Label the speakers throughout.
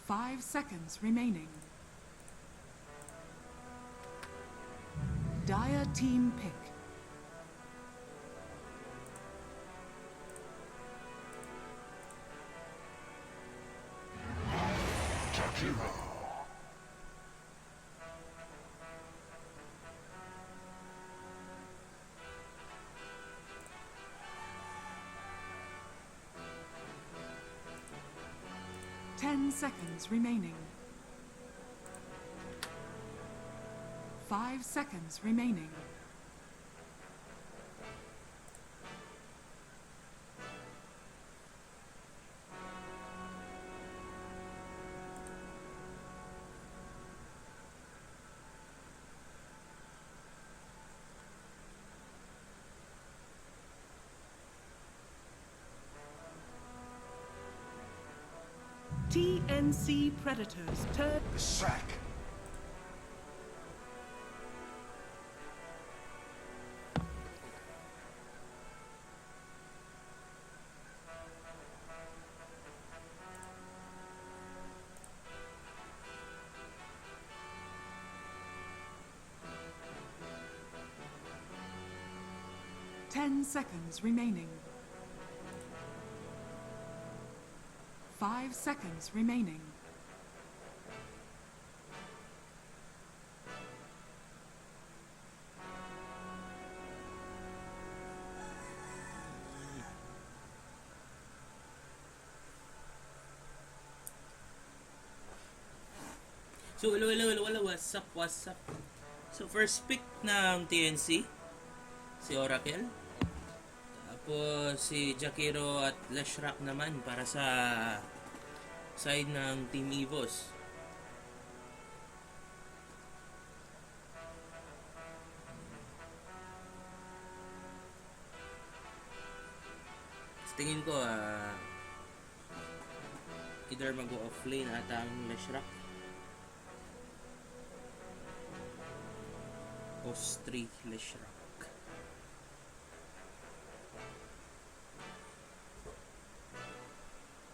Speaker 1: 5 seconds remaining. Dire team pick.
Speaker 2: Takiro.
Speaker 1: 10 seconds remaining. 5 seconds remaining. TNC Predators turn.
Speaker 2: The sack.
Speaker 1: Ten seconds remaining. 5 seconds remaining.
Speaker 3: So, hello, what's up? So, first pick ng TNC, si Oracle. Tapos, si Jakiro at Leshrak naman para sa side ng Team Evos. Tingin ko, either mag-off lane ata ang Leshrak o straight Leshrak.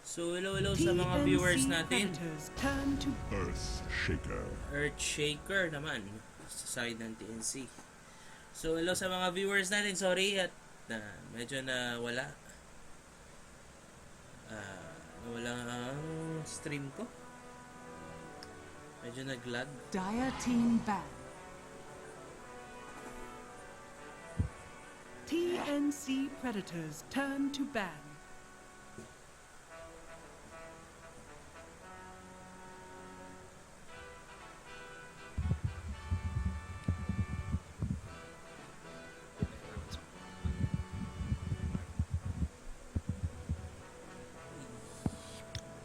Speaker 3: So, hello sa mga viewers natin. Earthshaker naman sa side ng TNC. So, hello sa mga viewers natin. Sorry at medyo nawala. Nawala ang stream ko. Medyo nag-lag.
Speaker 1: Dire team ban. TNC Predators turn to ban.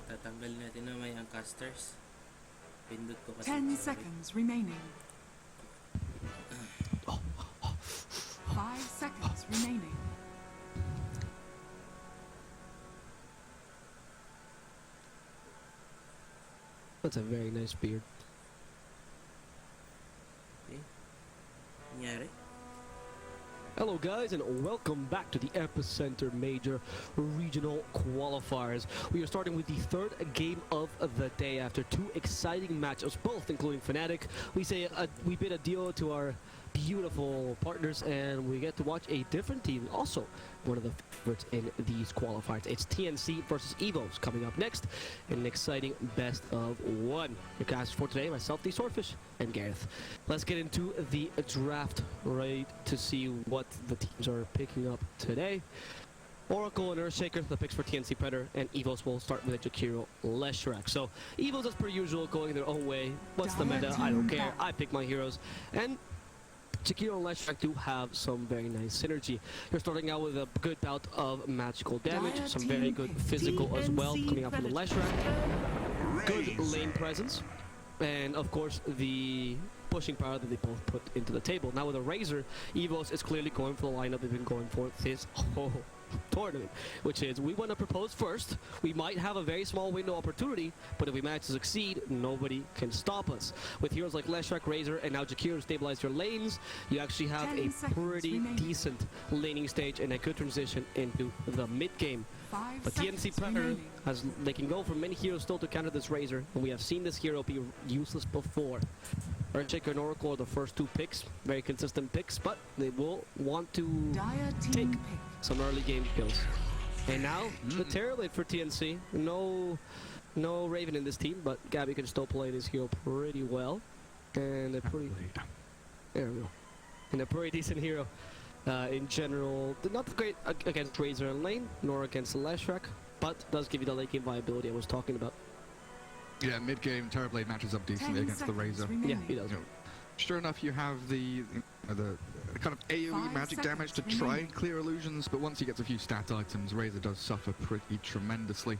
Speaker 3: Tatanggal natin na may ang casters. Pindot ko kasi.
Speaker 1: 10 seconds remaining. 5 seconds remaining.
Speaker 4: That's a very nice beard.
Speaker 3: Okay. Nangyari?
Speaker 4: Hello guys and welcome back to the Epicenter Major Regional Qualifiers. We are starting with the third game of the day after two exciting matchups, both including FNATIC. We bid adieu to our beautiful partners and we get to watch a different team, also one of the favorites in these qualifiers. It's TNC versus EVOS coming up next in an exciting best of one. Your cast for today, myself, the Swordfish, and Gareth. Let's get into the draft right to see what the teams are picking up today. Oracle and Earthshaker, the picks for TNC Predator, and EVOS will start with Jakiro Leshrak. So EVOS, as per usual, going their own way. What's the meta? I don't care. I pick my heroes. And Jakiro and Leshrak do have some very nice synergy. You're starting out with a good bout of magical damage, some very good physical as well coming out from the Leshrak. Good lane presence, and of course the pushing power that they both put into the table. Now with a Razor, EVOS is clearly going for the lineup they've been going for this whole tournament, which is we want to propose first. We might have a very small window opportunity, but if we manage to succeed, nobody can stop us. With heroes like Leshrak, Razor, and now Jakiro stabilize your lanes, you actually have a pretty decent laning stage and a good transition into the mid game
Speaker 1: 5
Speaker 4: But TNC
Speaker 1: seconds
Speaker 4: Predator
Speaker 1: remaining.
Speaker 4: they can go for many heroes still to counter this Razor, and we have seen this hero be useless before. Earthshaker and Oracle are the first two picks, very consistent picks, but they will want to
Speaker 1: Dire
Speaker 4: take
Speaker 1: team pick.
Speaker 4: some early game kills. And now the Terrorblade for TNC. No Raven in this team, but Gabby can still play this hero pretty well, and a pretty there we go, and a pretty decent hero. In general, not great against Razor and lane, nor against Leshrac, but does give you the late game viability I was talking about.
Speaker 2: Yeah, mid-game, Terrorblade matches up decently against the Razor.
Speaker 4: Yeah, he does.
Speaker 2: You know, sure enough, you have the kind of AoE
Speaker 1: 5
Speaker 2: magic damage to
Speaker 1: seconds
Speaker 2: try
Speaker 1: remaining.
Speaker 2: and clear illusions, but once he gets a few stat items, Razor does suffer pretty tremendously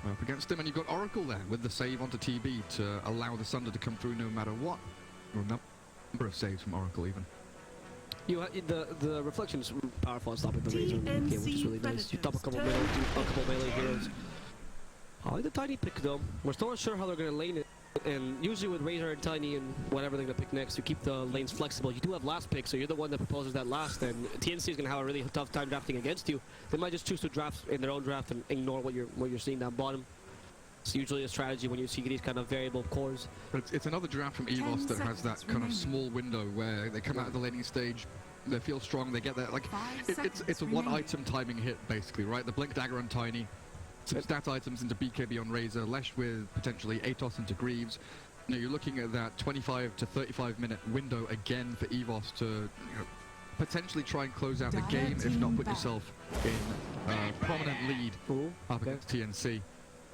Speaker 2: up against him. And you've got Oracle there with the save onto TB to allow the Sunder to come through no matter what. Or a number of saves from Oracle even.
Speaker 4: The reflection is powerful at stopping the Razor in the game, which is really nice. You top a couple melee heroes. I like the Tiny pick though. We're still not sure how they're going to lane it. And usually with Razor and Tiny and whatever they're going to pick next, you keep the lanes flexible. You do have last pick, so you're the one that proposes that last, and TNC is going to have a really tough time drafting against you. They might just choose to draft in their own draft and ignore what you're seeing down bottom. It's usually a strategy when you see these kind of variable cores.
Speaker 2: But it's another draft from
Speaker 1: 10
Speaker 2: EVOS that has that
Speaker 1: seconds
Speaker 2: kind of
Speaker 1: remaining.
Speaker 2: small window where they come out of the laning stage, they feel strong, they get that, like,
Speaker 1: 5
Speaker 2: it's
Speaker 1: seconds
Speaker 2: a
Speaker 1: remaining.
Speaker 2: one-item timing hit, basically, right? The Blink Dagger on Tiny, some stat items into BKB on Razor, Lesh with potentially Atos into Greaves. You know, you're looking at that 25 to 35 minute window again for EVOS to, you know, potentially try and close out the
Speaker 1: Dire
Speaker 2: game, if not
Speaker 1: team
Speaker 2: put
Speaker 1: back.
Speaker 2: yourself in a prominent lead
Speaker 4: Ooh,
Speaker 2: up
Speaker 4: okay.
Speaker 2: against TNC.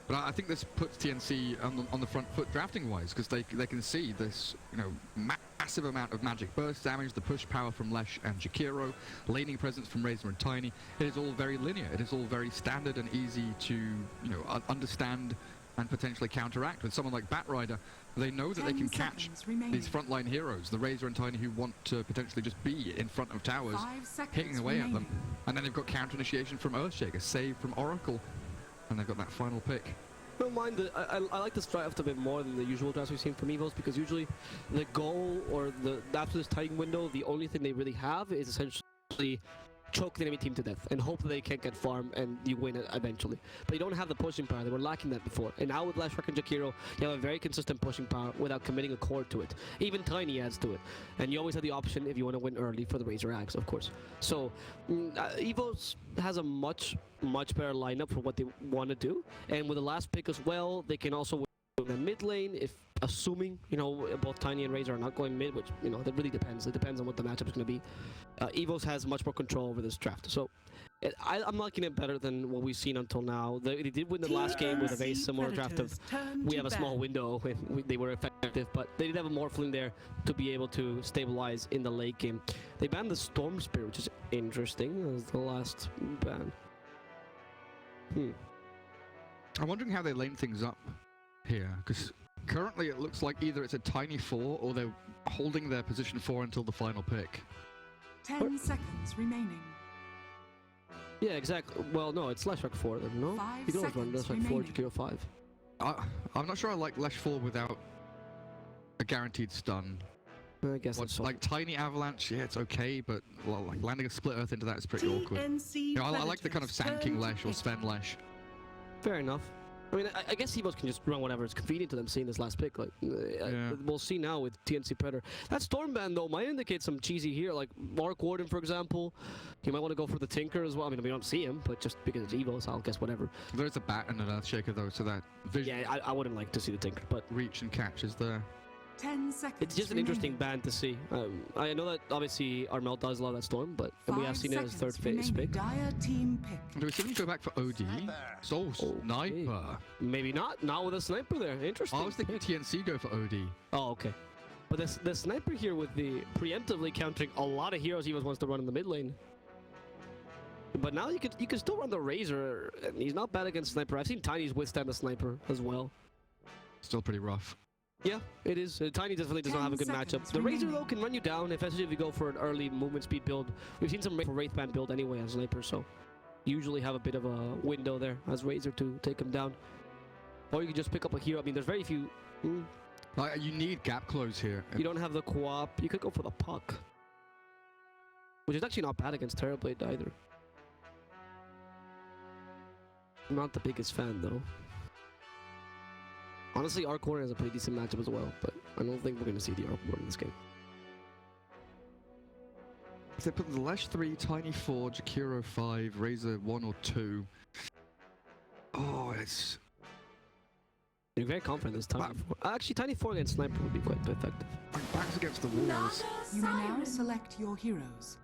Speaker 2: But I think this puts TNC on the front foot drafting-wise, because they can see this, you know, massive amount of magic burst damage, the push power from Lesh and Jakiro, laning presence from Razor and Tiny. It is all very linear. It is all very standard and easy to, you know, understand and potentially counteract. With someone like Batrider, they know that they
Speaker 1: 10
Speaker 2: can catch
Speaker 1: seconds remaining.
Speaker 2: these frontline heroes, the Razor and Tiny, who want to potentially just be in front of towers,
Speaker 1: 5 seconds
Speaker 2: hitting away at them.
Speaker 1: remaining.
Speaker 2: And then they've got counter initiation from Earthshaker, save from Oracle, and they've got that final pick.
Speaker 4: I don't mind I like this draft a bit more than the usual drafts we've seen from EVOs, because usually the goal or after this timing window, the only thing they really have is essentially choke the enemy team to death and hope that they can't get farm and you win it eventually. But you don't have the pushing power. They were lacking that before. And now with Leshrac and Jakiro, you have a very consistent pushing power without committing a core to it. Even Tiny adds to it. And you always have the option if you want to win early for the Razor Axe, of course. So EVOS has a much better lineup for what they want to do. And with the last pick as well, they can also win the mid lane, if assuming, you know, both Tiny and Razor are not going mid, which, you know, that really depends. It depends on what the matchup is going to be. EVOS has much more control over this draft. So I'm liking it better than what we've seen until now. They did win the last game with a very similar draft of, we have a small window and they were effective, but they did have a Morphling there to be able to stabilize in the late game. They banned the Storm Spear, which is interesting as the last ban.
Speaker 2: I'm wondering how they lane things up here, because currently it looks like either it's a Tiny 4 or they're holding their position 4 until the final pick.
Speaker 1: 10 seconds remaining.
Speaker 4: Yeah, exactly. Well, no, it's Leshrac 4 then, no?
Speaker 1: 5
Speaker 4: You can always run
Speaker 1: seconds
Speaker 4: Leshrac 4,
Speaker 1: remaining.
Speaker 4: Jakiro 5.
Speaker 2: I'm not sure I like Lesh 4 without a guaranteed stun.
Speaker 4: I guess that's
Speaker 2: Like Tiny Avalanche, yeah, it's okay, but well, like landing a split earth into that is pretty awkward.
Speaker 1: TNC
Speaker 2: You know, I like the kind of
Speaker 1: Predators
Speaker 2: Sand King
Speaker 1: turn to
Speaker 2: Lesh or
Speaker 1: pick.
Speaker 2: Sven Lesh.
Speaker 4: fair enough. I mean, I guess EVOs can just run whatever is convenient to them, seeing this last pick. Like, we'll see now with TNC Predator. That Stormband, though, might indicate some cheesy here. Like, Mark Warden, for example. You might want to go for the Tinker as well. I mean, we don't see him, but just because it's EVOs, I'll guess whatever.
Speaker 2: There's a bat and an Earthshaker, though, so that vision,
Speaker 4: Yeah, I wouldn't like to see the Tinker, but
Speaker 2: reach, and catch is there.
Speaker 1: 10 seconds
Speaker 4: it's just an interesting band to see. I know that, obviously, Armel does love that Storm, but we have seen it as third phase pick.
Speaker 1: Dire team pick.
Speaker 2: Do we see them go back for OD? So Sniper.
Speaker 4: Maybe not. Not with a Sniper there. Interesting.
Speaker 2: I was thinking TNC go for OD.
Speaker 4: Oh, okay. But the Sniper here with the preemptively countering a lot of heroes he wants to run in the mid lane. But now you can still run the Razor, and he's not bad against Sniper. I've seen Tiny's withstand the Sniper as well.
Speaker 2: Still pretty rough.
Speaker 4: Yeah, it is. Tiny definitely does not have a good
Speaker 1: 10
Speaker 4: matchup.
Speaker 1: seconds
Speaker 4: The Razor,
Speaker 1: remaining.
Speaker 4: though, can run you down, especially if you go for an early movement speed build. We've seen some Wraithband build anyway as Sniper, so you usually have a bit of a window there as Razor to take him down. Or you can just pick up a hero. I mean, there's very few...
Speaker 2: You need gap close here.
Speaker 4: You don't have the co-op. You could go for the Puck, which is actually not bad against Terrorblade either. I'm not the biggest fan though. Honestly, our corner has a pretty decent matchup as well, but I don't think we're going to see the ARC board in this game.
Speaker 2: If they put the Lesh 3, Tiny 4, Jakiro 5, Razor 1 or 2. Oh, it's...
Speaker 4: You're very confident this time. Actually, Tiny 4 against Sniper would be quite effective.
Speaker 2: Backs against the walls.
Speaker 1: You may now select your heroes.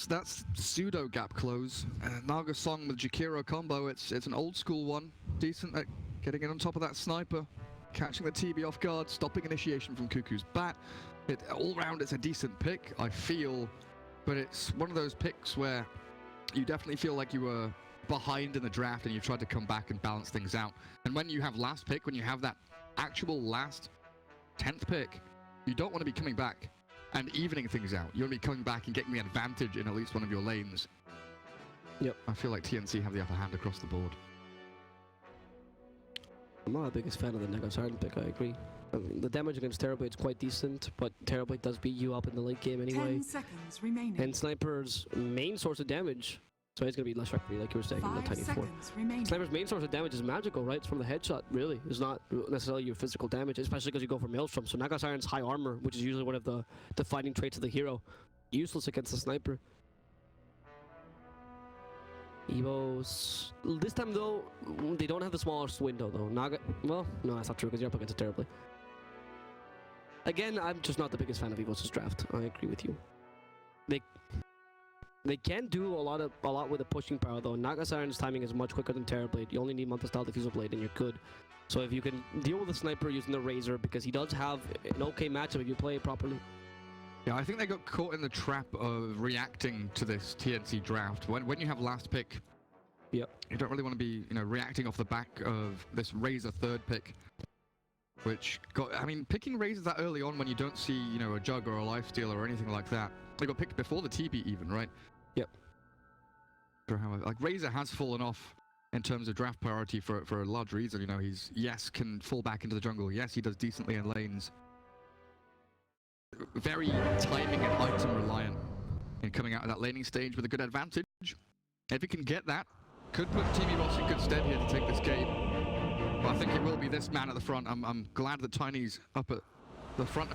Speaker 2: That's pseudo gap close. Naga Song with Jakiro combo. It's an old school one. Decent at getting in on top of that sniper, catching the TB off guard, stopping initiation from Cuckoo's bat. All round, it's a decent pick, I feel, but it's one of those picks where you definitely feel like you were behind in the draft and you tried to come back and balance things out. And when you have last pick, when you have that actual last 10th pick, you don't want to be coming back and evening things out. You want to be coming back and getting the advantage in at least one of your lanes.
Speaker 4: Yep.
Speaker 2: I feel like TNC have the upper hand across the board.
Speaker 4: I'm not the biggest fan of the Nega Siren pick, I agree. I mean, the damage against Terrorblade is quite decent, but Terrorblade does beat you up in the late game anyway.
Speaker 1: 10 seconds remaining.
Speaker 4: And Sniper's main source of damage, so he's going to be less free, like you were saying, in the
Speaker 1: 5
Speaker 4: Tiny 4.
Speaker 1: seconds remaining.
Speaker 4: Sniper's main source of damage is magical, right? It's from the headshot, really. It's not necessarily your physical damage, especially because you go for Maelstrom. So Naga Siren's high armor, which is usually one of the defining traits of the hero, useless against the Sniper. Evos. This time though, they don't have the smallest window though. Naga. Well, no, that's not true because you're up against it terribly. Again, I'm just not the biggest fan of Evos' draft. I agree with you. They can do a lot with the pushing power though. Naga Siren's timing is much quicker than Terrorblade. You only need Monta-style Diffusal Blade and you're good. So if you can deal with the Sniper using the Razor, because he does have an okay matchup if you play it properly.
Speaker 2: Yeah, I think they got caught in the trap of reacting to this TNC draft. When you have last pick,
Speaker 4: yep,
Speaker 2: you don't really want to be, reacting off the back of this Razor third pick, which picking Razor that early on when you don't see, a Jug or a Lifesteal or anything like that. They got picked before the TB even, right?
Speaker 4: Yep.
Speaker 2: Like Razor has fallen off in terms of draft priority for a large reason. He's can fall back into the jungle. Yes, he does decently in lanes. Very timing and item reliant in coming out of that laning stage with a good advantage. If he can get that, could put TV Boss in good stead here to take this game. But I think it will be this man at the front. I'm glad that Tiny's up at the front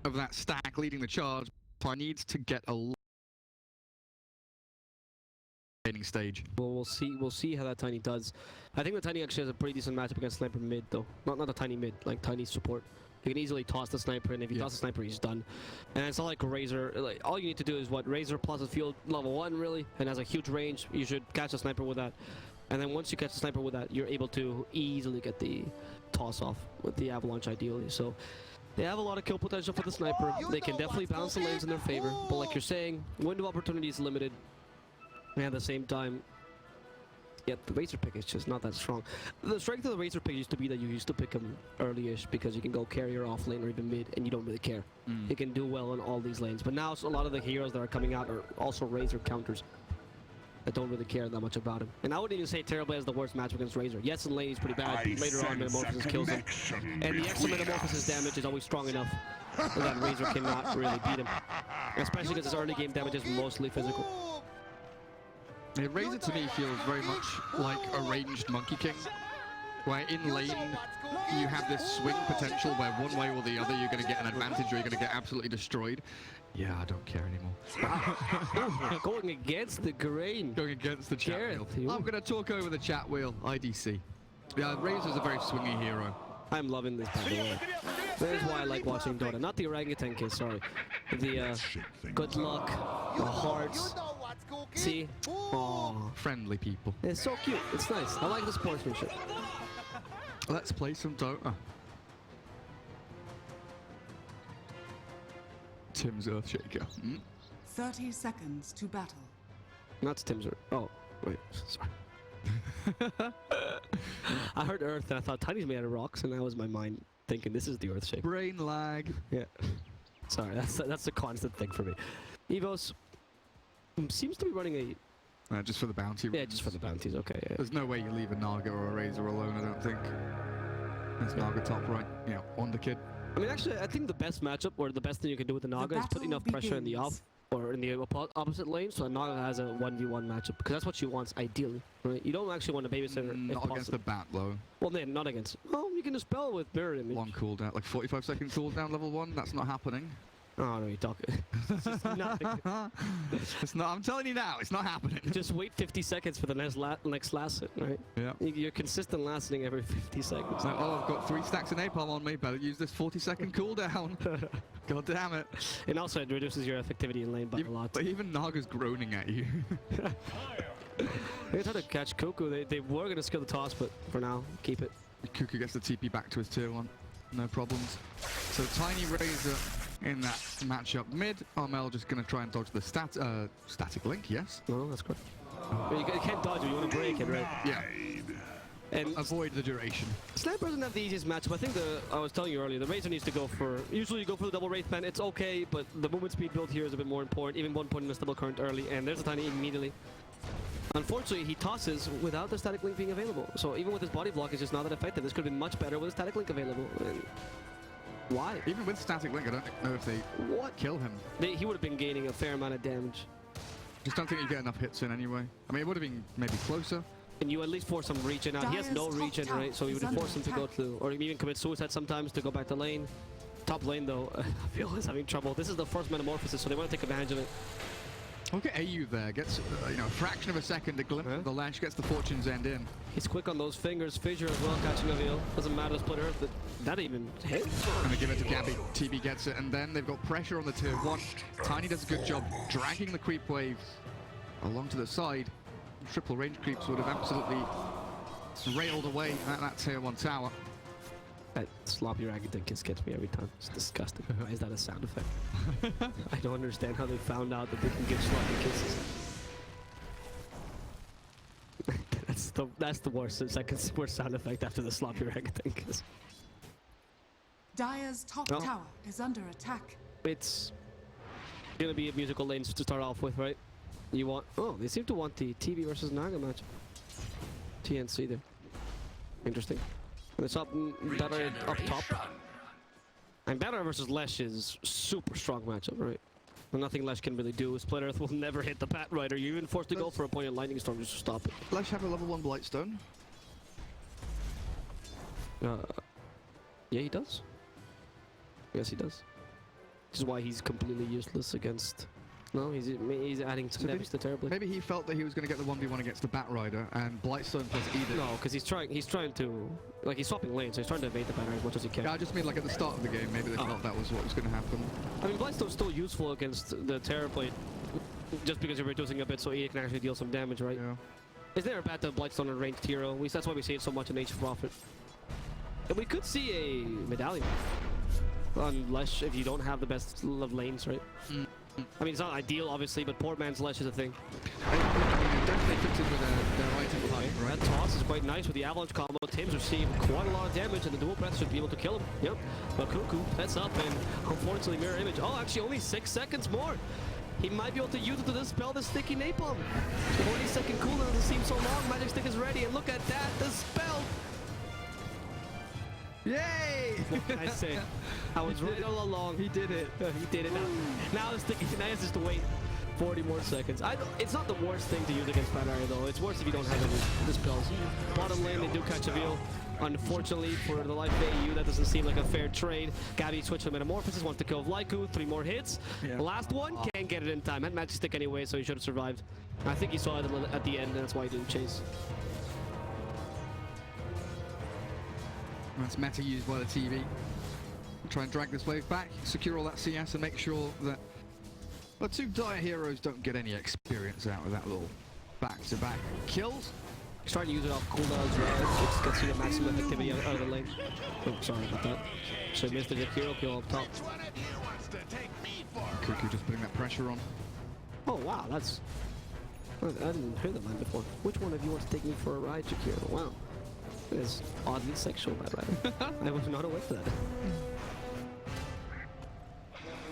Speaker 2: of that stack leading the charge. So I need to get a laning stage.
Speaker 4: Well, we'll see how that Tiny does. I think the Tiny actually has a pretty decent matchup against Sniper mid though. Not the Tiny mid, like Tiny support. You can easily toss the Sniper, and if you toss the Sniper, he's done. And it's not like Razor. Like, all you need to do is Razor plus a field level 1, really, and has a huge range. You should catch the Sniper with that. And then once you catch the Sniper with that, you're able to easily get the toss off with the Avalanche, ideally. So they have a lot of kill potential for the Sniper. They can definitely balance the lanes in their favor. But like you're saying, window opportunity is limited. And at the same time, yeah, the Razor pick is just not that strong. The strength of the Razor pick used to be that you used to pick him early-ish because you can go carrier off lane or even mid and you don't really care. He can do well in all these lanes. But now a lot of the heroes that are coming out are also Razor counters that don't really care that much about him. And I wouldn't even say Terrorblade is the worst match against Razor. Yes, in lane he's pretty bad. Later on, Metamorphosis kills him. And the extra Metamorphosis damage is always strong enough that Razor cannot really beat him. Especially because his early game damage is mostly physical.
Speaker 2: Yeah, Razor to me feels very much like a ranged Monkey King, where in lane you have this swing potential where one way or the other you're going to get an advantage or you're going to get absolutely destroyed. Yeah, I don't care anymore.
Speaker 4: Going against the grain.
Speaker 2: Going against the chat wheel. I'm going to talk over the chat wheel, IDC. Yeah, Razor's a very swingy hero.
Speaker 4: I'm loving this, by the way. That is why I like watching Dota. Not the orangutan case, sorry. The good luck, the hearts. See? Aww.
Speaker 2: Friendly people.
Speaker 4: It's so cute. It's nice. I like the sportsmanship.
Speaker 2: Let's play some Dota. Tim's Earthshaker.
Speaker 1: 30 seconds to battle.
Speaker 4: Not Tim's Earth. Oh, wait. Sorry. I heard Earth and I thought Tiny's made out of rocks, and that was my mind thinking this is the Earthshaker.
Speaker 2: Brain lag.
Speaker 4: Yeah. Sorry, that's a constant thing for me. Evos seems to be running a...
Speaker 2: just for the bounty.
Speaker 4: Yeah, just for the bounties, okay. Yeah.
Speaker 2: There's no way you leave a Naga or a Razor alone, I don't think. It's Naga top right, on the kid.
Speaker 4: I mean, actually, I think the best matchup, or the best thing you can do with the Naga is put enough pressure in the off or in the opposite lane, so Naga has a 1v1 matchup, because that's what she wants ideally, right? You don't actually want a babysitter.
Speaker 2: Not against the bat though.
Speaker 4: Well, then not against. Oh, you can dispel with mirror image.
Speaker 2: Long cooldown, like 45-second cooldown level 1. That's not happening.
Speaker 4: Oh no, you're talking. It's just nothing.
Speaker 2: It's not. I'm telling you now, it's not happening.
Speaker 4: Just wait 50 seconds for the next last hit, right?
Speaker 2: Yeah.
Speaker 4: You're consistent lasting every 50 seconds.
Speaker 2: Like, oh, I've got 3 stacks of napalm on me. Better use this 40-second cooldown. God damn it.
Speaker 4: And also, it reduces your effectivity in lane by a lot.
Speaker 2: But even Naga's groaning at you.
Speaker 4: They tried to catch Cuckoo. They were going to skill the toss, but for now, keep it.
Speaker 2: Cuckoo gets the TP back to his tier 1. No problems. So Tiny Razor in that matchup mid. Armel just going to try and dodge the static link, yes?
Speaker 4: No, that's correct. Well, you can't dodge it, you want to break it, right?
Speaker 2: Yeah.
Speaker 4: And
Speaker 2: avoid the duration.
Speaker 4: Sniper doesn't have the easiest matchup. I think I was telling you earlier, the Razor needs to go for, usually you go for the double Wraith Pen, it's okay, but the movement speed build here is a bit more important, even 1 point in a stable current early, and there's a Tiny immediately. Unfortunately, he tosses without the static link being available, so even with his body block, it's just not that effective. This could have been much better with a static link available. And why?
Speaker 2: Even with static link, I don't know if they kill him.
Speaker 4: He would have been gaining a fair amount of damage.
Speaker 2: Just don't think you get enough hits in anyway. I mean, it would have been maybe closer.
Speaker 4: And you at least force some regen out. He has no regen, right? So you would force him to go to, or even commit suicide sometimes to go back to lane. Top lane though, I feel is having trouble. This is the first metamorphosis, so they want to take advantage of it.
Speaker 2: Look at AU there, gets you know, a fraction of a second to glimpse of the lash, gets the Fortune's End in.
Speaker 4: He's quick on those fingers. Fissure as well, catching a veil. Doesn't matter, split earth, but that even hit.
Speaker 2: Gonna give it to Gabby. TB gets it, and then they've got pressure on the tier 1. Tiny does a good job dragging the creep wave along to the side. Triple range creeps would have absolutely railed away at that tier 1 tower.
Speaker 4: That sloppy ragged kiss gets me every time. It's disgusting. Why is that a sound effect? I don't understand how they found out that they can give sloppy kisses. that's the worst. Second worst sound effect after the sloppy ragged kiss.
Speaker 1: Dire's top tower is under attack.
Speaker 4: It's gonna be a musical lanes to start off with, right? You want? Oh, they seem to want the TB versus Naga match. TNC there. Interesting. And it's up top. And Banner versus Lesh is super strong matchup, right? And nothing Lesh can really do. Split Earth will never hit the Pat Rider. You're even forced to go for a point in Lightning Storm just to stop it.
Speaker 2: Lesh have a level 1 Blightstone.
Speaker 4: Yeah, he does. Yes, he does. Which is why he's completely useless against. No, he's adding some damage to terribly.
Speaker 2: Maybe he felt that he was going to get the 1v1 against the Bat Rider and Blightstone plus Edith.
Speaker 4: No, because he's trying to, like, he's swapping lanes, so he's trying to evade the Bat Rider as much as he can.
Speaker 2: Yeah, I just mean like at the start of the game, maybe they felt that was what was going to happen.
Speaker 4: I mean, Blightstone's still useful against the Terrorblade, just because you're reducing a bit so Edith can actually deal some damage, right?
Speaker 2: Yeah.
Speaker 4: Is there a bad to Blightstone in ranged hero? At least that's why we see it so much in Age of Prophet. And we could see a medallion. Unless if you don't have the best of lanes, right? I mean, it's not ideal, obviously, but poor man's Lesh is a thing.
Speaker 2: I mean, it definitely fits in with their item type, right?
Speaker 4: That toss is quite nice with the avalanche combo. Tim's received quite a lot of damage, and the dual breath should be able to kill him. Yep. But Cuckoo sets up, and unfortunately, mirror image. Oh, actually, only 6 seconds more. He might be able to use it to dispel the sticky napalm. 40-second cooldown doesn't seem so long. Magic Stick is ready, and look at that, the spell.
Speaker 2: Yay!
Speaker 4: What can I say? I was right all along.
Speaker 2: He did it.
Speaker 4: He did it. Now it's just to wait 40 more seconds. It's not the worst thing to use against Banner though. It's worse if you don't have any dispels. Bottom lane, they do catch a veil. Unfortunately for the life of AU, that doesn't seem like a fair trade. Gabby switched to Metamorphosis, wants to kill Lyku, 3 more hits.
Speaker 2: Yeah.
Speaker 4: The last one, can't get it in time. Had Magic Stick anyway, so he should have survived. I think he saw it at the end, and that's why he didn't chase.
Speaker 2: That's meta used by the TV. Try and drag this wave back, secure all that CS, and make sure that the 2 Dire heroes don't get any experience out of that little back-to-back kills.
Speaker 4: He's trying to use it off cooldowns, right? Just gets you the maximum effectivity out of the lane. Oh, sorry about that. So he missed the hero kill up top.
Speaker 2: Cuckoo just putting that pressure on.
Speaker 4: Oh, wow, that's... I didn't hear that line before. Which one of you wants to take me for a ride, Jakiro? Wow. It is oddly sexual, that right? I was not aware of that.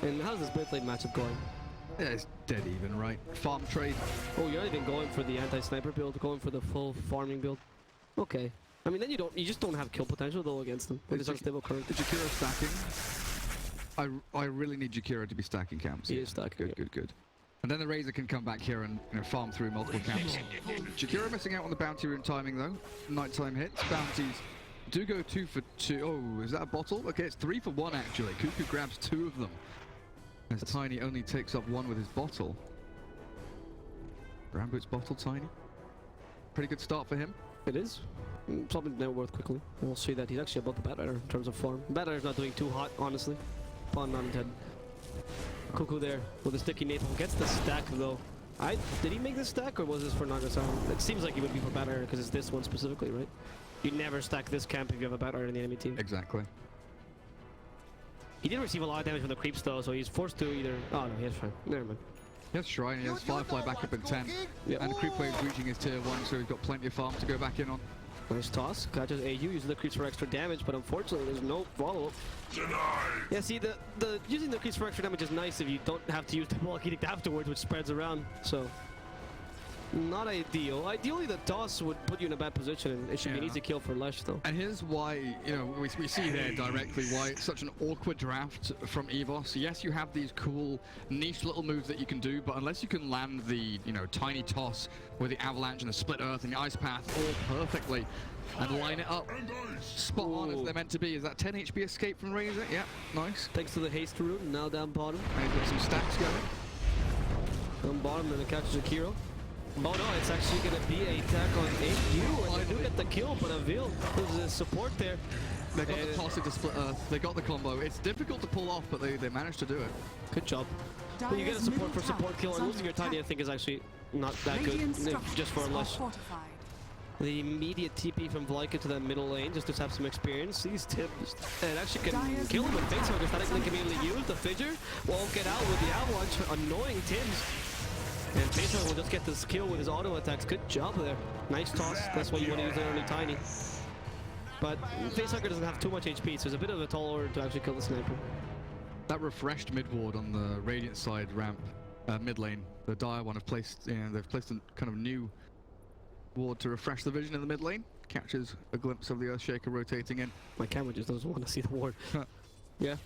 Speaker 4: And how's this Blade matchup going?
Speaker 2: Yeah, it's dead even, right? Farm trade.
Speaker 4: Oh, you're not even going for the anti-sniper build, going for the full farming build. Okay. I mean, then you just don't have kill potential though against them. With this unstable current.
Speaker 2: Is Jakiro stacking? I really need Jakiro to be stacking camps.
Speaker 4: He is stacking.
Speaker 2: Good. And then the Razor can come back here and farm through multiple camps. Jakiro missing out on the bounty rune timing though. Nighttime hits. Bounties do go 2 for 2. Oh, is that a bottle? Okay, it's 3 for 1 actually. Cuckoo grabs 2 of them. As Tiny only takes up 1 with his bottle. Ramboot's bottle, Tiny. Pretty good start for him.
Speaker 4: It is. Something now worth quickly. We'll see that he's actually above the Batrider in terms of form. Batrider's not doing too hot, honestly. Pun not intended. Cuckoo there with a sticky napalm. Gets the stack though. Did he make this stack or was this for Nagasan? It seems like he would be for Batrider because it's this one specifically, right? You never stack this camp if you have a Batrider in the enemy team.
Speaker 2: Exactly.
Speaker 4: He did receive a lot of damage from the creeps though, so he's forced to either... Oh no, he has Shrine. Never mind.
Speaker 2: He has Shrine, he has Firefly back up in 10.
Speaker 4: Yep.
Speaker 2: And Creep Wave's reaching his tier 1, so he's got plenty of farm to go back in on.
Speaker 4: Nice toss. Catches AU, uses the creeps for extra damage, but unfortunately there's no follow-up. Yeah, see, the using the creeps for extra damage is nice if you don't have to use the block edict afterwards, which spreads around, so... Not ideal. Ideally, the toss would put you in a bad position, and it should be an easy kill for Lesh, though.
Speaker 2: And here's why, we see there directly why it's such an awkward draft from EVOS. Yes, you have these cool niche little moves that you can do, but unless you can land the, tiny toss with the avalanche and the split earth and the ice path all perfectly and line it up spot on as they're meant to be. Is that 10 HP escape from Razor? Yeah, nice.
Speaker 4: Thanks to the haste rune, now down bottom.
Speaker 2: And he's got some stacks going.
Speaker 4: Down bottom, then it catches Akiro. Oh no, it's actually going to be an attack on AU, and they do get the kill, but Avil loses support there.
Speaker 2: They got the toss into split earth, they got the combo. It's difficult to pull off, but they managed to do it.
Speaker 4: Good job. But you get a support for support kill, and losing your Tiny I think is actually not that good, just for Lush. The immediate TP from Vlaika to the middle lane, just to have some experience. These tips, and actually can kill him with Facehugger. Static can immediately use the Fidger, won't get out with the avalanche, annoying Tims. And Facehugger will just get this kill with his auto attacks. Good job there. Nice toss. That's why you want to use it early Tiny. But Facehugger doesn't have too much HP, so it's a bit of a tall order to actually kill the sniper.
Speaker 2: That refreshed mid ward on the Radiant side ramp, mid lane, the Dire one have placed, they've placed a kind of new ward to refresh the vision in the mid lane. Catches a glimpse of the Earthshaker rotating in.
Speaker 4: My camera just doesn't want to see the ward. Yeah.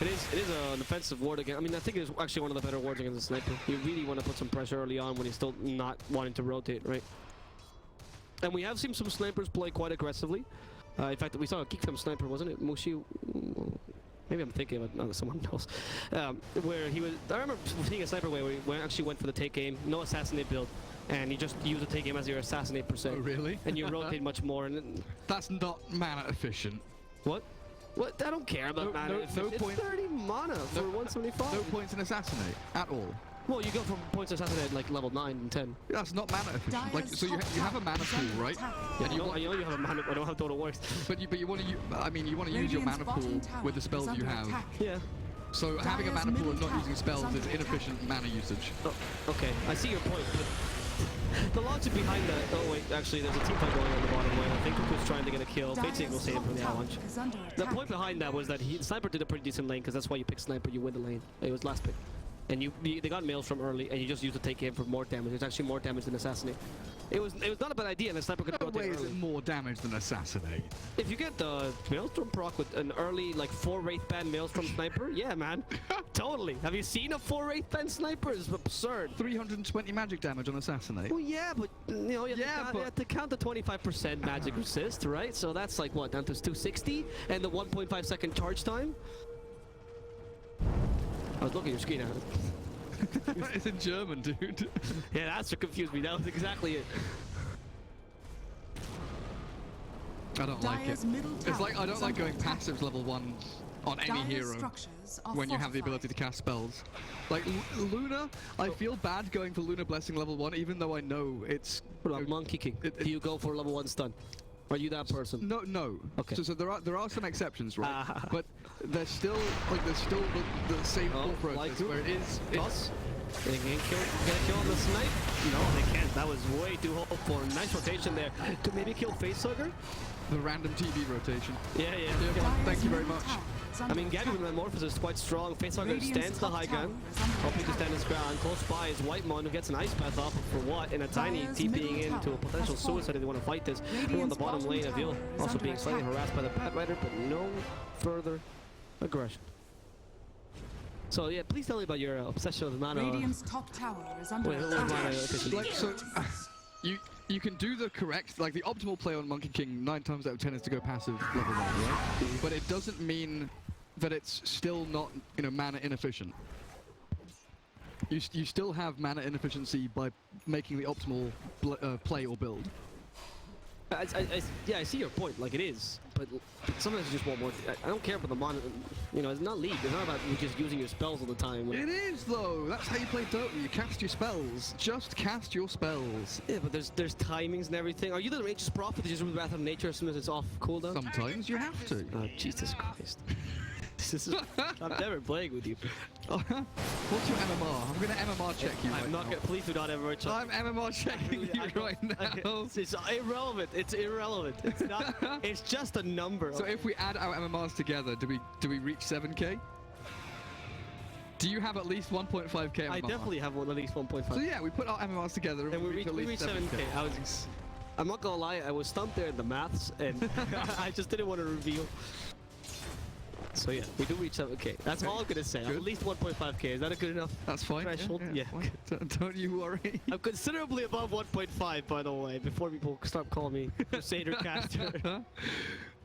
Speaker 4: It is an offensive ward again. I mean, I think it's actually one of the better wards against the sniper. You really want to put some pressure early on when he's still not wanting to rotate, right? And we have seen some snipers play quite aggressively. In fact, we saw a kick from sniper, wasn't it? Mushi? Maybe I'm thinking of someone else. Where he was... I remember seeing a sniper where he actually went for the take aim, no assassinate build. And you just use the take aim as your assassinate per se.
Speaker 2: Oh, really?
Speaker 4: And you rotate much more. And
Speaker 2: that's not mana efficient.
Speaker 4: What? What? I don't care about mana.
Speaker 2: No point.
Speaker 4: It's 30 mana for 175.
Speaker 2: No points in assassinate at all.
Speaker 4: Well, you go from points to assassinate like level 9 and 10.
Speaker 2: That's not mana efficient. Like, so you have a mana pool, right?
Speaker 4: Yeah, I know you have a mana. I don't have total works.
Speaker 2: But you want to. I mean, you want to use your mana pool with the spells you have.
Speaker 4: Yeah.
Speaker 2: So having a mana pool and not using spells is inefficient mana usage.
Speaker 4: Oh, okay, I see your point. But the logic behind that... Oh wait, actually there's a team fight going on the bottom lane. I think Cuckoo's trying to get a kill. FNATIC will save him from the avalanche. The point behind that was that Sniper did a pretty decent lane, because that's why you pick Sniper, you win the lane. It was last pick. And they got mails from early, and you just used to take aim for more damage. It's actually more damage than Assassinate. It was not a bad idea, and the Sniper could rotate early.
Speaker 2: Is it more damage than Assassinate?
Speaker 4: If you get the Maelstrom proc with an early, like, 4 Wraith Band Maelstrom Sniper, yeah, man. Totally. Have you seen a 4 Wraith Band Sniper? It's absurd.
Speaker 2: 320 magic damage on Assassinate.
Speaker 4: Well, yeah, but, you have to count the 25% magic resist, right? So that's like, what, down to 260? And the 1.5 second charge time? I was looking at your screen now.
Speaker 2: It's in German, dude.
Speaker 4: Yeah, that's what confused me. That was exactly it.
Speaker 2: I don't like it. It's like I don't like going passives level 1 on any hero when you have the ability to cast spells. Like Luna, I feel bad going for Luna Blessing level 1, even though I know it's...
Speaker 4: What about Monkey King? Do you go for level 1 stun? Are you that person?
Speaker 2: No.
Speaker 4: Okay.
Speaker 2: So there are some exceptions, right? But there's still the same thought process
Speaker 4: like
Speaker 2: where it is.
Speaker 4: Toss? They can get a kill on the snipe? No, they can't. That was way too hopeful. Nice rotation there to maybe kill Facehugger.
Speaker 2: The random TV rotation.
Speaker 4: Yeah.
Speaker 2: Thank you very much.
Speaker 4: I mean, Gabby with Metamorphosis is quite strong. Facehugger stands the high gun, hoping to stand his ground. Close by is Whitemon, who gets an ice path off for what? And a Tiny TPing into a potential suicide if they want to fight this. We're on the bottom lane of Vil, also being slightly harassed by the Batrider, but no further aggression. So yeah, please tell me about your obsession with mana.
Speaker 1: Radiant's top tower is under
Speaker 4: Wait,
Speaker 1: attack.
Speaker 2: Like, so, you can do the correct, like the optimal play on Monkey King 9 times out of 10 is to go passive level 1, right? But it doesn't mean that it's still not, you know, mana inefficient. You still have mana inefficiency by making the optimal play or build.
Speaker 4: Yeah, I see your point. Like it is, but sometimes you just want more. I don't care about the mana. You know, it's not League. It's not about you just using your spells all the time.
Speaker 2: It is though. That's how you play Dota. You cast your spells. Just cast your spells.
Speaker 4: Yeah, but there's timings and everything. Are you the Nature's Prophet that just read Wrath of Nature as soon as it's off cooldown?
Speaker 2: Sometimes you have to.
Speaker 4: Oh, Jesus Christ. This is, I'm never playing with you.
Speaker 2: What's your MMR? I'm gonna MMR check you.
Speaker 4: I'm not gonna. Please do not MMR check.
Speaker 2: I'm MMR checking you right now.
Speaker 4: It's irrelevant. It's irrelevant. It's not. It's just a number.
Speaker 2: So if we add our MMRs together, do we reach 7k? Do you have at least 1.5k MMR?
Speaker 4: I definitely have one at least 1.5.
Speaker 2: So yeah, we put our MMRs together and we reach at least 7k.
Speaker 4: I'm not gonna lie, I was stumped there in the maths, and I just didn't want to reveal. So yeah, we do reach 7k. That's all I'm gonna say. At least 1.5k. Is that a good enough
Speaker 2: That's fine.
Speaker 4: threshold?
Speaker 2: Yeah. Don't you worry.
Speaker 4: I'm considerably above 1.5, by the way, before people start calling me Crusader caster.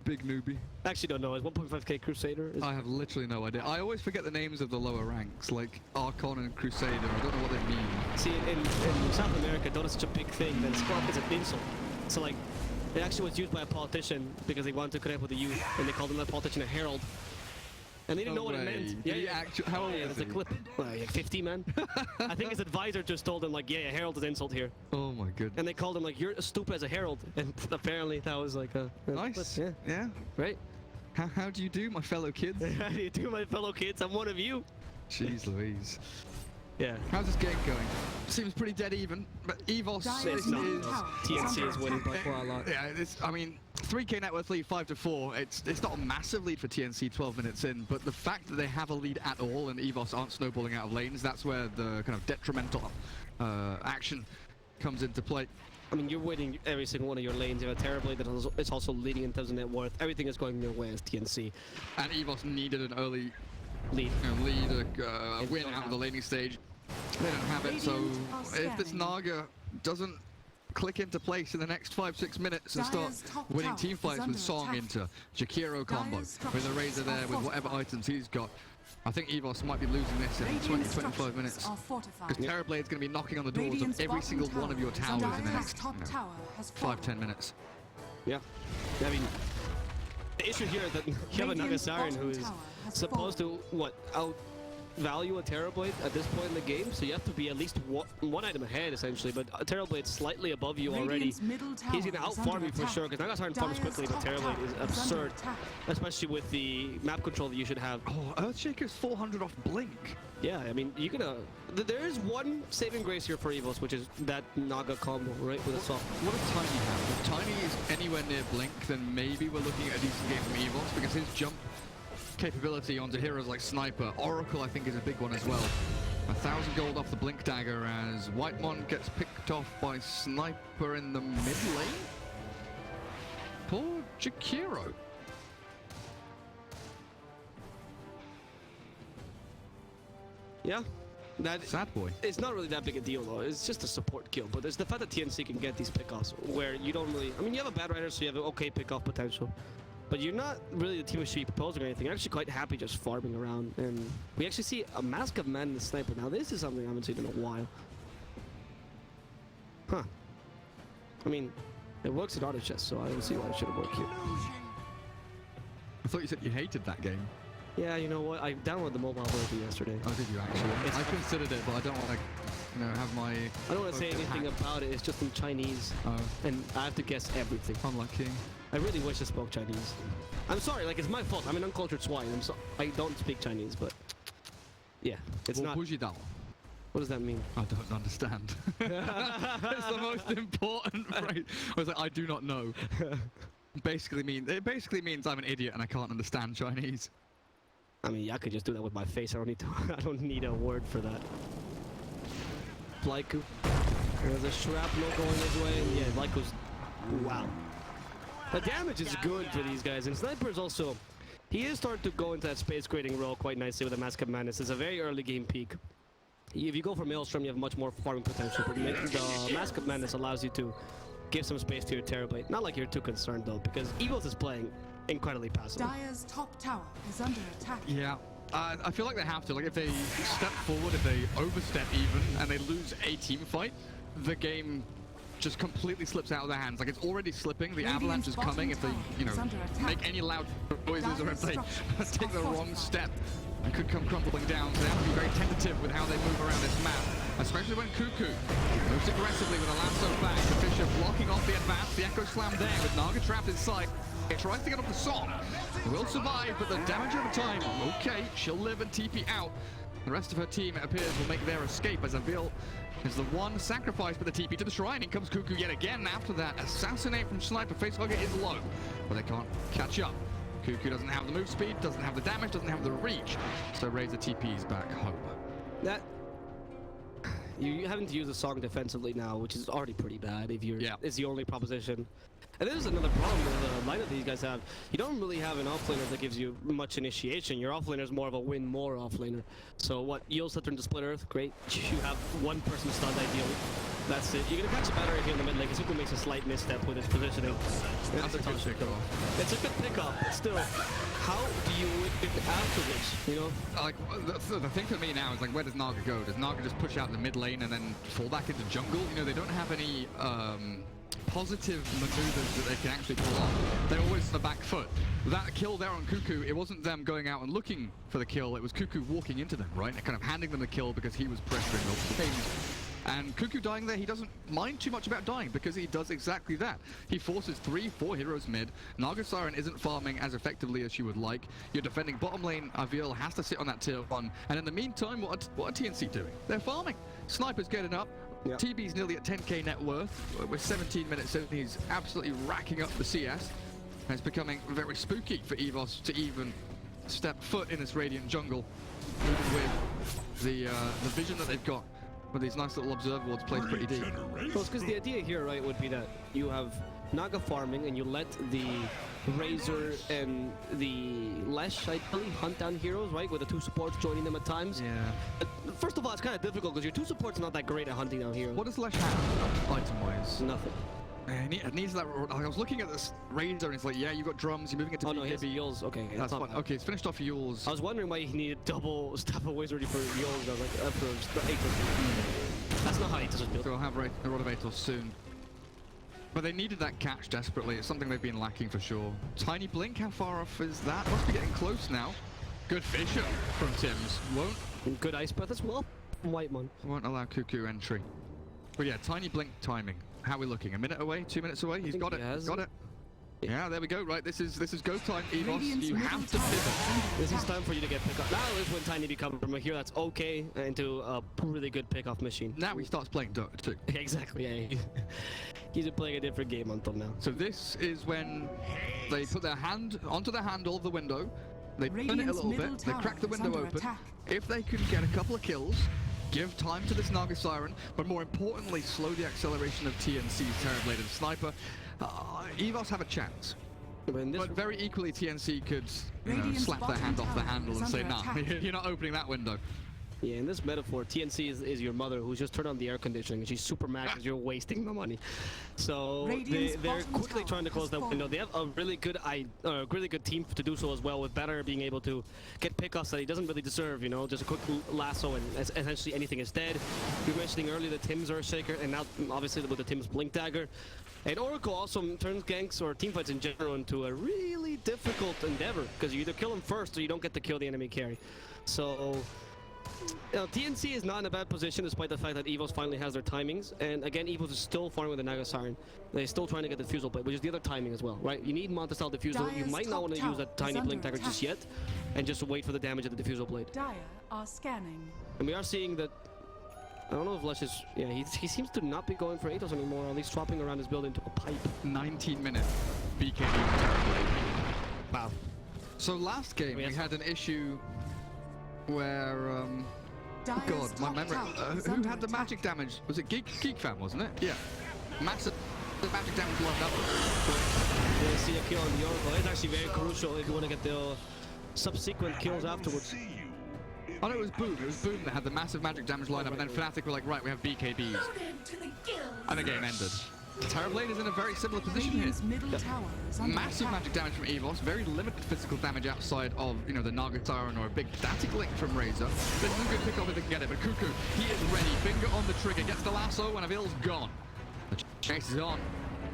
Speaker 2: Big newbie.
Speaker 4: Actually, don't know. Is 1.5k Crusader?
Speaker 2: I have literally no idea. I always forget the names of the lower ranks, like Archon and Crusader. I don't know what they mean.
Speaker 4: See, in South America, Dota's such a big thing that it's an insult. So like, it actually was used by a politician because they wanted to connect with the youth, and they called him that politician a herald. And they didn't know what it meant.
Speaker 2: Yeah. How old is
Speaker 4: There's a
Speaker 2: he?
Speaker 4: clip. Like 50, man. I think his advisor just told him, like, yeah, herald is insult here.
Speaker 2: Oh my goodness.
Speaker 4: And they called him, like, you're as stupid as a herald. And apparently that was like a...
Speaker 2: Nice.
Speaker 4: Clip. Yeah.
Speaker 2: Yeah.
Speaker 4: Right?
Speaker 2: How do you do, my fellow kids?
Speaker 4: How do you do, my fellow kids? I'm one of you.
Speaker 2: Jeez Louise.
Speaker 4: Yeah.
Speaker 2: How's this game going? Seems pretty dead even, but EVOS
Speaker 1: Dire's
Speaker 2: is...
Speaker 1: middle tower
Speaker 4: TNC is winning by quite a lot.
Speaker 2: Yeah, I mean, 3k net worth lead 5-4. It's not a massive lead for TNC 12 minutes in, but the fact that they have a lead at all and EVOS aren't snowballing out of lanes, that's where the kind of detrimental action comes into play.
Speaker 4: I mean, you're winning every single one of your lanes. You have a terrible lead that it's also leading in terms of net worth. Everything is going your way as TNC.
Speaker 2: And EVOS needed an early
Speaker 4: Lead.
Speaker 2: a win out of the laning stage. They don't have it, so if this Naga doesn't click into place in the next 5-6 minutes and start winning team fights with Song into Jakiro combo, with a Razor there, with whatever items he's got, I think EVOS might be losing this in 20-25 minutes. Because Terrorblade's going to be knocking on the doors of every single one of your towers in the next 5-10 minutes.
Speaker 4: Yeah. I mean, the issue here is that you have a Nagasarian who is supposed to, outvalue a Terrorblade at this point in the game, so you have to be at least one item ahead, essentially, but Terrorblade's slightly above you already. He's going to out-farm you for sure, because Nagasarian farms quickly, but Terrorblade is absurd, especially with the map control that you should have.
Speaker 2: Oh, Earthshaker's 400 off Blink.
Speaker 4: Yeah, I mean, you're gonna... There is one saving grace here for EVOS, which is that Naga combo, right, with a soft.
Speaker 2: What if Tiny has? If Tiny is anywhere near Blink, then maybe we're looking at a decent game from EVOS, because his jump capability onto heroes like Sniper. Oracle, I think, is a big one as well. 1,000 gold off the Blink Dagger as Whitemon gets picked off by Sniper in the mid lane. Poor Jakiro.
Speaker 4: Yeah.
Speaker 2: Sad boy.
Speaker 4: It's not really that big a deal though. It's just a support kill. But it's the fact that TNC can get these pickoffs where you don't really... I mean, you have a bad rider, so you have an okay pickoff potential. But you're not really the team that should be proposing or anything. You're actually quite happy just farming around. And we actually see a Mask of Man in the Sniper. Now, this is something I haven't seen in a while. Huh. I mean, it works in auto chess, so I don't see why it shouldn't work here.
Speaker 2: I thought you said you hated that game.
Speaker 4: Yeah, you know what? I downloaded the mobile version yesterday.
Speaker 2: Oh, did you actually? I considered it, but I don't want to, have my...
Speaker 4: I don't want to say anything about it. It's just in Chinese.
Speaker 2: Oh.
Speaker 4: And I have to guess everything.
Speaker 2: Unlucky.
Speaker 4: I really wish I spoke Chinese. I'm sorry, like, it's my fault. I'm an uncultured swine. I don't speak Chinese, but... Yeah, it's not...
Speaker 2: Bujidao.
Speaker 4: What does that mean?
Speaker 2: I don't understand. It's the most important phrase. I was like, I do not know. It basically means I'm an idiot and I can't understand Chinese.
Speaker 4: I mean, I could just do that with my face. I don't need to. I don't need a word for that. Lyku. There's a shrapnel going his way, and yeah, Lyku's... Wow. The damage is good for these guys, and Sniper is also... He is starting to go into that space grading role quite nicely with the Mask of Madness. It's a very early game peak. If you go for Maelstrom, you have much more farming potential, but the Mask of Madness allows you to give some space to your Terrorblade. Not like you're too concerned though, because Evos is playing incredibly passive.
Speaker 1: Dire's top tower is under attack.
Speaker 2: Yeah. I feel like they have to. Like, if they step forward, if they overstep even, and they lose a team fight, the game just completely slips out of their hands. Like, it's already slipping. The avalanche is coming if they, you know, make any loud noises or if they take the wrong step. It could come crumbling down. So they have to be very tentative with how they move around this map, especially when Cuckoo moves aggressively with a lasso back. The Fisher blocking off the advance. The Echo Slam there with Naga trapped inside. It tries to get off the song. Will survive, but the damage over time. Okay, she'll live and TP out. The rest of her team, it appears, will make their escape as Avil is the one sacrificed by the TP to the shrine. In comes Cuckoo yet again. After that, Assassinate from Sniper. Facehugger is low, but they can't catch up. Cuckoo doesn't have the move speed, doesn't have the damage, doesn't have the reach. So Razor TP's back home.
Speaker 4: That you having to use a song defensively now, which is already pretty bad if you're is the only proposition. And this is another problem with the lineup these guys have. You don't really have an offlaner that gives you much initiation. Your offlaner is more of a win more offlaner. So what, you'll set into Split Earth, great. You have one person stunned ideally. That's it. You're gonna catch a better if you're in the mid lane, because Zuko makes a slight misstep with his positioning.
Speaker 2: That's a good pickoff.
Speaker 4: It's a good pickoff, but still, how do you win after this, you know?
Speaker 2: Like, the thing for me now is, like, where does Naga go? Does Naga just push out the mid lane and then fall back into jungle? You know, they don't have any positive maneuvers that they can actually pull off. They're always on the back foot. That kill there on Cuckoo, it wasn't them going out and looking for the kill, it was Cuckoo walking into them, right? And kind of handing them the kill because he was pressuring the things. And Cuckoo dying there, he doesn't mind too much about dying because he does exactly that. He forces 3-4 heroes mid. Naga Siren isn't farming as effectively as she would like. You're defending bottom lane. Avil has to sit on that tier 1. And in the meantime, what are TNC doing? They're farming. Sniper's getting up. Yep. TB's nearly at 10k net worth. With 17 minutes in, he's absolutely racking up the CS. And it's becoming very spooky for Evos to even step foot in this Radiant jungle with the vision that they've got. With these nice little observer wards placed pretty deep.
Speaker 4: Well, it's because the idea here, right, would be that you have Naga farming and you let the Razor and the Lesh ideally hunt down heroes, right, with the two supports joining them at times.
Speaker 2: Yeah.
Speaker 4: First of all, it's kind of difficult because your two supports are not that great at hunting down heroes.
Speaker 2: What does Lesh have item-wise?
Speaker 4: Nothing.
Speaker 2: It needs that. I was looking at this Razor and it's like, yeah, you got drums, you're moving it to
Speaker 4: no, he has Yules. Okay,
Speaker 2: that's fine. Okay, it's finished off Yules.
Speaker 4: I was wondering why he needed double Staff of Wizardry for Yules. I was like, for Aethos. That's not how Aethos was built.
Speaker 2: So I'll have a Rod of Aethos soon. But they needed that catch desperately. It's something they've been lacking for sure. Tiny Blink, how far off is that? Must be getting close now. Good Fisher from Tim's. Won't.
Speaker 4: Good Ice Breath as well. White one.
Speaker 2: Won't allow Cuckoo entry. But yeah, Tiny Blink timing. How are we looking? A minute away? 2 minutes away? He's got it. He's got it. Yeah, there we go. Right, this is go time, Evos. You have to pivot.
Speaker 4: This is time for you to get pick up. Now is when Tiny becomes from a hero that's okay into a really good pick-off machine.
Speaker 2: Now he starts playing Dota too.
Speaker 4: Exactly. Yeah. He's been playing a different game until now.
Speaker 2: So this is when they put their hand onto the handle of the window. They turn it a little bit. They crack the window open. If they can get a couple of kills, give time to this Naga Siren, but more importantly, slow the acceleration of TNC's Terrorblade and Sniper. Evos have a chance. But very equally, TNC could slap their hand off the handle and say, nah, you're not opening that window.
Speaker 4: Yeah, in this metaphor, TNC is your mother who's just turned on the air conditioning and she's super mad because you're wasting the money. So they're quickly trying to close that window. They have a really good team to do so as well, with Better being able to get pickoffs that he doesn't really deserve, you know, just a quick lasso and essentially anything is dead. You were mentioning earlier the Tim's Earthshaker, and now obviously with the Tim's Blink Dagger. And Oracle also turns ganks or teamfights in general into a really difficult endeavor, because you either kill him first or you don't get to kill the enemy carry. So TNC is not in a bad position despite the fact that Evos finally has their timings, and again Evos is still farming with the Naga Siren. They're still trying to get the Diffusal Blade, which is the other timing as well, right? You need Monster Style Diffusal. You might not want to use that tiny Blink Dagger just yet, and just wait for the damage of the Diffusal Blade.
Speaker 1: Dire are scanning.
Speaker 4: And we are seeing that, I don't know if Lesh is, yeah, he seems to not be going for Aethos anymore, or at least swapping around his build into a pipe.
Speaker 2: 19-minute BKB Terrorblade.
Speaker 4: Wow.
Speaker 2: So last game we had an issue where, oh god, my memory. Who had the magic damage? Was it Geek Fam, wasn't it? Yeah. Massive magic damage blown up.
Speaker 4: They see a kill on the Oracle. It's actually very crucial if you want to get the subsequent kills afterwards.
Speaker 2: Oh no, it was Boom. It was Boom that had the massive magic damage lineup, and then FNATIC were like, right, we have BKBs. And the game ended. Terrorblade is in a very similar position here.
Speaker 1: Radiant's middle tower is under
Speaker 2: Massive
Speaker 1: attack.
Speaker 2: magic damage from EVOS, very limited physical damage outside of, you know, the Naga Siren or a big static link from Razor. This is a good pick off if they can get it, but Cuckoo, he is ready. Finger on the trigger, gets the lasso, and Avil's gone. The chase is on.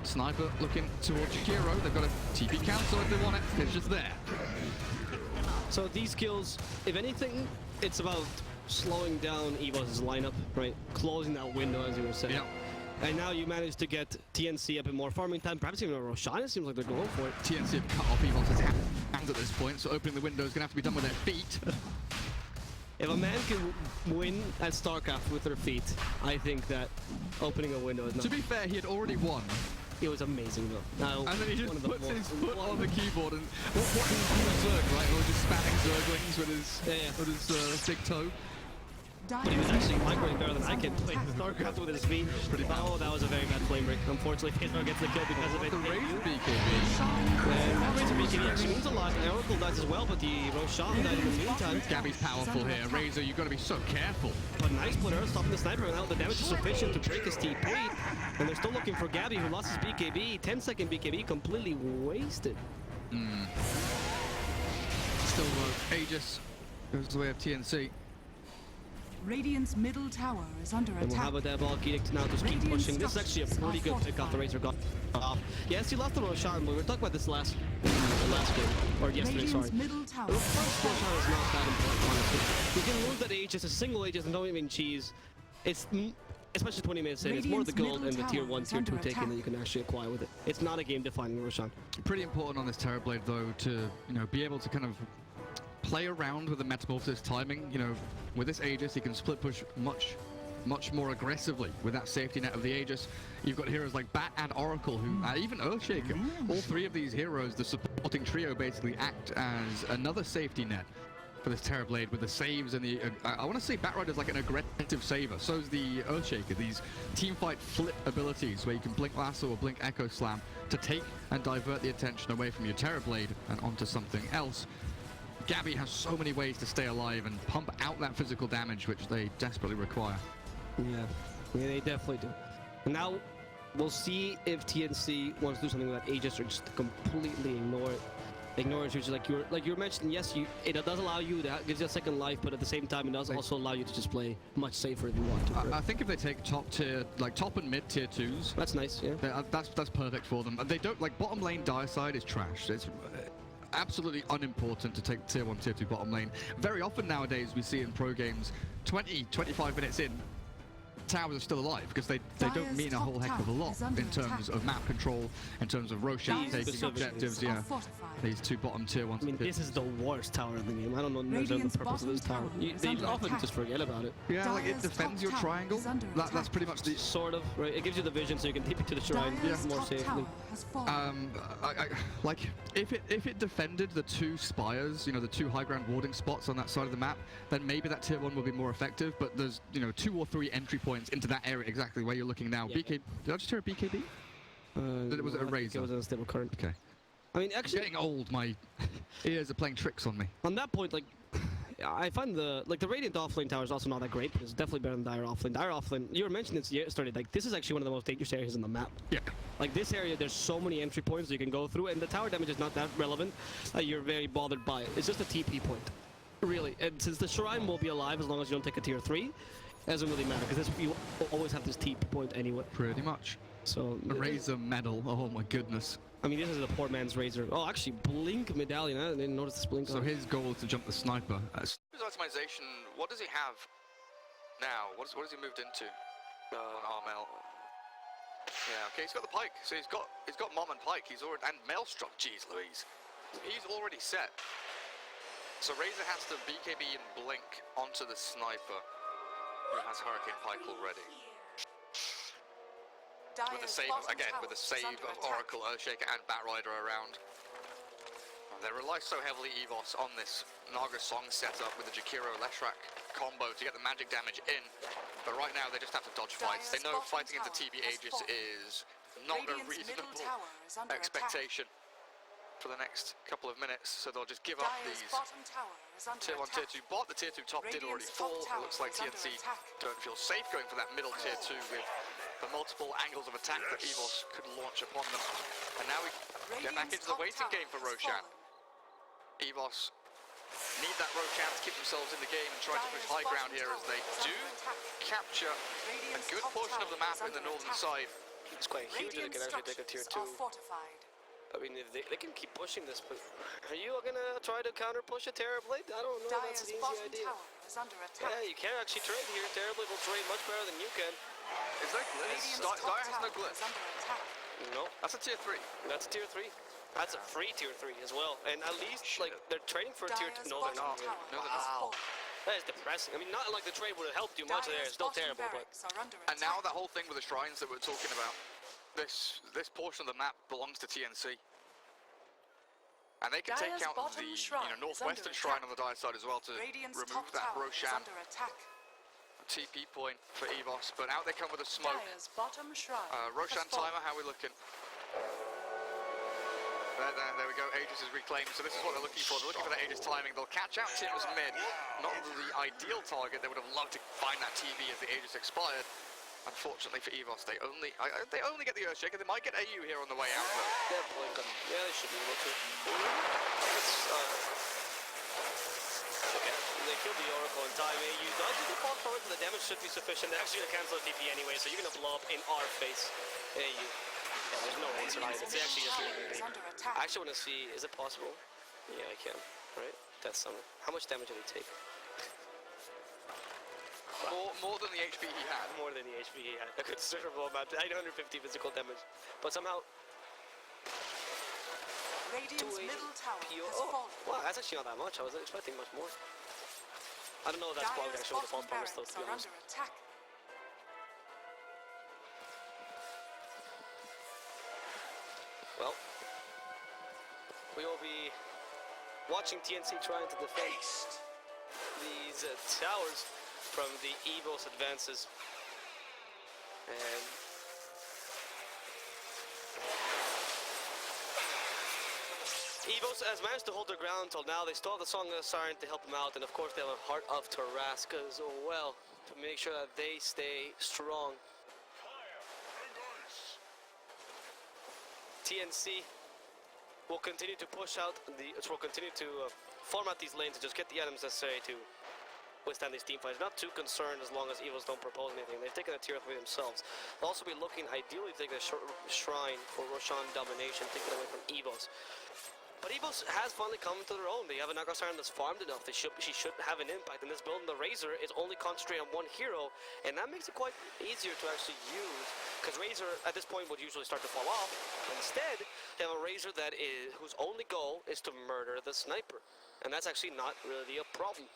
Speaker 2: Sniper looking towards Jakiro. They've got a TP cancel if they want it. It's just there.
Speaker 4: So these kills, if anything, it's about slowing down EVOS' lineup, right? Closing that window, as you were saying.
Speaker 2: Yeah.
Speaker 4: And now you manage to get TNC a bit more farming time, perhaps even a Roshan. It seems like they're going for it.
Speaker 2: TNC have cut off EVOS' hands at this point, so opening the window is going to have to be done with their feet.
Speaker 4: If a man can win at StarCraft with their feet, I think that opening a window is not...
Speaker 2: To be fair, he had already won.
Speaker 4: It was amazing, though. Now,
Speaker 2: And then he just
Speaker 4: one of the
Speaker 2: puts his
Speaker 4: more-
Speaker 2: foot on the keyboard and what is Zerg, right? Or just spamming Zerglings with his big toe.
Speaker 4: But he was actually migrating better than I can play StarCraft with his feet. Oh, that was a very bad flame break. Unfortunately, Pittsburgh gets the kill because of it.
Speaker 2: The Razor BKB.
Speaker 4: And that Razor BKB actually means a lot. And Oracle dies as well, but the Roshan died in the meantime.
Speaker 2: Gabby's powerful here. Razor, you've got to be so careful.
Speaker 4: But nice splitter, stopping the sniper, and now the damage is sufficient to break his TP. And they're still looking for Gabby, who lost his BKB. 10-second BKB completely wasted.
Speaker 2: Still Aegis goes the way of TNC.
Speaker 1: Radiant's middle tower is under
Speaker 4: And we'll
Speaker 1: attack.
Speaker 4: have a Diabolic Edict now, just keep
Speaker 1: Radiant
Speaker 4: pushing. This is actually a pretty good pick off the Razor got off. Yes, he lost the Roshan, but we were talking about this last game, or yesterday, sorry.
Speaker 1: Radiant's middle tower
Speaker 4: The first Roshan is not that important, honestly. You can lose that Aegis, a single Aegis, and don't even cheese. It's, especially 20 minutes in, it's more the
Speaker 1: Radiant's
Speaker 4: gold and the tier
Speaker 1: middle
Speaker 4: 1,
Speaker 1: tower
Speaker 4: tier
Speaker 1: is
Speaker 4: 2
Speaker 1: under
Speaker 4: taking that
Speaker 1: attack.
Speaker 4: you can actually acquire with it. It's not a game-defining Roshan.
Speaker 2: Pretty important on this Terrorblade though to, you know, be able to kind of play around with the metamorphosis timing. You know, with this Aegis, he can split push much more aggressively with that safety net of the Aegis. You've got heroes like Bat and Oracle, who even Earthshaker. All three of these heroes, the supporting trio, basically act as another safety net for this Terrorblade with the saves and the... I want to say Batrider's like an aggressive saver. So is the Earthshaker. These teamfight flip abilities where you can blink Lasso or blink Echo Slam to take and divert the attention away from your Terrorblade and onto something else. Gabby has so many ways to stay alive and pump out that physical damage which they desperately require.
Speaker 4: Yeah, they definitely do. And now we'll see if TNC wants to do something with that Aegis or just completely ignore it. Ignore it, which is like you were mentioning. Yes, it does allow you, that gives you a second life, but at the same time, it does also allow you to just play much safer if you want to. Right?
Speaker 2: I think if they take top tier, like top and mid tier 2s,
Speaker 4: That's nice, yeah.
Speaker 2: that's perfect for them. They don't like bottom lane. Dire side is trash. It's absolutely unimportant to take tier 1, tier 2 bottom lane. Very often nowadays we see in pro games 20-25 minutes in, towers are still alive because they don't mean a whole heck of a lot in terms of map control, in terms of Roshan taking objectives. Yeah, these two bottom tier ones.
Speaker 4: I mean, this is the worst tower in the game. I don't know the purpose of this tower. They often just forget about it.
Speaker 2: Yeah, like it defends your triangle. That's pretty much the
Speaker 4: sort of right. It gives you the vision so you can TP to the shrine more safely.
Speaker 2: Like if it defended the two spires, you know, the two high ground warding spots on that side of the map, then maybe that tier 1 will be more effective. But there's, you know, 2 or 3 entry points into that area exactly where you're looking now.
Speaker 4: Yeah.
Speaker 2: Did I just hear a BKB? Was it a Razor?
Speaker 4: It was a stable current.
Speaker 2: Okay.
Speaker 4: I mean, actually,
Speaker 2: Getting old, my ears are playing tricks on me.
Speaker 4: on that point, like, I find the Radiant offlane tower is also not that great, but it's definitely better than Dire offlane. Dire offlane, you were mentioning this yesterday, like, this is actually one of the most dangerous areas in the map.
Speaker 2: Yeah.
Speaker 4: Like, this area, there's so many entry points you can go through, and the tower damage is not that relevant. You're very bothered by it. It's just a TP point, really. And since the shrine will be alive as long as you don't take a tier 3, it doesn't really matter, because you always have this TP point anyway.
Speaker 2: Pretty much.
Speaker 4: So
Speaker 2: A Razor medal. Oh my goodness.
Speaker 4: I mean, this is the poor man's Razor. Oh, actually, blink medallion. I didn't notice this blink.
Speaker 2: So
Speaker 4: on.
Speaker 2: his goal is to jump the sniper. His optimization, what does he have now? What has he moved into on Armel? Yeah, okay, he's got the pike. So he's got Mom and Pike. He's already, and Maelstrom. Jeez Louise. He's already set. So Razor has to BKB and blink onto the sniper, who has Hurricane Pike already. With a save, again, with a save of Oracle, Earthshaker and Batrider around. They rely so heavily, EVOS, on this Naga Song setup with the Jakiro Leshrac combo to get the magic damage in. But right now they just have to dodge fights. They know fighting into TB Aegis is not a
Speaker 1: Radiant's middle
Speaker 2: reasonable
Speaker 1: tower is under
Speaker 2: expectation for the next couple of minutes, so they'll just give up
Speaker 1: Dire's
Speaker 2: these
Speaker 1: bottom tower is under
Speaker 2: tier 1,
Speaker 1: attack.
Speaker 2: tier 2 bot. The tier 2 top did already
Speaker 1: Radiant's top
Speaker 2: fall. It
Speaker 1: tower
Speaker 2: looks like
Speaker 1: is under
Speaker 2: TNC
Speaker 1: attack.
Speaker 2: don't feel safe going for that middle tier 2 with the multiple angles of attack that EVOS could launch upon them. And now we get back into the waiting game for Roshan. EVOS need that Roshan to keep themselves in the game and try to push high ground here as they do capture a good portion of the map in the northern side.
Speaker 4: It's quite huge that they can actually take a tier 2.
Speaker 1: Fortified.
Speaker 4: I mean, if they can keep pushing this, but are you gonna try to counter push a Terrorblade? I don't know, that's
Speaker 1: Dire's
Speaker 4: an easy
Speaker 1: bottom
Speaker 4: idea.
Speaker 1: tower is under attack.
Speaker 4: Yeah, you can actually trade here. Terrorblade will trade much better than you can.
Speaker 2: Is there glitch?
Speaker 1: Radiant's top
Speaker 2: Dire has no
Speaker 1: tower is
Speaker 2: glitch.
Speaker 1: under attack.
Speaker 4: No,
Speaker 2: That's a tier 3.
Speaker 4: that's a tier 3. That's a free tier 3 as well. And at least, like, they're trading for a tier 2.
Speaker 1: Dire's
Speaker 4: No, they're
Speaker 1: bottom
Speaker 4: not.
Speaker 1: tower
Speaker 2: No, they're
Speaker 1: has
Speaker 2: not.
Speaker 1: fallen.
Speaker 4: That is depressing. I mean, not like the trade would have helped you much there. It's
Speaker 1: Dire's
Speaker 4: still
Speaker 1: bottom
Speaker 4: terrible, but...
Speaker 1: barracks are under
Speaker 2: And now
Speaker 1: attack.
Speaker 2: that whole thing with the shrines that we're talking about, this portion of the map belongs to TNC. And they can
Speaker 1: Dire's
Speaker 2: take out
Speaker 1: bottom
Speaker 2: the
Speaker 1: shrine is
Speaker 2: northwestern
Speaker 1: under
Speaker 2: shrine
Speaker 1: attack.
Speaker 2: on the Dire side as well to
Speaker 1: Radiant's
Speaker 2: remove
Speaker 1: top
Speaker 2: that
Speaker 1: tower is
Speaker 2: Roshan
Speaker 1: under attack.
Speaker 2: TP point for EVOS. But out they come with a smoke.
Speaker 1: Dire's bottom shrine
Speaker 2: Roshan
Speaker 1: has fallen.
Speaker 2: timer, how are we looking? There we go, Aegis is reclaimed, so this is what they're looking for. They're looking for the Aegis timing. They'll catch out Tim's mid. Not the ideal target. They would have loved to find that TB as the Aegis expired. Unfortunately for EVOS, they only get the Earthshaker. They might get AU here on the way out, though.
Speaker 4: They have blink on. Yeah, they should be able to. Okay, they killed the Oracle in time. AU dodges the fall forward, but the damage should be sufficient. They're actually going to cancel the TP anyway, so you're going to blow up in our face. AU. Yeah, there's no answer behind it. It's actually just
Speaker 1: Tower is under attack.
Speaker 4: I actually want to see, is it possible? Yeah, I can. Right? Death Summer. How much damage did he take?
Speaker 2: More than the HP he had.
Speaker 4: More than the HP he had. A considerable amount. 950 physical damage. But somehow...
Speaker 1: Radiant's
Speaker 4: 280
Speaker 1: middle tower
Speaker 4: PO.
Speaker 1: has
Speaker 4: Oh,
Speaker 1: fallen.
Speaker 4: wow, that's actually not that much. I was expecting much more. I don't know if that's probably
Speaker 1: Dire's
Speaker 4: actually the false
Speaker 1: bottom
Speaker 4: promise though,
Speaker 1: barracks
Speaker 4: to be
Speaker 1: are
Speaker 4: honest.
Speaker 1: under attack.
Speaker 4: Well, we will be watching TNC trying to defend these towers from the EVOS advances. And EVOS has managed to hold their ground until now. They still have the Song of the Siren to help them out, and of course they have a Heart of Tarrasque as well to make sure that they stay strong. TNC will continue to push out will continue to format these lanes and just get the items necessary to withstand these team fights. Not too concerned as long as EVOS don't propose anything. They've taken a tier 3 themselves. They'll also be looking ideally to take a shrine for Roshan domination, take it away from EVOS. But EVOS has finally come to their own. They have a Naga Siren that's farmed enough. She should have an impact. In this build, the Razor is only concentrating on one hero, and that makes it quite easier to actually use, because Razor at this point would usually start to fall off. Instead, they have a Razor whose only goal is to murder the sniper, and that's actually not really a problem.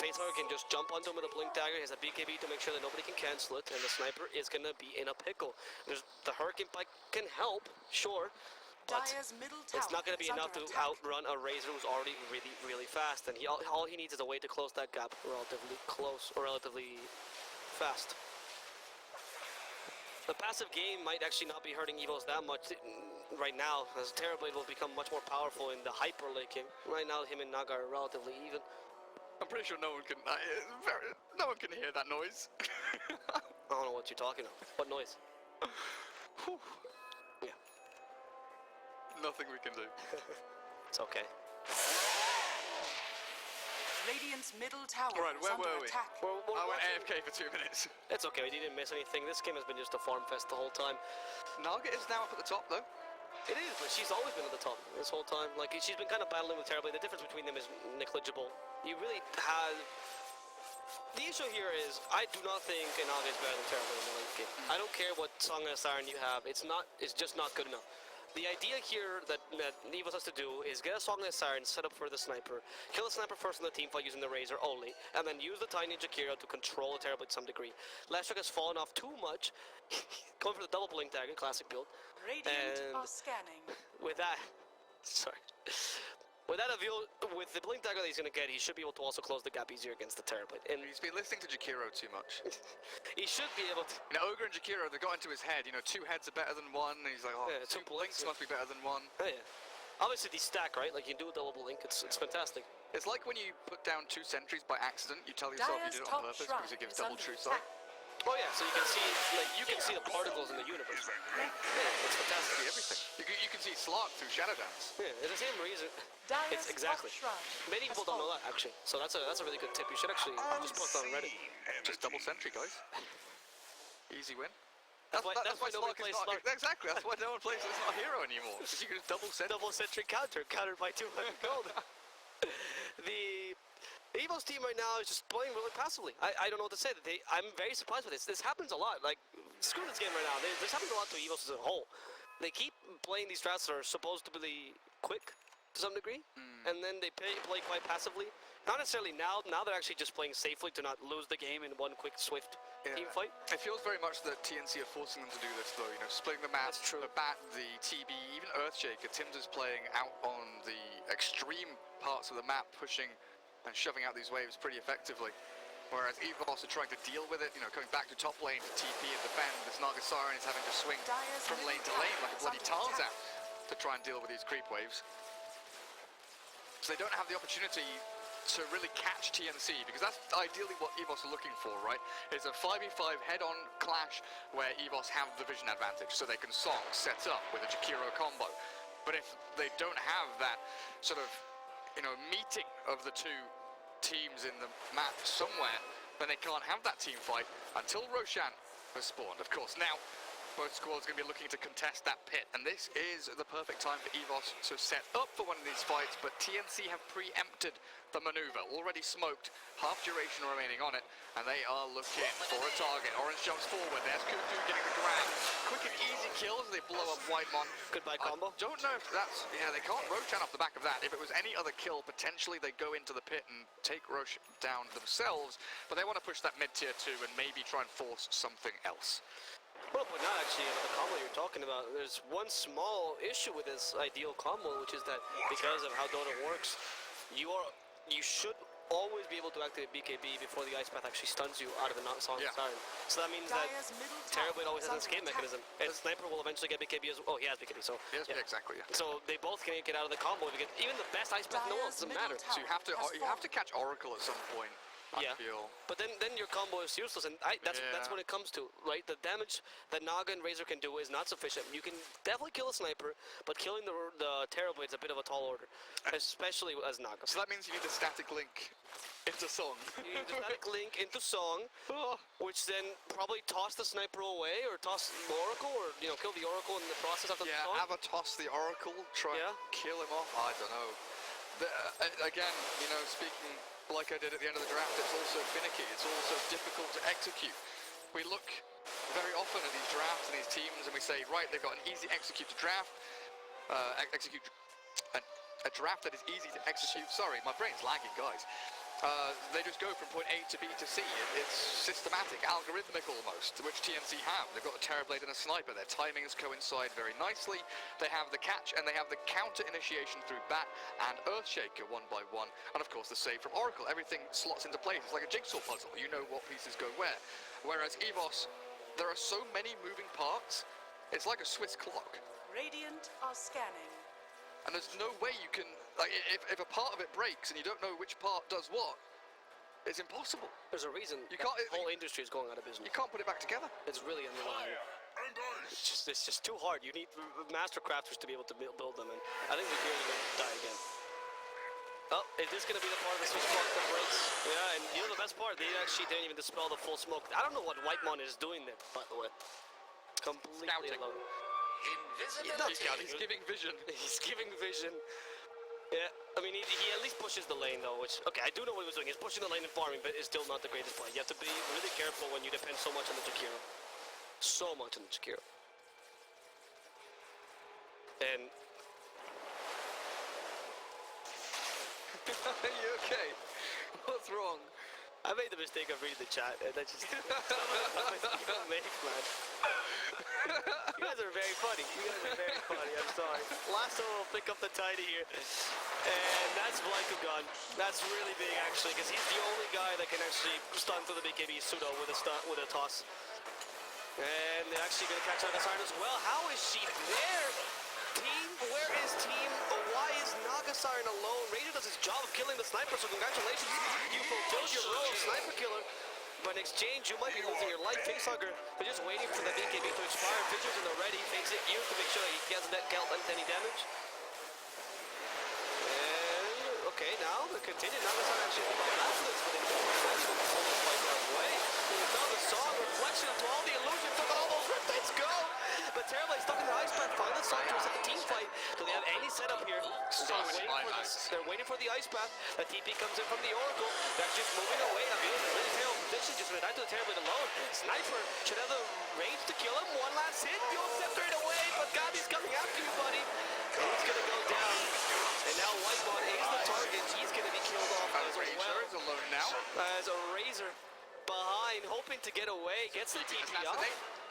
Speaker 4: Facehugger can just jump onto him with a blink dagger. He has a BKB to make sure that nobody can cancel it, and the sniper is going to be in a pickle. The Hurricane Pike can help, sure, but
Speaker 1: Dire's middle tower
Speaker 4: it's not going to be
Speaker 1: is
Speaker 4: enough
Speaker 1: under
Speaker 4: to
Speaker 1: attack.
Speaker 4: outrun a Razor who's already really, really fast, and all he needs is a way to close that gap relatively close or relatively fast. The passive game might actually not be hurting EVOS that much right now, as Terrorblade will become much more powerful in the hyper laking. Right now, him and Naga are relatively even.
Speaker 2: I'm pretty sure no one can hear that noise.
Speaker 4: I don't know what you're talking about. What noise?
Speaker 2: Whew.
Speaker 4: Yeah,
Speaker 2: Nothing we can do.
Speaker 4: it's okay.
Speaker 1: Radiant's middle tower
Speaker 2: Alright,
Speaker 1: is
Speaker 2: where
Speaker 1: under
Speaker 2: were we?
Speaker 1: attack.
Speaker 2: I went AFK for 2 minutes.
Speaker 4: It's okay, we didn't miss anything. This game has been just a farm fest the whole time.
Speaker 2: Naga is now up at the top, though.
Speaker 4: It is, but she's always been at the top this whole time. Like, she's been kind of battling with Terrorblade. The difference between them is negligible. You really have... The issue here is, I do not think Naga is better than Terrorblade in the late game. I don't care what Song of the Siren you have. It's just not good enough. The idea here that EVOS has to do is get a Song of the Siren set up for the sniper, kill the sniper first in the team fight using the Razor only, and then use the Tiny Jakiro to control the Terrorblade to some degree. Lashok has fallen off too much, going for the double blink dagger, classic build.
Speaker 1: Radiant
Speaker 4: And
Speaker 1: are scanning.
Speaker 4: with that, sorry. With that with the blink dagger that he's going to get, he should be able to also close the gap easier against the Terrorblade. And
Speaker 2: He's been listening to Jakiro too much.
Speaker 4: he should be able to.
Speaker 2: You know, Ogre and Jakiro, they got into his head. You know, 2 heads are better than 1. And he's like, oh,
Speaker 4: Yeah,
Speaker 2: 2
Speaker 4: two
Speaker 2: blinks
Speaker 4: blinks.
Speaker 2: must be better than 1.
Speaker 4: Oh, yeah. Obviously, these stack, right? Like, you do a double blink, it's fantastic.
Speaker 2: It's like when you put down 2 sentries by accident. You tell yourself you did it on purpose because it gives double true sight.
Speaker 4: Oh yeah, so you can see, like, you can see the particles in the universe. Yeah, it's fantastic.
Speaker 2: See everything. You can see Slark through Shadow Dance.
Speaker 4: Yeah, it's the same reason. It's exactly. Many people don't know that, actually. So that's a really good tip. You should actually just post on Reddit.
Speaker 2: Just double sentry, guys. Easy win.
Speaker 4: That's why nobody plays Slark.
Speaker 2: Exactly, that's why no one plays it's not a hero anymore. Because you can just double sentry.
Speaker 4: Double sentry countered by 200 gold. The EVO's team right now is just playing really passively. I don't know what to say. I'm very surprised with this. This happens a lot. Like, screw this game right now. This happens a lot to EVOs as a whole. They keep playing these drafts that are supposed to be quick to some degree, and then they play quite passively. Not necessarily now they're actually just playing safely to not lose the game in one quick, swift team fight.
Speaker 2: It feels very much that TNC are forcing them to do this, though. You know, splitting the map, the Bat, the TB, even Earthshaker. Tim's is playing out on the extreme parts of the map, pushing and shoving out these waves pretty effectively. Whereas EVOS are trying to deal with it, you know, coming back to top lane to TP and defend. This Nagasaren is having to swing from lane to lane like a bloody Tarzan to try and deal with these creep waves. So they don't have the opportunity to really catch TNC, because that's ideally what EVOS are looking for, right? It's a 5v5 head-on clash where EVOS have the vision advantage, so they can set up with a Jakiro combo. But if they don't have that sort of, you know, meeting of the 2 teams in the map somewhere, then they can't have that team fight until Roshan has spawned. Of course, now both squads are going to be looking to contest that pit, and this is the perfect time for EVOS to set up for one of these fights, but TNC have preempted the maneuver, already smoked, half duration remaining on it, and they are looking for a target. Orange jumps forward, there's Kutu getting the grab. Quick and easy kills, they blow up Whitemon.
Speaker 4: Goodbye combo.
Speaker 2: I don't know if that's, yeah, they can't Roshan off the back of that. If it was any other kill, potentially they go into the pit and take Roshan down themselves, but they want to push that mid-tier 2 and maybe try and force something else.
Speaker 4: Well, but not actually the combo you're talking about. There's one small issue with this ideal combo, which is that because of how Dota works, you should always be able to activate BKB before the Ice Path actually stuns you out of the siren. So that means that Terrorblade always has an escape mechanism, and Sniper will eventually get BKB as well. Oh, he has BKB, so
Speaker 2: yes, yeah, exactly. Yeah.
Speaker 4: So they both can get out of the combo because even the best Ice Path, no one doesn't matter.
Speaker 2: So you have to catch Oracle at some point. I feel.
Speaker 4: But then your combo is useless, and that's when it comes to, right? The damage that Naga and Razor can do is not sufficient. You can definitely kill a Sniper, but killing the Terrorblade is a bit of a tall order, especially as Naga.
Speaker 2: So that means you need the static link into Song.
Speaker 4: You need the static link into Song, which then probably toss the Sniper away, or toss the Oracle, or kill the Oracle in the process after the Song.
Speaker 2: Have a toss the Oracle, try and kill him off. I don't know. Again, speaking like I did at the end of the draft, it's also finicky, it's also difficult to execute. We look very often at these drafts and these teams and we say, right, they've got an easy execute to draft, a draft that is easy to execute. Sorry, my brain's lagging, guys. They just go from point A to B to C. It's systematic, algorithmic almost, which TNC have. They've got a Terrorblade and a Sniper. Their timings coincide very nicely. They have the catch and they have the counter initiation through Bat and Earthshaker one by one. And of course the save from Oracle. Everything slots into place. It's like a jigsaw puzzle. You know what pieces go where. Whereas EVOS, there are so many moving parts. It's like a Swiss clock.
Speaker 1: Radiant are scanning.
Speaker 2: And there's no way you can, like, if a part of it breaks and you don't know which part does what, it's impossible.
Speaker 4: There's a reason
Speaker 2: you can't,
Speaker 4: the whole industry is going out of business.
Speaker 2: You can't put it back together.
Speaker 4: It's really unreliable. It's just too hard. You need master crafters to be able to build them, and I think we're going to die again. Oh, is this going to be the part of the Swiss clock that breaks? Yeah, and the best part, they actually didn't even dispel the full smoke. I don't know what Whitemon is doing there, by the way. Completely alone.
Speaker 2: He's giving vision.
Speaker 4: He's giving vision. Yeah, I mean, he at least pushes the lane, though, which, okay, I do know what he was doing. He's pushing the lane and farming, but it's still not the greatest play. You have to be really careful when you depend so much on the Jakiro. So much on the Jakiro. And...
Speaker 2: Are you okay? What's wrong?
Speaker 4: I made the mistake of reading the chat, and that's just you don't make, man. You guys are very funny. You guys are very funny. I'm sorry. Lasso will pick up the Tiny here. And that's Blanco gone. That's really big, actually, because he's the only guy that can actually stun through the BKB pseudo with a toss. And they're actually going to catch Naga Siren as well. How is she there? Team, where is team? Why is Naga Siren alone? Raider does his job of killing the sniper, so congratulations. You fulfilled your role of sniper killer. But in exchange, you might be losing your life. Facehugger, they're just waiting for the BKB to expire. Fissures in already. Fakes it you to make sure that he doesn't dealt any damage. And, okay, now they're continuing. Naga Siren actually about after this, but they don't actually pull the fight that way. We found the song, reflection to all the illusion, took all those rips, let's go! But Terrible stuck in the ice path, finally the song to reset the team fight. Do they have any setup here? They're waiting for the ice path. The TP comes in from the Oracle. That's just moving away. Now Venus is really terrible position, just went out to the Terrible alone. Sniper should have the range to kill him. One last hit, you'll scepter it away, but Gabi's coming after you, buddy. And he's gonna go down. And now Whitemon is the target. He's gonna be killed off as well.
Speaker 2: Razor is alone now.
Speaker 4: As a Razor behind, hoping to get away, gets the TP up.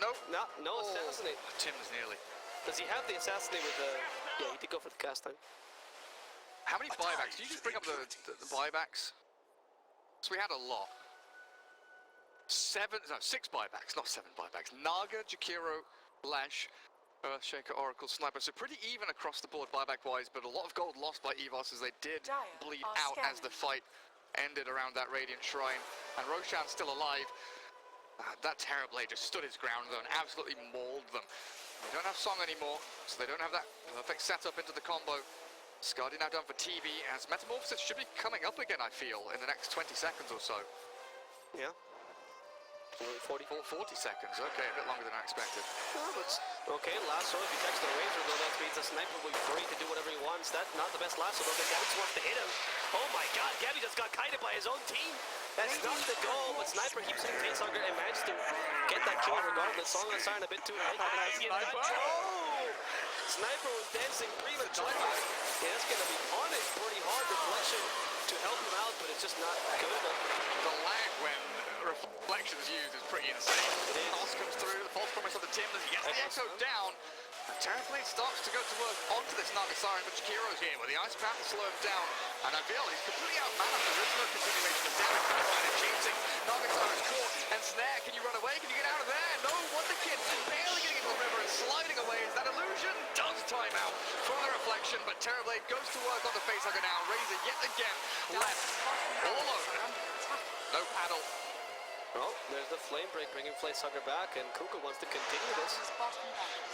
Speaker 2: Nope.
Speaker 4: No assassinate.
Speaker 2: Tim's nearly.
Speaker 4: Does he have the assassinate with the... Yeah, he did go for the cast time.
Speaker 2: How many buybacks? Can you just bring up the buybacks? So we had a lot. 6 buybacks, not 7 buybacks. Naga, Jakiro, Lash, Earthshaker, Oracle, Sniper. So pretty even across the board buyback-wise, but a lot of gold lost by EVOS as they did bleed out as the fight ended around that Radiant Shrine. And Roshan's still alive. That Terrorblade just stood his ground though and absolutely mauled them. They don't have Song anymore, so they don't have that perfect setup into the combo. Skadi now done for TB, as Metamorphosis should be coming up again, I feel, in the next 20 seconds or so.
Speaker 4: Yeah. 40
Speaker 2: seconds, okay, a bit longer than I expected.
Speaker 4: Okay, Lasso, if he catches the Razor though, that means the Sniper will be free to do whatever he wants. That's not the best Lasso though, but Gabby just wants to hit him. Oh my god, Gabby just got kited by his own team. That's not the goal, but Sniper keeps hitting Facehugger and managed to get that kill regardless. Song on Siren a bit too late. Sniper was dancing prematurely. Yeah, that's gonna be punished pretty hard. Reflection to help him out, but it's just not good enough.
Speaker 2: The lag when Reflection's used is pretty insane. The toss comes through, the false promise of the Tim as he gets the Echo down. Terrorblade starts to go to work onto this Naga Siren, but Jakiro's here with the ice path to slow him down. And I feel he's completely outmanned. There is no continuation of damage from the line of chasing. Naga Siren's caught, and Snare, can you run away? Can you get out of there? No, Wonder Kid barely getting into the river and sliding away as that illusion does time out from the Reflection, but Terrorblade goes to work on the Facehugger now. Razor yet again left all over. No paddle.
Speaker 4: Well, there's the Flame Break bringing Facehugger back, and Kuka wants to continue this.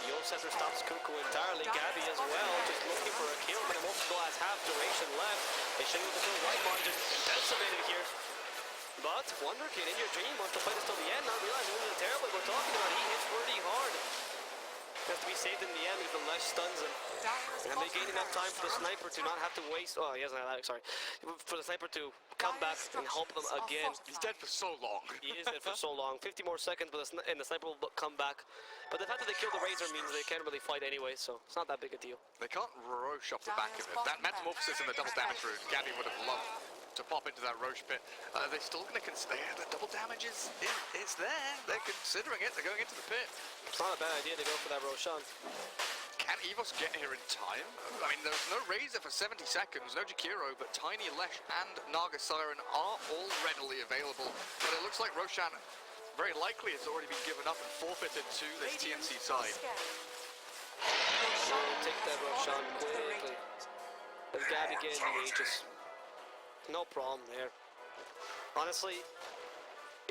Speaker 4: Yo Center stops Kuka entirely. Gabby as well, just looking for a kill, but it also has half duration left. They should be able to kill Whitemon, just decimated here. But Wonder Kid in your dream wants to fight this till the end, not realizing this is terrible we're talking about. He hits pretty hard. Has to be saved in the end if the Lesh stuns him. And they gain enough time for the Sniper to not have to waste... Oh, he hasn't had that, sorry. For the Sniper to come back and help them again.
Speaker 2: He's dead for so long.
Speaker 4: He is dead for so long. 50 more seconds, and the Sniper will come back. But the fact that they kill the Razor means they can't really fight anyway, so it's not that big a deal.
Speaker 2: They can't Roche off the back of it. That Metamorphosis in the double damage rune, Gabby would have loved to pop into that Roche pit. They're still going to consider the double damage is there. They're considering it. They're going into the pit.
Speaker 4: It's not a bad idea to go for that Roshan.
Speaker 2: Can EVOS get here in time? I mean, there's no Razor for 70 seconds, no Jakiro, but Tiny, Lesh, and Naga Siren are all readily available. But it looks like Roshan very likely has already been given up and forfeited to this TNC side.
Speaker 4: We'll take that Roshan quickly. With Gabby getting the Aegis. No problem there. Honestly,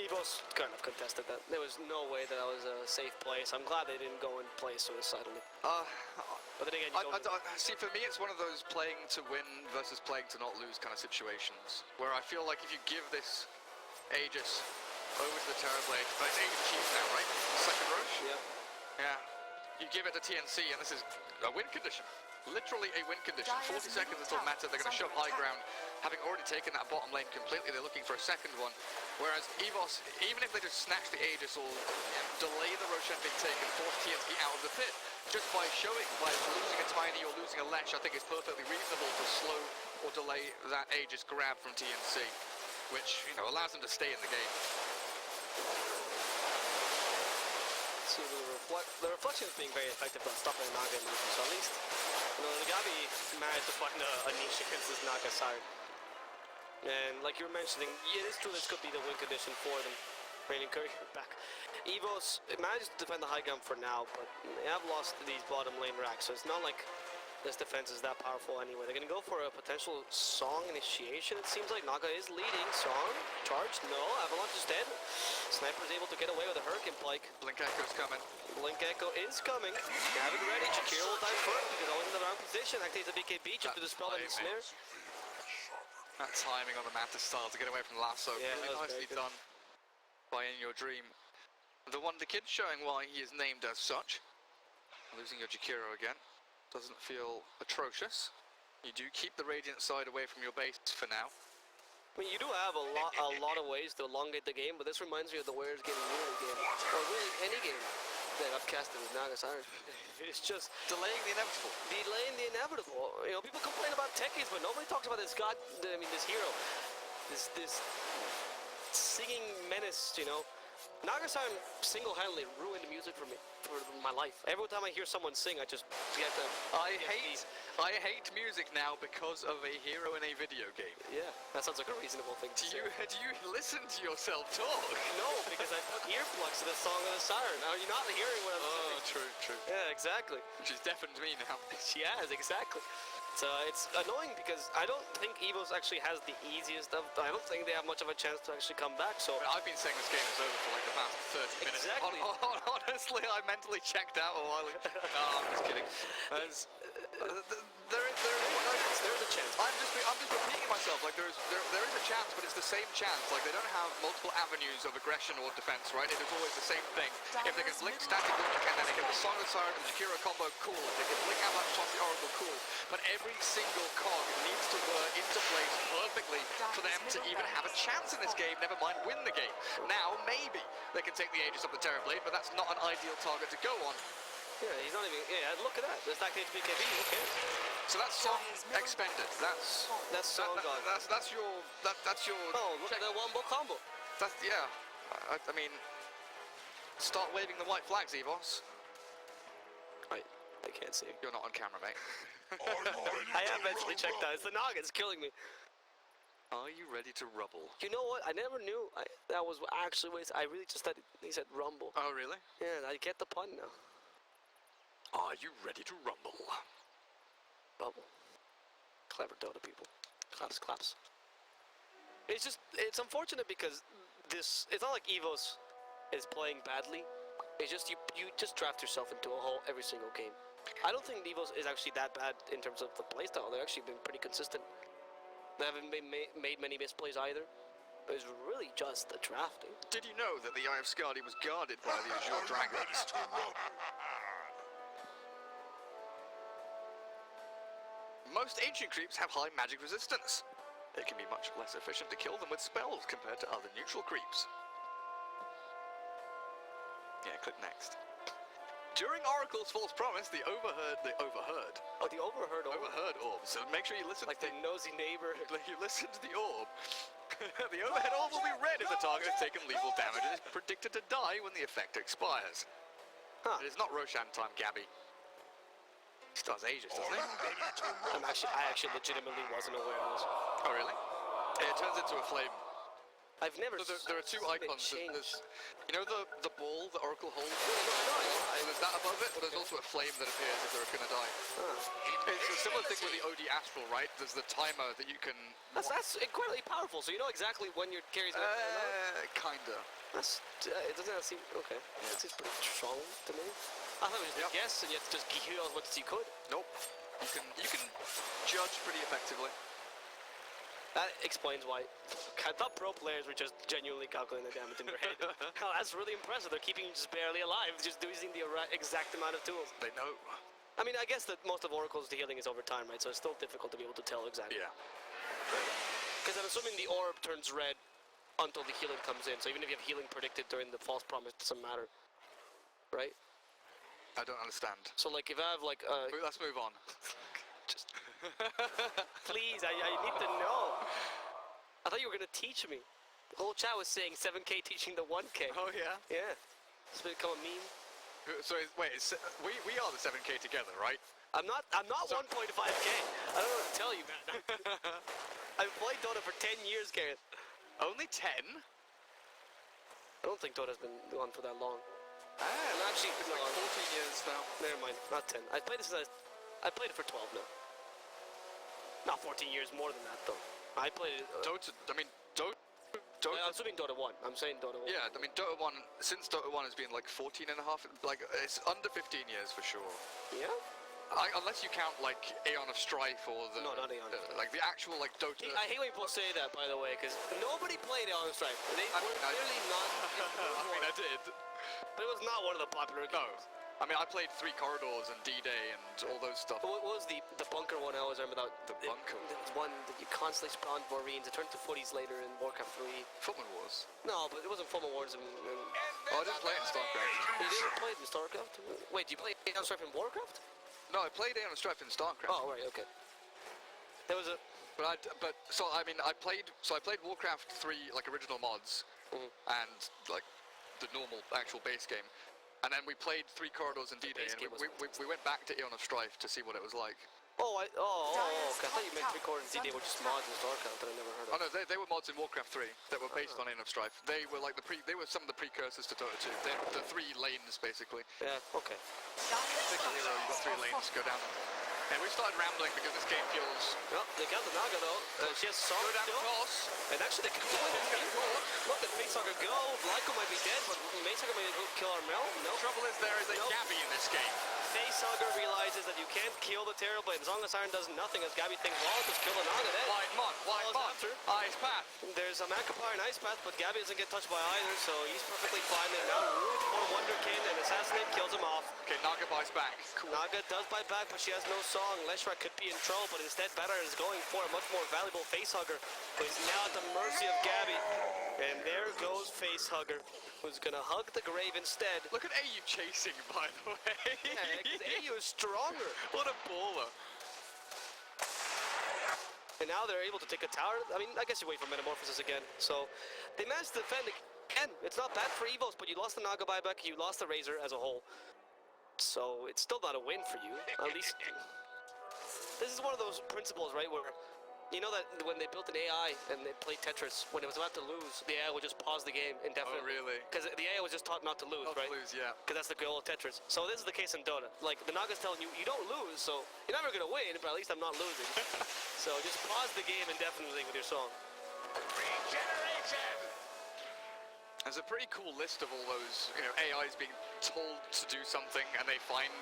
Speaker 4: EVOS kind of contested that. There was no way that was a safe place. I'm glad they didn't go and play suicidally. But then again,
Speaker 2: see, for me, it's one of those playing to win versus playing to not lose kind of situations, where I feel like if you give this Aegis over to the Terrorblade, but it's Aegis Chief now, right? Second Roche?
Speaker 4: Yeah.
Speaker 2: Yeah. You give it to TNC, and this is a win condition. Literally a win condition. 40 seconds until meta. They're going to shove high ground. Having already taken that bottom lane completely, they're looking for a second one. Whereas EVOS, even if they just snatch the Aegis or delay the Roshan being taken, force TNC out of the pit, just by showing, by losing a Tiny or losing a Lesh, I think it's perfectly reasonable to slow or delay that Aegis grab from TNC, which, you know, allows them to stay in the game.
Speaker 4: So the reflection is being very effective on stopping Naga and losing, so at least, you know, managed to find a niche against this Naga Siren. And like you were mentioning, it is true this could be the win condition for them. Raining Curry back. Evos managed to defend the high ground for now, but they have lost these bottom lane racks, so it's not like this defense is that powerful anyway. They're gonna go for a potential Song initiation. It seems like Naga is leading. Song, charge, no, Avalanche is dead. Sniper is able to get away with a Hurricane Pike.
Speaker 2: Blink Echo's coming.
Speaker 4: Blink Echo is coming. Have it ready. Shakira will dive first because always in the wrong position. Activates the BKB just to dispel that snare.
Speaker 2: That timing on the Mantis style to get away from the lasso.
Speaker 4: Yeah,
Speaker 2: really nicely done by In Your Dream. The kid showing why he is named as such. Losing your Jakiro again doesn't feel atrocious. You do keep the Radiant side away from your base for now.
Speaker 4: I mean, you do have a lot of ways to elongate the game, but this reminds me of the Warriors getting Unity game, or really any game that I've casted with Naga Siren. It's just
Speaker 2: delaying the inevitable.
Speaker 4: Delaying the inevitable. You know, people complain about techies, but nobody talks about this this hero, this singing menace. You know, Naga Siren single-handedly ruined music for me, for my life. Every time I hear someone sing, I just get to.
Speaker 2: I hate music now because of a hero in a video game.
Speaker 4: Yeah, that sounds like a reasonable thing to say.
Speaker 2: Do you listen to yourself talk?
Speaker 4: No, because I put earplugs to the Song of the Siren. Now you're not hearing what I'm saying.
Speaker 2: True.
Speaker 4: Yeah, exactly.
Speaker 2: She's deafened me now.
Speaker 4: She has, exactly. So it's annoying because I don't think Evos actually has the easiest of. I don't think they have much of a chance to actually come back. So
Speaker 2: I've been saying this game is over for like the past 30 minutes.
Speaker 4: Exactly.
Speaker 2: Honestly, I mentally checked out a while ago. No, I'm just kidding. There's a chance. I'm just repeating myself. Like there is a chance, but it's the same chance. Like they don't have multiple avenues of aggression or defense, right? It is always the same thing. If they can blink static blink and then they get the Song of the Siren and the Jakiro combo, cool. If they can blink Avalanche toss the Oracle, cool. But every single cog needs to work into place perfectly for them to even have a chance in this game, never mind win the game. Now, maybe they can take the Aegis of the Terrorblade, but that's not an ideal target to go on.
Speaker 4: yeah, he's not even. Yeah, look at that. There's activates BKB. Who cares?
Speaker 2: So that's Song expended. That's
Speaker 4: Song gone.
Speaker 2: That's your.
Speaker 4: Oh, look at that wombo combo.
Speaker 2: That's yeah. I mean, start waving the white flags, Evos.
Speaker 4: I can't see.
Speaker 2: You're not on camera, mate.
Speaker 4: I have eventually checked out. It's the Naga. It's killing me.
Speaker 2: Are you ready to rubble?
Speaker 4: You know what? I never knew that was actually what I really just thought he said rumble.
Speaker 2: Oh, really?
Speaker 4: Yeah, I get the pun now.
Speaker 2: Are you ready to rumble?
Speaker 4: Bubble. Clever Dota people. Claps. It's unfortunate because it's not like Evos is playing badly. It's just you just draft yourself into a hole every single game. I don't think Evos is actually that bad in terms of the playstyle. They've actually been pretty consistent. They haven't made many misplays either. It's really just the drafting.
Speaker 2: Did you know that the Eye of Skadi was guarded by the Azure Dragons? Most ancient creeps have high magic resistance. It can be much less efficient to kill them with spells compared to other neutral creeps. Yeah, click next. During Oracle's False Promise, the overheard orb. So make sure you listen
Speaker 4: like
Speaker 2: to
Speaker 4: the nosy neighbor.
Speaker 2: You listen to the orb. The overhead orb will be red if the target has taken lethal damage and is predicted to die when the effect expires. It is not Roshan time, Gabby. He stars Aegis, doesn't he?
Speaker 4: I actually legitimately wasn't aware of this.
Speaker 2: Oh, really? Yeah, it turns into a flame.
Speaker 4: I've never.
Speaker 2: So there are two icons. There's, you know the ball that Oracle holds? There's that above it, but there's also a flame that appears if they're going to die. It's a similar thing with the OD Astral, right? There's the timer that you can...
Speaker 4: That's incredibly powerful, so you know exactly when your carry's going to
Speaker 2: kinda.
Speaker 4: it doesn't seem... Okay. Yeah. It seems pretty strong to me. I thought it was just a guess, and you have to just heal as much as you could.
Speaker 2: Nope. You can judge pretty effectively.
Speaker 4: That explains why I thought pro players were just genuinely calculating the damage in their head. Oh, that's really impressive. They're keeping you just barely alive, just using the exact amount of tools.
Speaker 2: They know.
Speaker 4: I mean, I guess that most of Oracle's healing is over time, right? So it's still difficult to be able to tell exactly.
Speaker 2: Yeah.
Speaker 4: Because I'm assuming the orb turns red until the healing comes in. So even if you have healing predicted during the false promise, it doesn't matter. Right?
Speaker 2: I don't understand.
Speaker 4: So like if I have like
Speaker 2: let's move on.
Speaker 4: Just please, I need to know. I thought you were gonna teach me. The whole chat was saying 7K teaching the 1K.
Speaker 2: Oh yeah?
Speaker 4: Yeah. It's become a meme.
Speaker 2: So wait, we are the 7K together, right?
Speaker 4: I'm not 1.5k. I don't know what to tell you, man. I've played Dota for 10 years, Gareth.
Speaker 2: Only 10?
Speaker 4: I don't think Dota's been on for that long.
Speaker 2: Ah,
Speaker 4: I'm actually
Speaker 2: it's like 14 years now.
Speaker 4: Never mind, not 10. I played it for 12 now. Not 14 years, more than that though. I played it.
Speaker 2: Dota, I mean, Dota.
Speaker 4: I'm assuming Dota 1. I'm saying Dota 1.
Speaker 2: Yeah, I mean, Dota 1, since Dota 1 has been like 14 and a half, like, it's under 15 years for sure.
Speaker 4: Yeah?
Speaker 2: Unless you count, like, Aeon of Strife or the...
Speaker 4: No, not Aeon of Strife.
Speaker 2: Like, the actual, like, Dota...
Speaker 4: I hate when people say that, by the way, because nobody played Aeon of Strife. They were clearly not...
Speaker 2: I mean, I did.
Speaker 4: But it was not one of the popular games.
Speaker 2: I mean, I played 3 Corridors and D-Day and all those stuff.
Speaker 4: What was the bunker one I always remember about?
Speaker 2: The bunker?
Speaker 4: There was one that you constantly spawned Marines. It turned to footies later in Warcraft 3.
Speaker 2: Footman Wars?
Speaker 4: No, but it wasn't Footman Wars.
Speaker 2: Oh, I didn't play it in StarCraft.
Speaker 4: You didn't play it in StarCraft? Wait, do you play Aeon of Strife in Warcraft?
Speaker 2: No, I played Aeon of Strife in StarCraft.
Speaker 4: Oh, right, okay. There was a...
Speaker 2: So I mean, I played Warcraft 3, like, original mods, and, like, the normal, actual base game. And then we played 3 Corridors and D-Day, and we went back to Aeon of Strife to see what it was like.
Speaker 4: Okay. I thought you meant 3 Corridors and D-Day were just mods in StarCraft that I never heard of.
Speaker 2: Oh no, they were mods in Warcraft 3 that were based on Aeon of Strife. They were like they were some of the precursors to Dota 2. They're the 3 lanes, basically.
Speaker 4: Yeah, okay.
Speaker 2: Pick a hero, you've got 3 lanes, go down. And we started rambling because this game feels...
Speaker 4: Well, they got the Naga though. She has Song still.
Speaker 2: Toss.
Speaker 4: And actually they can do it. Look at Facehugger go. Lyko might be dead, but Facehugger might kill Armel. No.
Speaker 2: The trouble is there is a Gabby in this game.
Speaker 4: Facehugger realizes that you can't kill the Terrorblade. As long as Iron does nothing, as Gabby thinks, well, just kill the Naga then.
Speaker 2: Wide mod, Ice Path.
Speaker 4: There's a Macapire and Ice Path, but Gabby doesn't get touched by either, so he's perfectly fine. And now Root or Wonderkin and Assassinate kills him off.
Speaker 2: Okay, Naga buys back. Cool.
Speaker 4: Naga does buy back, but she has no song. Leshrac could be in trouble, but instead Better is going for a much more valuable Facehugger, who is now at the mercy of Gabby. And there goes Facehugger, who's gonna hug the grave instead.
Speaker 2: Look at AU chasing, by the way.
Speaker 4: Yeah, because AU is stronger.
Speaker 2: What a baller.
Speaker 4: And now they're able to take a tower. I mean, I guess you wait for Metamorphosis again. So they managed to defend again. It's not bad for Evos, but you lost the Naga buyback, you lost the Razor as a whole. So it's still not a win for you. At least this is one of those principles, right, where you know that when they built an AI and they played Tetris, when it was about to lose, the AI would just pause the game indefinitely.
Speaker 2: Oh, really?
Speaker 4: Because the AI was just taught not to lose,
Speaker 2: Not
Speaker 4: right?
Speaker 2: to lose, yeah.
Speaker 4: Because that's the goal of Tetris. So this is the case in Dota. Like, the Naga's telling you, you don't lose, so you're never going to win, but at least I'm not losing. So just pause the game indefinitely with your song.
Speaker 2: Regeneration! There's a pretty cool list of all those, you know, AIs being told to do something and they find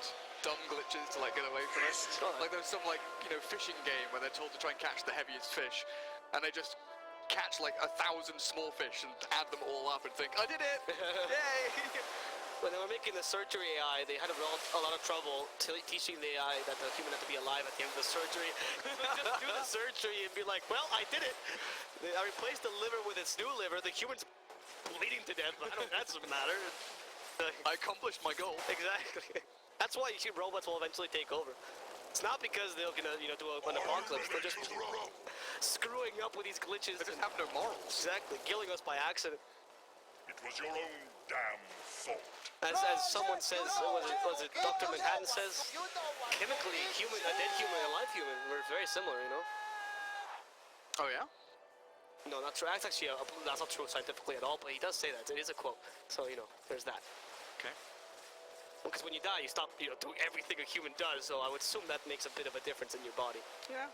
Speaker 2: dumb glitches to like get away from it. Like there's some like, you know, fishing game where they're told to try and catch the heaviest fish and they just catch like 1,000 small fish and add them all up and think, I did it! Yay!
Speaker 4: When they were making the surgery AI, they had a lot of trouble teaching the AI that the human had to be alive at the end of the surgery. Just do the surgery and be like, well, I did it! I replaced the liver with its new liver, the human's bleeding to death, but I don't, that doesn't matter.
Speaker 2: I accomplished my goal.
Speaker 4: Exactly. That's why you see robots will eventually take over. It's not because they're gonna, you know, do an apocalypse. They're just screwing up with these glitches.
Speaker 2: They just have no morals.
Speaker 4: Exactly, killing us by accident.
Speaker 5: It was your own damn fault.
Speaker 4: As someone says, was it Dr. Manhattan says, chemically, a dead human and a live human were very similar, you know?
Speaker 2: Oh yeah?
Speaker 4: No, not true. That's actually that's not true scientifically at all, but he does say that. It is a quote. So, you know, there's that.
Speaker 2: Okay.
Speaker 4: Because when you die, you stop, you know, doing everything a human does, so I would assume that makes a bit of a difference in your body.
Speaker 2: Yeah.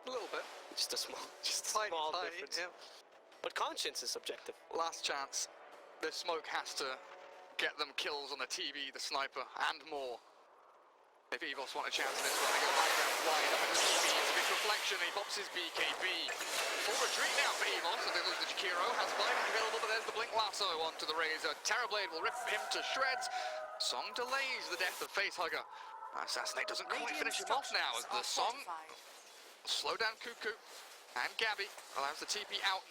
Speaker 2: A little bit.
Speaker 4: Just a small
Speaker 2: Tiny,
Speaker 4: difference.
Speaker 2: yeah.
Speaker 4: But conscience is subjective.
Speaker 2: Last chance. The smoke has to get them kills on the TV, the sniper, and more. If Evos want a chance in this one, they go high ground wide up in the TV. It's a big reflection. He pops his BKB. Full retreat now for Evos, and they lose the Jakiro. Has blinding available, but there's the Blink Lasso onto the Razor. Terrorblade will rip him to shreds. Song delays the death of Facehugger. Assassinate doesn't quite finish him off now as the Song slow down Cuckoo. And Gabby allows the TP out.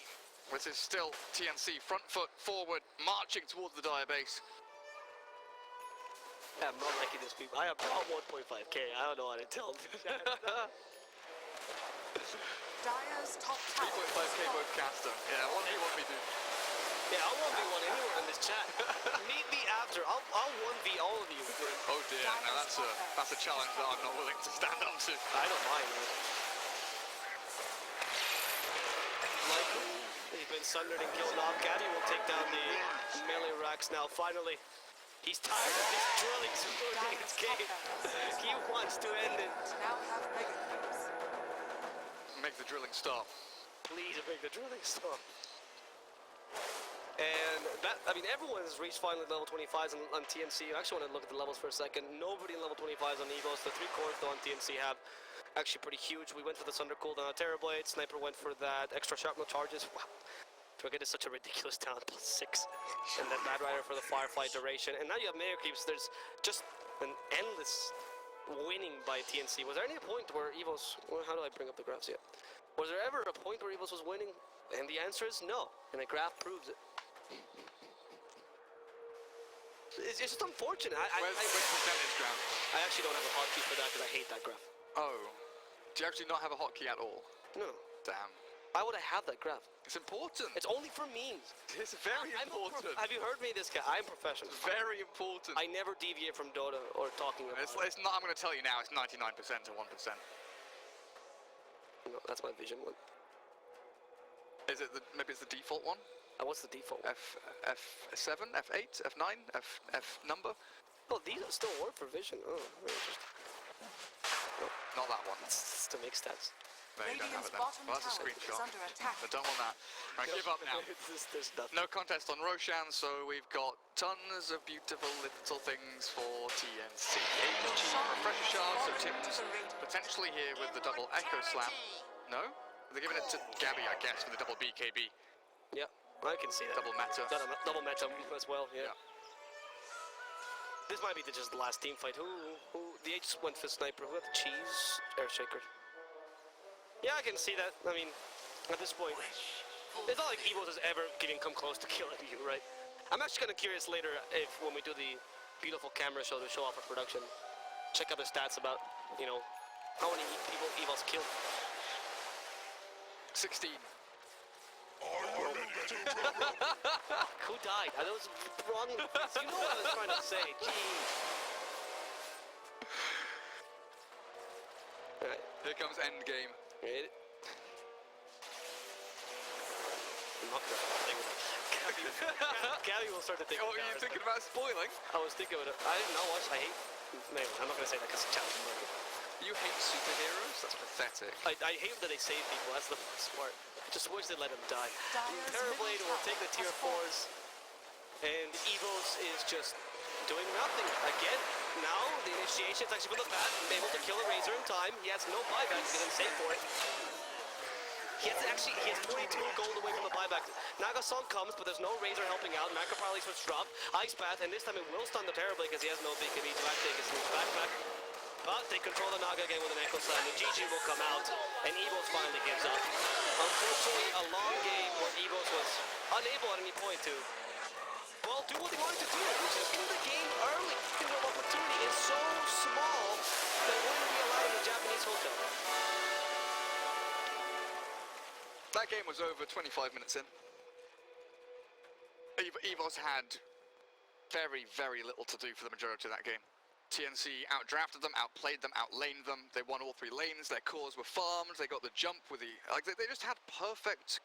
Speaker 2: This is still TNC front foot forward, marching towards the Dire base.
Speaker 4: I'm not liking this people. I have about 1.5k. I don't know how to tell them.
Speaker 6: Dyer's top tower.
Speaker 2: 3.5k both caster. Yeah, 1v1 we do.
Speaker 4: Yeah, I'll 1v1 anyone in this chat. Meet me after. I'll 1v all of you.
Speaker 2: Oh dear, now that's a challenge that I'm not willing to stand up to.
Speaker 4: I don't mind, man. Michael, he's been sundered and killed off. Gabby will take down the melee racks now, finally. He's tired of these drillings ruining his game. He wants to end it.
Speaker 6: Now have mega cubes.
Speaker 2: Make the drilling stop.
Speaker 4: Please make the drilling stop. And that, I mean, everyone has reached finally level 25s on TNC. I actually want to look at the levels for a second. Nobody in level 25s on EVOs. The 3 cores though on TNC have actually pretty huge. We went for the Thunder cooldown on Terrorblade. Sniper went for that extra sharpnel charges. Wow. Forget is such a ridiculous talent, +6. And then Bad Rider for the Firefly duration. And now you have Mega Creeps. There's just an endless winning by TNC. Was there any point where EVOs, well, how do I bring up the graphs yet? Was there ever a point where EVOs was winning? And the answer is no. And the graph proves it. It's just unfortunate.
Speaker 2: Where's the percentage graph?
Speaker 4: I actually don't have a hotkey for that because I hate that graph.
Speaker 2: Oh. Do you actually not have a hotkey at all?
Speaker 4: No.
Speaker 2: Damn.
Speaker 4: Why would I have that graph?
Speaker 2: It's important.
Speaker 4: It's only for memes.
Speaker 2: It's very important.
Speaker 4: Have you heard me, this guy? I'm professional.
Speaker 2: Very important.
Speaker 4: I never deviate from Dota or talking about
Speaker 2: It's not, I'm going to tell you now, it's 99% to 1%.
Speaker 4: No, that's my vision one.
Speaker 2: Is it maybe it's the default one?
Speaker 4: What's the default?
Speaker 2: F7, F8, F9, F number?
Speaker 4: Oh, these still work for vision. Oh, very interesting. No,
Speaker 2: Not that one.
Speaker 4: it's to make stats.
Speaker 2: No, you don't have
Speaker 6: Radiant's
Speaker 2: it then.
Speaker 6: bottom
Speaker 2: Well, that's a
Speaker 6: tower is
Speaker 2: screenshot.
Speaker 6: under attack.
Speaker 2: I don't want that. Right, give up now.
Speaker 4: There's nothing.
Speaker 2: No contest on Roshan, so we've got tons of beautiful little things for TNC. APG, refresher shard, so Tim's potentially here with the double Echo Slam. No? They're giving it to Gabby, I guess, with the double BKB.
Speaker 4: Yeah, I can see that.
Speaker 2: Double meta.
Speaker 4: Double meta as well, yeah.
Speaker 2: Yeah.
Speaker 4: This might be just the last team fight. Who the H went for Sniper. Who had the Cheese? Air Shaker. Yeah, I can see that. I mean, at this point, it's not like EVOs has ever even come close to killing you, right? I'm actually kind of curious later if when we do the beautiful camera show to show off our production, check out the stats about, you know, how many people EVOs killed.
Speaker 2: 16.
Speaker 4: Who died? That was wrong. You know what I was trying to say. Jeez. Alright.
Speaker 2: Here comes endgame.
Speaker 4: I'm not gonna think about it. Gabby will start to think
Speaker 2: Oh,
Speaker 4: about
Speaker 2: are you
Speaker 4: it.
Speaker 2: thinking about spoiling?
Speaker 4: I was thinking about it. I didn't know what. I hate. No, I'm not gonna say that because it's challenging.
Speaker 2: You hate superheroes? That's pathetic.
Speaker 4: I hate that they save people. That's the worst part. I just wish they let them die.
Speaker 6: Dyer's
Speaker 4: Terrorblade
Speaker 6: middle
Speaker 4: will take the
Speaker 6: tower
Speaker 4: tier
Speaker 6: has fallen.
Speaker 4: 4s, and Evos is just doing nothing. Again, now the initiation is actually from the bat, able to kill a Razor in time. He has no buyback, he didn't save for it. He has 22 gold away from the buyback. Nagasong comes, but there's no Razor helping out. Macro probably switch drop. Ice Path, and this time it will stun the Terrorblade because he has no BKB to backtake his backpack. But they control the Naga again with an Echo Slam. The GG will come out, and Evos finally gives up. Unfortunately, a long game where Evos was unable at any point to, well, do what they wanted to do, which is kill the game early. The window of opportunity is so small that it wouldn't be allowed in the Japanese hotel.
Speaker 2: That game was over 25 minutes in. EVOS had very, very little to do for the majority of that game. TNC outdrafted them, outplayed them, outlaned them. They won all 3 lanes. Their cores were farmed. They got the jump with the... Like, they just had perfect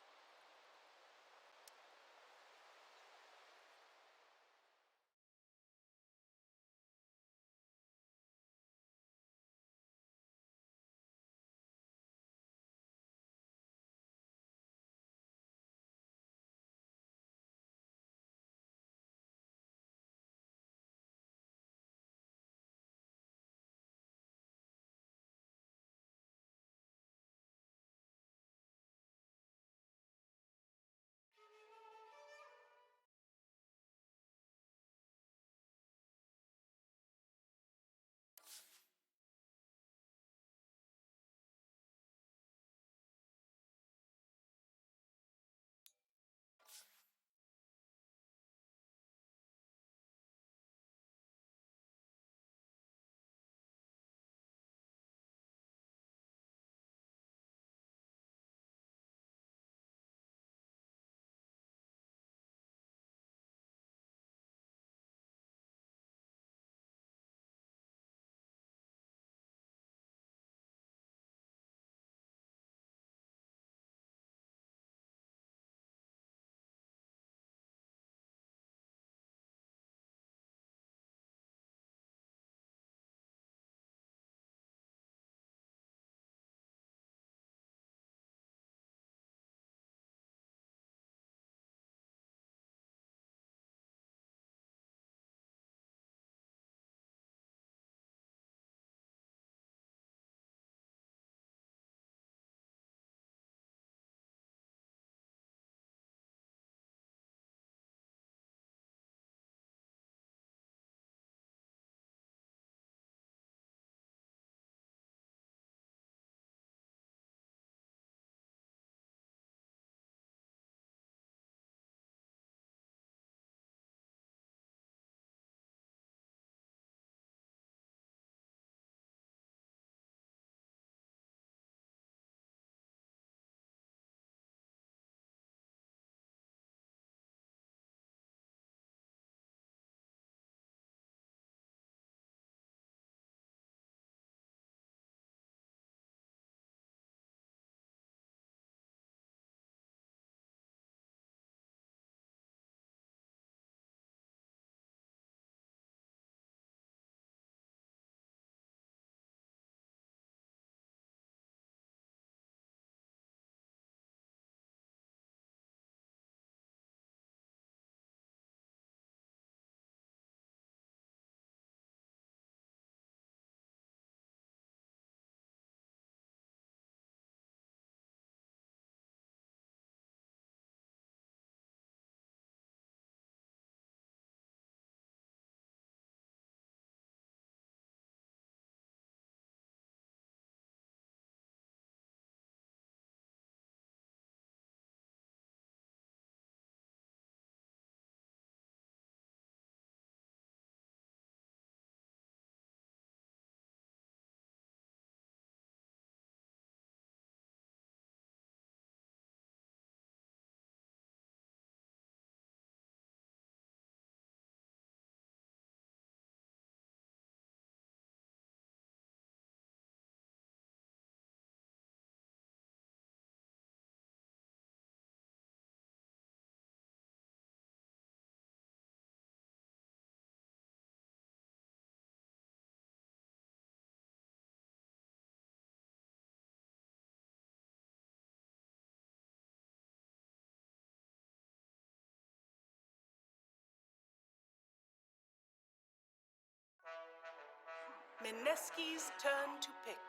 Speaker 1: Mineski's turn to pick.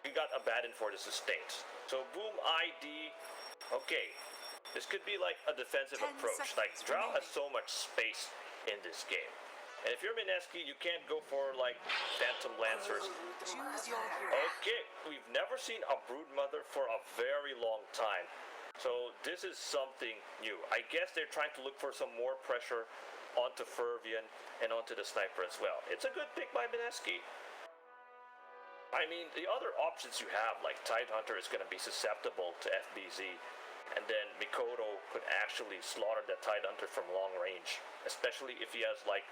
Speaker 7: You got Abaddon for the sustains. So Boom ID, okay. This could be like a defensive
Speaker 6: 10
Speaker 7: approach. Like
Speaker 6: seconds
Speaker 7: Drow has
Speaker 6: remaining.
Speaker 7: so much space in this game. And if you're Mineski, you can't go for like Phantom Lancers.
Speaker 6: Choose your hero.
Speaker 7: Okay, we've never seen a Broodmother for a very long time. So this is something new. I guess they're trying to look for some more pressure onto Fervian and onto the Sniper as well. It's a good pick by Mineski. I mean, the other options you have, like Tidehunter is going to be susceptible to FBZ, and then Mikoto could actually slaughter that Tidehunter from long range, especially if he has like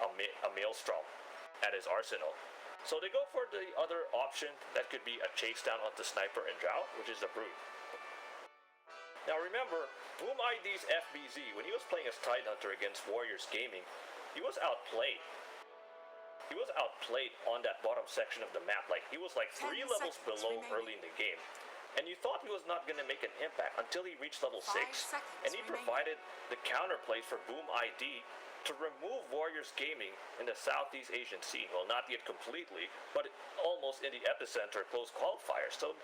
Speaker 7: a Maelstrom at his arsenal. So they go for the other option that could be a chase down onto Sniper and Drow, which is the Brood. Now remember, Boom ID's FBZ, when he was playing as Tidehunter against Warriors Gaming, he was outplayed. He was outplayed on that bottom section of the map. Like, he was like 3
Speaker 6: 10
Speaker 7: levels
Speaker 6: seconds
Speaker 7: below
Speaker 6: remaining.
Speaker 7: early in the game. And you thought he was not going to make an impact until he reached level
Speaker 6: 5
Speaker 7: 6.
Speaker 6: seconds
Speaker 7: And he
Speaker 6: remaining.
Speaker 7: provided the counterplay for Boom ID to remove Warriors Gaming in the Southeast Asian scene. Well, not yet completely, but almost in the epicenter close qualifiers. So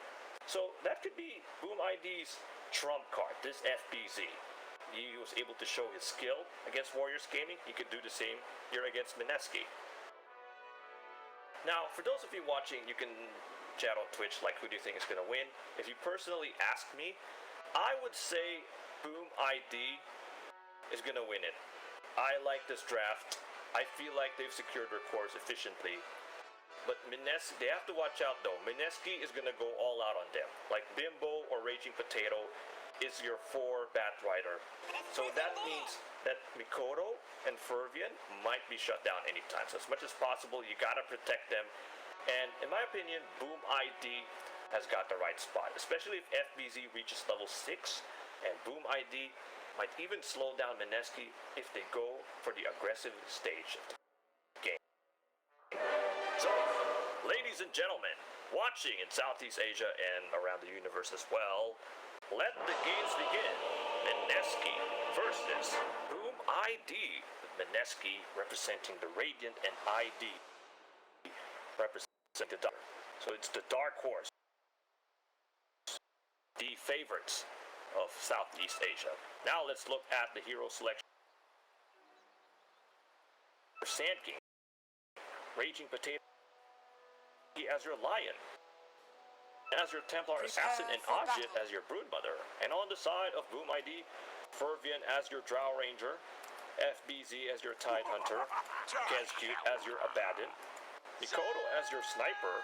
Speaker 7: that could be Boom ID's trump card, this FBZ. He was able to show his skill against Warriors Gaming. He could do the same here against Mineski. Now, for those of you watching, you can chat on Twitch, like, who do you think is going to win? If you personally ask me, I would say Boom ID is going to win it. I like this draft. I feel like they've secured their cores efficiently. But Mineski, they have to watch out though. Mineski is going to go all out on them. Like Bimbo or Raging Potato is your 4 Bat Rider. So that means that Mikoto and Fervian might be shut down anytime. So as much as possible, you gotta protect them. And in my opinion, Boom ID has got the right spot, especially if FBZ reaches level 6, and Boom ID might even slow down Mineski if they go for the aggressive stage of the game. So, ladies and gentlemen, watching in Southeast Asia and around the universe as well, let the games begin. Mineski versus Boom ID. With Mineski representing the Radiant and ID representing the Dark. So it's the Dark Horse. The favorites of Southeast Asia. Now let's look at the hero selection. Sand King. Raging Potato as your Lion. As your Templar Assassin and
Speaker 6: for
Speaker 7: Ajit
Speaker 6: battle.
Speaker 7: as your Broodmother. And on the side of Boom ID, Fervian as your Drow Ranger, FBZ as your Tidehunter, Kezcute as your Abaddon, Mikoto as your Sniper,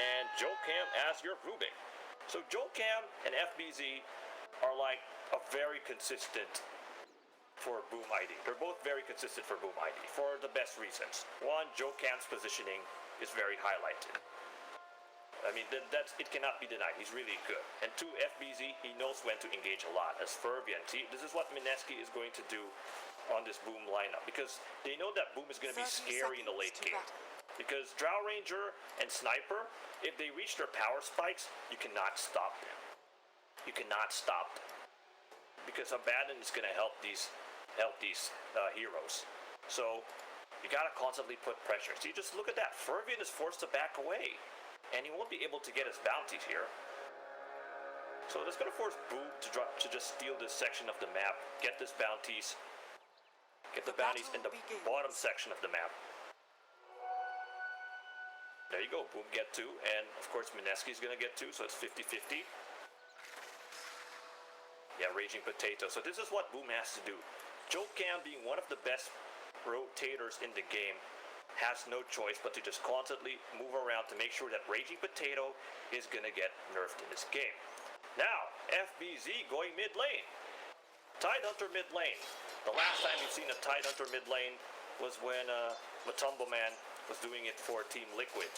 Speaker 7: and Jokam as your Rubik. So Jokam and FBZ are like a very consistent for Boom ID. They're both very consistent for Boom ID for the best reasons. One, Jokam's positioning is very highlighted. I mean, it cannot be denied. He's really good. And 2, FBZ, he knows when to engage a lot. As Fervian, see, this is what Mineski is going to do on this Boom lineup. Because they know that Boom is going to be
Speaker 6: 30
Speaker 7: scary in the late
Speaker 6: seconds to
Speaker 7: game.
Speaker 6: battle.
Speaker 7: Because Drow Ranger and Sniper, if they reach their power spikes, you cannot stop them. You cannot stop them. Because Abaddon is going to help these heroes. So, you got to constantly put pressure. See, just look at that. Fervian is forced to back away. And he won't be able to get his bounties here. So that's going to force Boom to just steal this section of the map, get his bounties, get the bounties in the
Speaker 6: battle begins.
Speaker 7: bottom section of the map. There you go, Boom get 2, and of course Mineski's going to get 2, so it's 50-50. Yeah, Raging Potato. So this is what Boom has to do. Jokam, being one of the best rotators in the game, has no choice but to just constantly move around to make sure that Raging Potato is gonna get nerfed in this game. Now, FBZ going mid lane. Tidehunter mid lane. The last time you've seen a Tidehunter mid lane was when Matumbo Man was doing it for Team Liquid.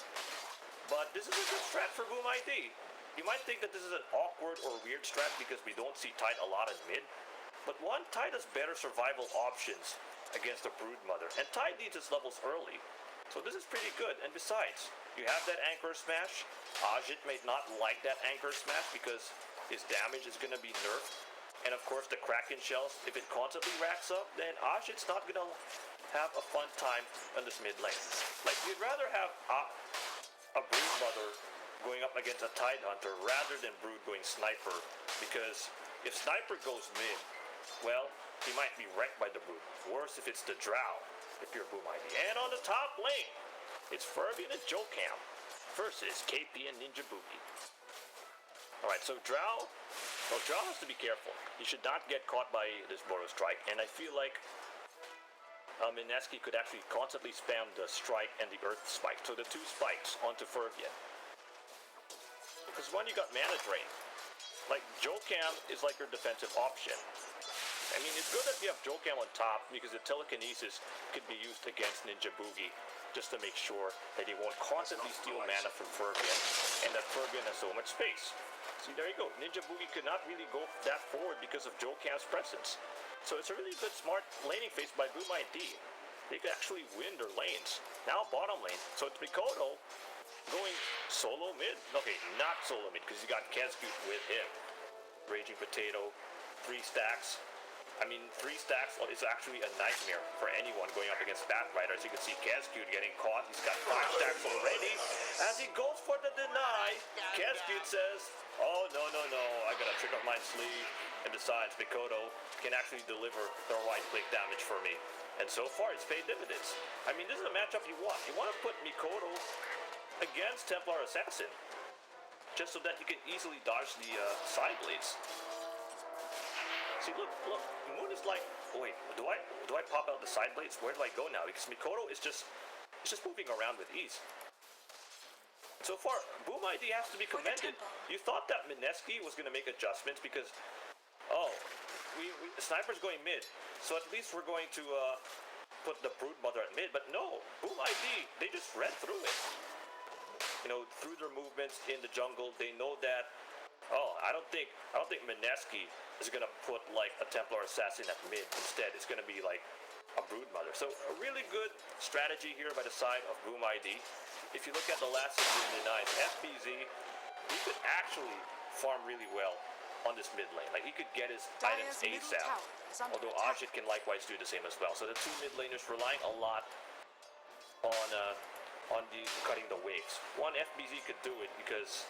Speaker 7: But this is a good strat for Boom ID. You might think that this is an awkward or weird strat because we don't see Tide a lot in mid. But one, Tide has better survival options against the Broodmother, and Tide needs its levels early. So this is pretty good, and besides, you have that Anchor Smash. Ajit may not like that Anchor Smash because his damage is gonna be nerfed. And of course the Kraken shells, if it constantly racks up, then Ajit's not gonna have a fun time on this mid lane. Like, you'd rather have a Brood Mother going up against a Tide Hunter rather than Brood going Sniper, because if Sniper goes mid, well, he might be wrecked by the Brood. Worse if it's the Drow, if you're Boom ID. And on the top lane, it's Furby and Jokam versus KP and Ninja Boogie. Alright, so Drow has to be careful. He should not get caught by this Boros Strike, and I feel like Mineski could actually constantly spam the Strike and the Earth Spike, so the two spikes onto Fervian. Because one, you got mana drain. Like, Jokam is like your defensive option. I mean, it's good that you have Jokam on top, because the Telekinesis could be used against Ninja Boogie, just to make sure that he won't constantly steal mana from Fervian, and that Fervian has so much space. See, there you go. Ninja Boogie could not really go that forward because of Jokam's presence. So it's a really good, smart laning phase by Boom ID. They could actually win their lanes. Now bottom lane. So it's Mikoto going solo mid. Okay, not solo mid, because he got Kezcute with him. Raging Potato, 3 stacks. I mean, 3 stacks is actually a nightmare for anyone going up against Batrider. As you can see, Kezcute getting caught. He's got 5 stacks already. As he goes for the deny, Kezcute says, oh, no, I got a trick up my sleeve. And besides, Mikoto can actually deliver the right click damage for me. And so far, it's paid dividends. I mean, this is a matchup you want. You want to put Mikoto against Templar Assassin, just so that you can easily dodge the side blades. See, look, Moon is like, oh wait, do I pop out the side blades? Where do I go now? Because Mikoto is just moving around with ease. So far, Boom ID has to be commended. You thought that Mineski was going to make adjustments because, oh, the Sniper's going mid, so at least we're going to put the Brood Mother at mid. But no, Boom ID, they just read through it. You know, through their movements in the jungle, they know that, oh, I don't think Mineski is gonna put like a Templar Assassin at mid. Instead, it's gonna be like a Brood Mother. So a really good strategy here by the side of Boom ID. If you look at the last 6 denies, FBZ, he could actually farm really well on this mid lane. Like, he could get his items ASAP. Although Ajit can likewise do the same as well. So the 2 mid laners relying a lot on the cutting the waves. One, FBZ could do it because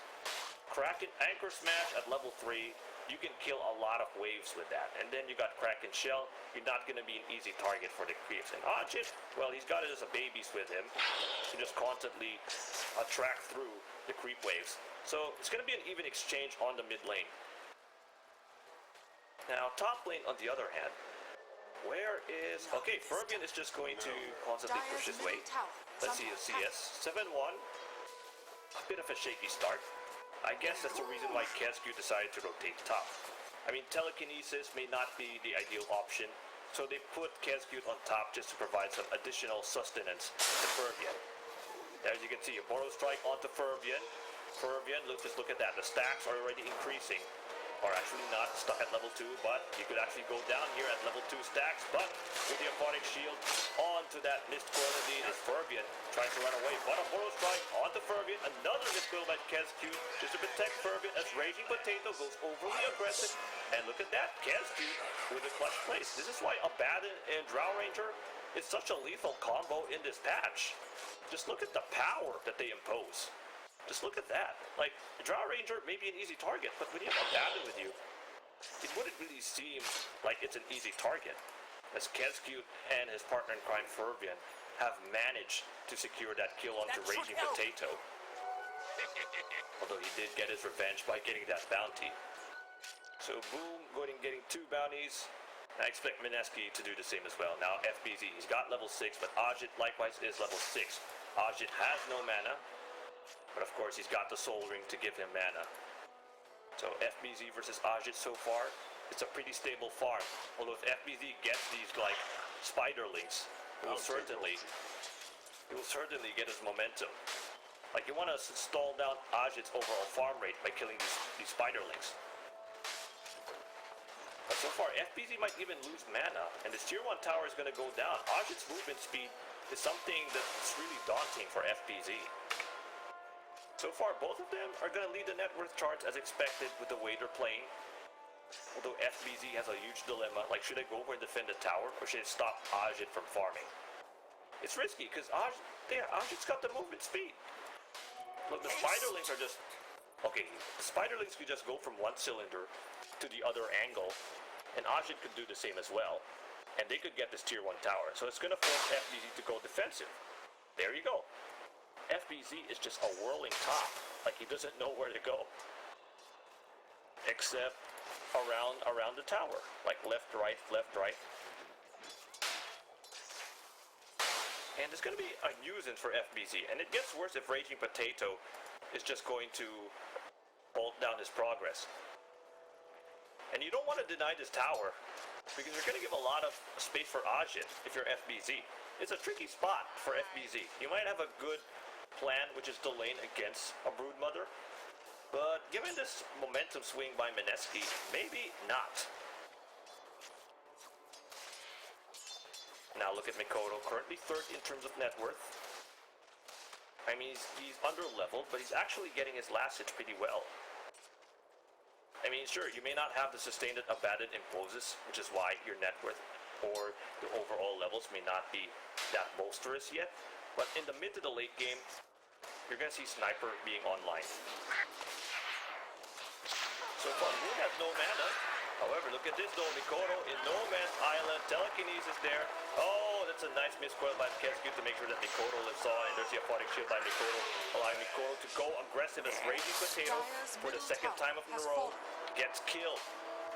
Speaker 7: Kraken Anchor Smash at level 3, you can kill a lot of waves with that. And then you got Kraken Shell, you're not going to be an easy target for the creeps. And Ajit, well, he's got it as a babies with him. He just constantly track through the creep waves. So it's going to be an even exchange on the mid lane. Now, top lane on the other hand, where is... Okay, Fervian is just going to constantly push his way. Let's see his CS. 7-1. A bit of a shaky start. I guess that's the reason why Kezcute decided to rotate top. I mean, Telekinesis may not be the ideal option, so they put Kezcute on top just to provide some additional sustenance to Fervian. As you can see, a Boros Strike onto Fervian. Fervian, just look at that. The stacks are already increasing. Are actually not stuck at level 2, but you could actually go down here at level 2 stacks, but with the Aquatic Shield onto that missed quality as Fervian tries to run away, but a Boros Strike onto Fervian, another missed kill by Kezcute just to protect Fervian as Raging Potato goes overly aggressive, and look at that, Kezcute with a clutch place. This is why Abaddon and Drow Ranger is such a lethal combo in this patch. Just look at the power that they impose. Just look at that. Like, Drow Ranger may be an easy target, but when you have Abaddon with you, it wouldn't really seem like it's an easy target, as Kezcute and his partner in crime Fervian have managed to secure that kill onto Raging Potato. Although he did get his revenge by getting that bounty. So Boom getting 2 bounties. I expect Mineski to do the same as well. Now FBZ, he's got level 6, but Ajit likewise is level 6. Ajit has no mana, but of course he's got the Soul Ring to give him mana. So FBZ versus Ajit so far, it's a pretty stable farm. Although if FBZ gets these like spiderlings, he will certainly get his momentum. Like, you want to stall down Ajit's overall farm rate by killing these spiderlings. But so far, FBZ might even lose mana, and this tier 1 tower is going to go down. Ajit's movement speed is something that's really daunting for FBZ. So So far, both of them are going to lead the net worth charts as expected with the way they're playing. Although FBZ has a huge dilemma, like should I go over and defend the tower or should I stop Ajit from farming? It's risky because Ajit's got the movement speed. Look, the spiderlings are just... Okay, the spiderlings could just go from one cylinder to the other angle, and Ajit could do the same as well. And they could get this tier 1 tower, so it's going to force FBZ to go defensive. There you go. FBZ is just a whirling top, like he doesn't know where to go. Except around the tower, like left, right, left, right. And it's going to be a nuisance for FBZ, and it gets worse if Raging Potato is just going to bolt down his progress. And you don't want to deny this tower, because you're going to give a lot of space for Ajit if you're FBZ. It's a tricky spot for FBZ. You might have a good plan, which is to lane against a Broodmother, but given this momentum swing by Mineski, maybe not. Now look at Mikoto, currently 3rd in terms of net worth. I mean, he's under-leveled, but he's actually getting his last hits pretty well. I mean, sure, you may not have the sustained Abaddon imposes, which is why your net worth or the overall levels may not be that bolsterous yet, but in the mid to the late game, you're going to see Sniper being online. So far, Moon has no mana. However, look at this though, Mikoto in no man's island, telekinesis there. Oh, that's a nice miscoil by Kesku to make sure that Mikoto lives on, and there's the Aphotic Shield by Mikoto, allowing Mikoto to go aggressive as Raging Potato for the 2nd time in a row gets killed,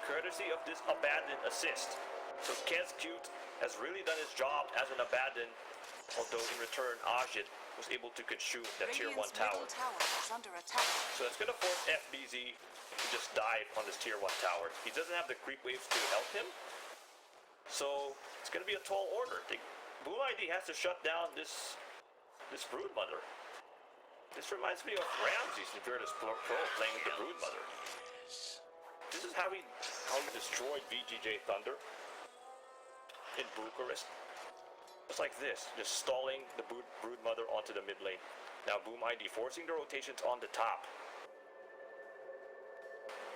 Speaker 7: courtesy of this Abaddon assist. So Kesku has really done his job as an Abaddon, although in return Ajit was able to consume that tier 1 tower. So it's going to force FBZ to just dive on this tier 1 tower. He doesn't have the creep waves to help him, so it's going to be a tall order. Boom ID has to shut down this Broodmother. This reminds me of Ramses in Virtus Pro playing with the Broodmother. This is how he destroyed VGJ Thunder in Bucharest. Just like this, just stalling the Broodmother onto the mid lane. Now Boom ID forcing the rotations on the top.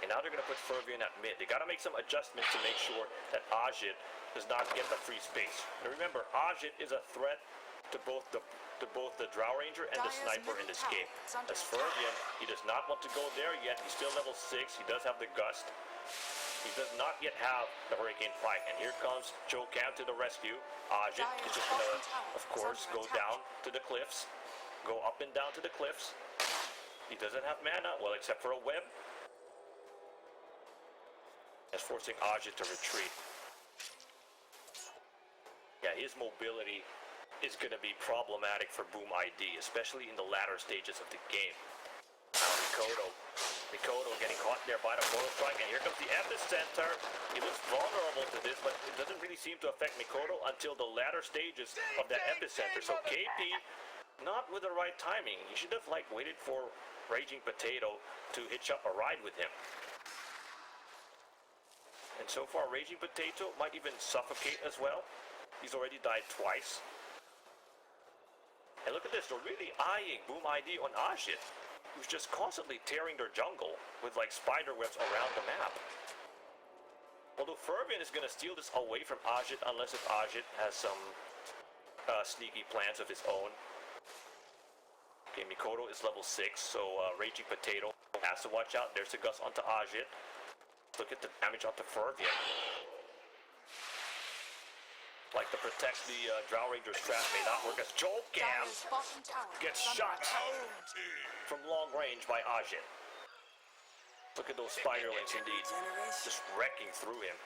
Speaker 7: And now they're going to put Fervian at mid. They got to make some adjustments to make sure that Ajit does not get the free space. And remember, Ajit is a threat to both the Drow Ranger and the Sniper in this game. As Fervian, he does not want to go there yet. He's still level 6. He does have the Gust. He does not yet have the Hurricane Pike. And here comes Joe Cam to the rescue. Ajit is just going to, of course, go down to the cliffs. Go up and down to the cliffs. He doesn't have mana, well, except for a web. That's forcing Ajit to retreat. Yeah, his mobility is going to be problematic for Boom ID, especially in the latter stages of the game. Now Mikoto getting caught there by the photo strike, and here comes the Epicenter. He looks vulnerable to this, but it doesn't really seem to affect Mikoto until the latter stages of that Epicenter. So KP, not with the right timing. He should have waited for Raging Potato to hitch up a ride with him. And so far, Raging Potato might even suffocate as well. He's already died twice. And look at this, they're really eyeing Boom ID on Ajit, who's just constantly tearing their jungle with spider webs around the map. Although Fervian is going to steal this away from Ajit unless if Ajit has some sneaky plans of his own. Okay, Mikoto is level 6, so Raging Potato has to watch out. There's the Gus onto Ajit. Look at the damage onto Fervian. To protect the Drow Ranger's trap may not work as Joel Gam gets shot from long range by Ajit. Look at those spiderlings indeed, just wrecking through him.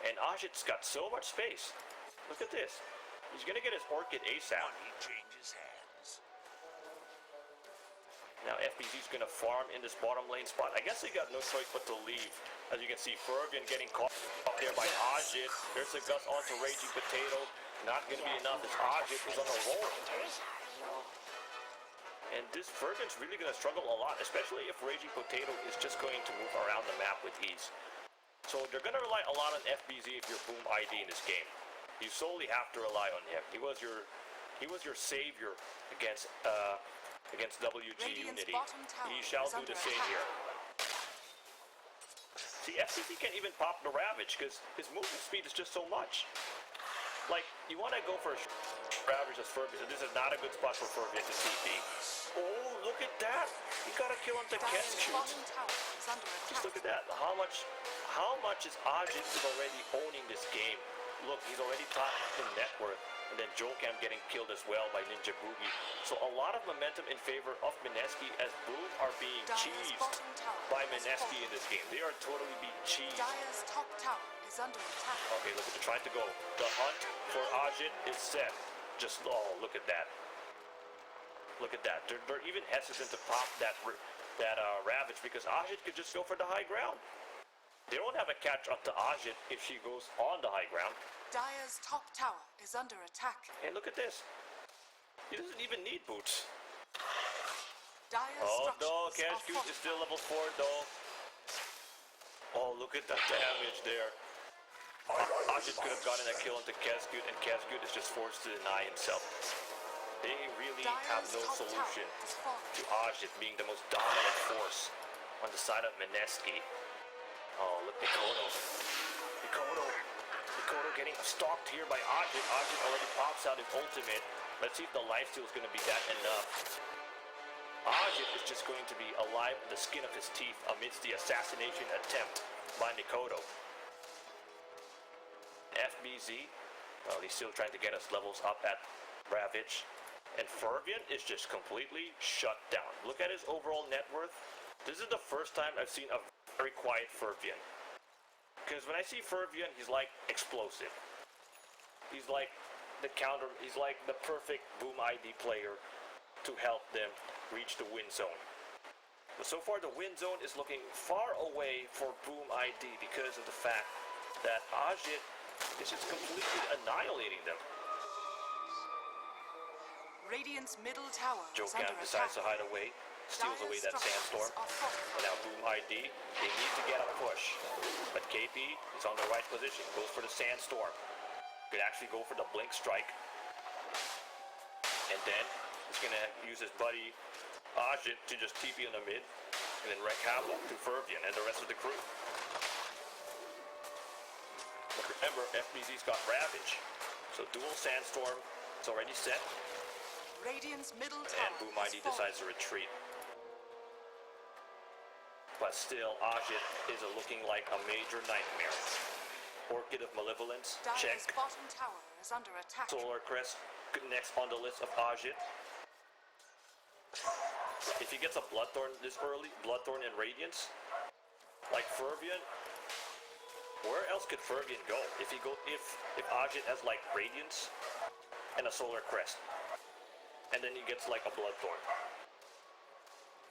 Speaker 7: And Ajit's got so much space. Look at this. He's gonna get his Orchid ASAP. Now FBZ's gonna farm in this bottom lane spot. I guess they got no choice but to leave. As you can see, Fervian getting caught up there by Ajit. There's a Gus onto Raging Potato. Not gonna be enough as Ajit is on a roll. And this Fervian's really gonna struggle a lot, especially if Raging Potato is just going to move around the map with ease. So they're gonna rely a lot on FBZ if you're Boom ID in this game. You solely have to rely on him. He was your He was your savior against WG
Speaker 6: Radiant's
Speaker 7: Unity.
Speaker 6: bottom tower
Speaker 7: He shall
Speaker 6: is
Speaker 7: do
Speaker 6: under
Speaker 7: the same
Speaker 6: attack.
Speaker 7: here. See, FCC can't even pop the Ravage because his movement speed is just so much. Like, you want to go for a Ravage as Furby, so this is not a good spot for Furby to TP. Oh, look at that! He got a kill on the
Speaker 6: Dire's
Speaker 7: Kescute.
Speaker 6: bottom tower is under
Speaker 7: Just
Speaker 6: attack.
Speaker 7: look at that. How much is Ajit is already owning this game? Look, he's already top in net worth. And then Jokam getting killed as well by Ninja Boogie. So a lot of momentum in favor of Mineski as Boom are being
Speaker 6: Dire's
Speaker 7: cheesed
Speaker 6: bottom tower
Speaker 7: by
Speaker 6: has
Speaker 7: Mineski
Speaker 6: fallen.
Speaker 7: in this game. They are totally being cheesed.
Speaker 6: Dire's top tower is under attack.
Speaker 7: Okay, look at the trying to go. The hunt for Ajit is set. Just, oh, look at that. Look at that. They're even hesitant to pop that Ravage because Ajit could just go for the high ground. They don't have a catch up to Ajit if she goes on the high ground.
Speaker 6: Dire's top tower is under attack.
Speaker 7: And look at this. He doesn't even need boots.
Speaker 6: Dire's
Speaker 7: Oh no,
Speaker 6: structures are
Speaker 7: Kescute is still
Speaker 6: fortified.
Speaker 7: level 4 though. Oh, look at that damage there. Ajit could have gotten a kill into Kescute, and Kescute is just forced to deny himself. They really have
Speaker 6: Dire's
Speaker 7: no
Speaker 6: top
Speaker 7: solution
Speaker 6: tower is fallen.
Speaker 7: to Ajit being the most dominant force on the side of Mineski. Oh, look, Mikoto. Mikoto getting stalked here by Ajit. Ajit already pops out his ultimate. Let's see if the lifesteal is going to be that enough. Ajit is just going to be alive with the skin of his teeth amidst the assassination attempt by Mikoto. FBZ, well, he's still trying to get us levels up at Ravage. And Fervian is just completely shut down. Look at his overall net worth. This is the first time I've seen a very quiet Fervian. Because when I see Fervian, he's like explosive. He's like the counter, he's like the perfect Boom ID player to help them reach the win zone. But so far the win zone is looking far away for Boom ID because of the fact that Ajit is just completely annihilating them.
Speaker 6: Radiant's middle tower is
Speaker 7: Jokam
Speaker 6: under
Speaker 7: decides to
Speaker 6: attack.
Speaker 7: hide away, steals away
Speaker 6: Dire's
Speaker 7: that sandstorm.
Speaker 6: structures are fortified.
Speaker 7: And now Boom ID, they need to get a push. But KP is on the right position, goes for the sandstorm. Could actually go for the blink strike. And then he's gonna use his buddy Ajit to just TP in the mid and then wreak havoc to Fervian and the rest of the crew. But remember, FBZ's got Ravage. So dual sandstorm is already set.
Speaker 6: Radiant's middle
Speaker 7: And
Speaker 6: tower
Speaker 7: Boom
Speaker 6: has
Speaker 7: ID
Speaker 6: fallen.
Speaker 7: decides to retreat. But still, Ajit is looking like a major nightmare. Orchid of Malevolence, check.
Speaker 6: Dire's bottom tower is under attack.
Speaker 7: Solar Crest, next on the list of Ajit. If he gets a Bloodthorn this early, Bloodthorn and Radiance, like Fervian, where else could Fervian go? If Ajit has like Radiance and a Solar Crest, and then he gets like a Bloodthorn.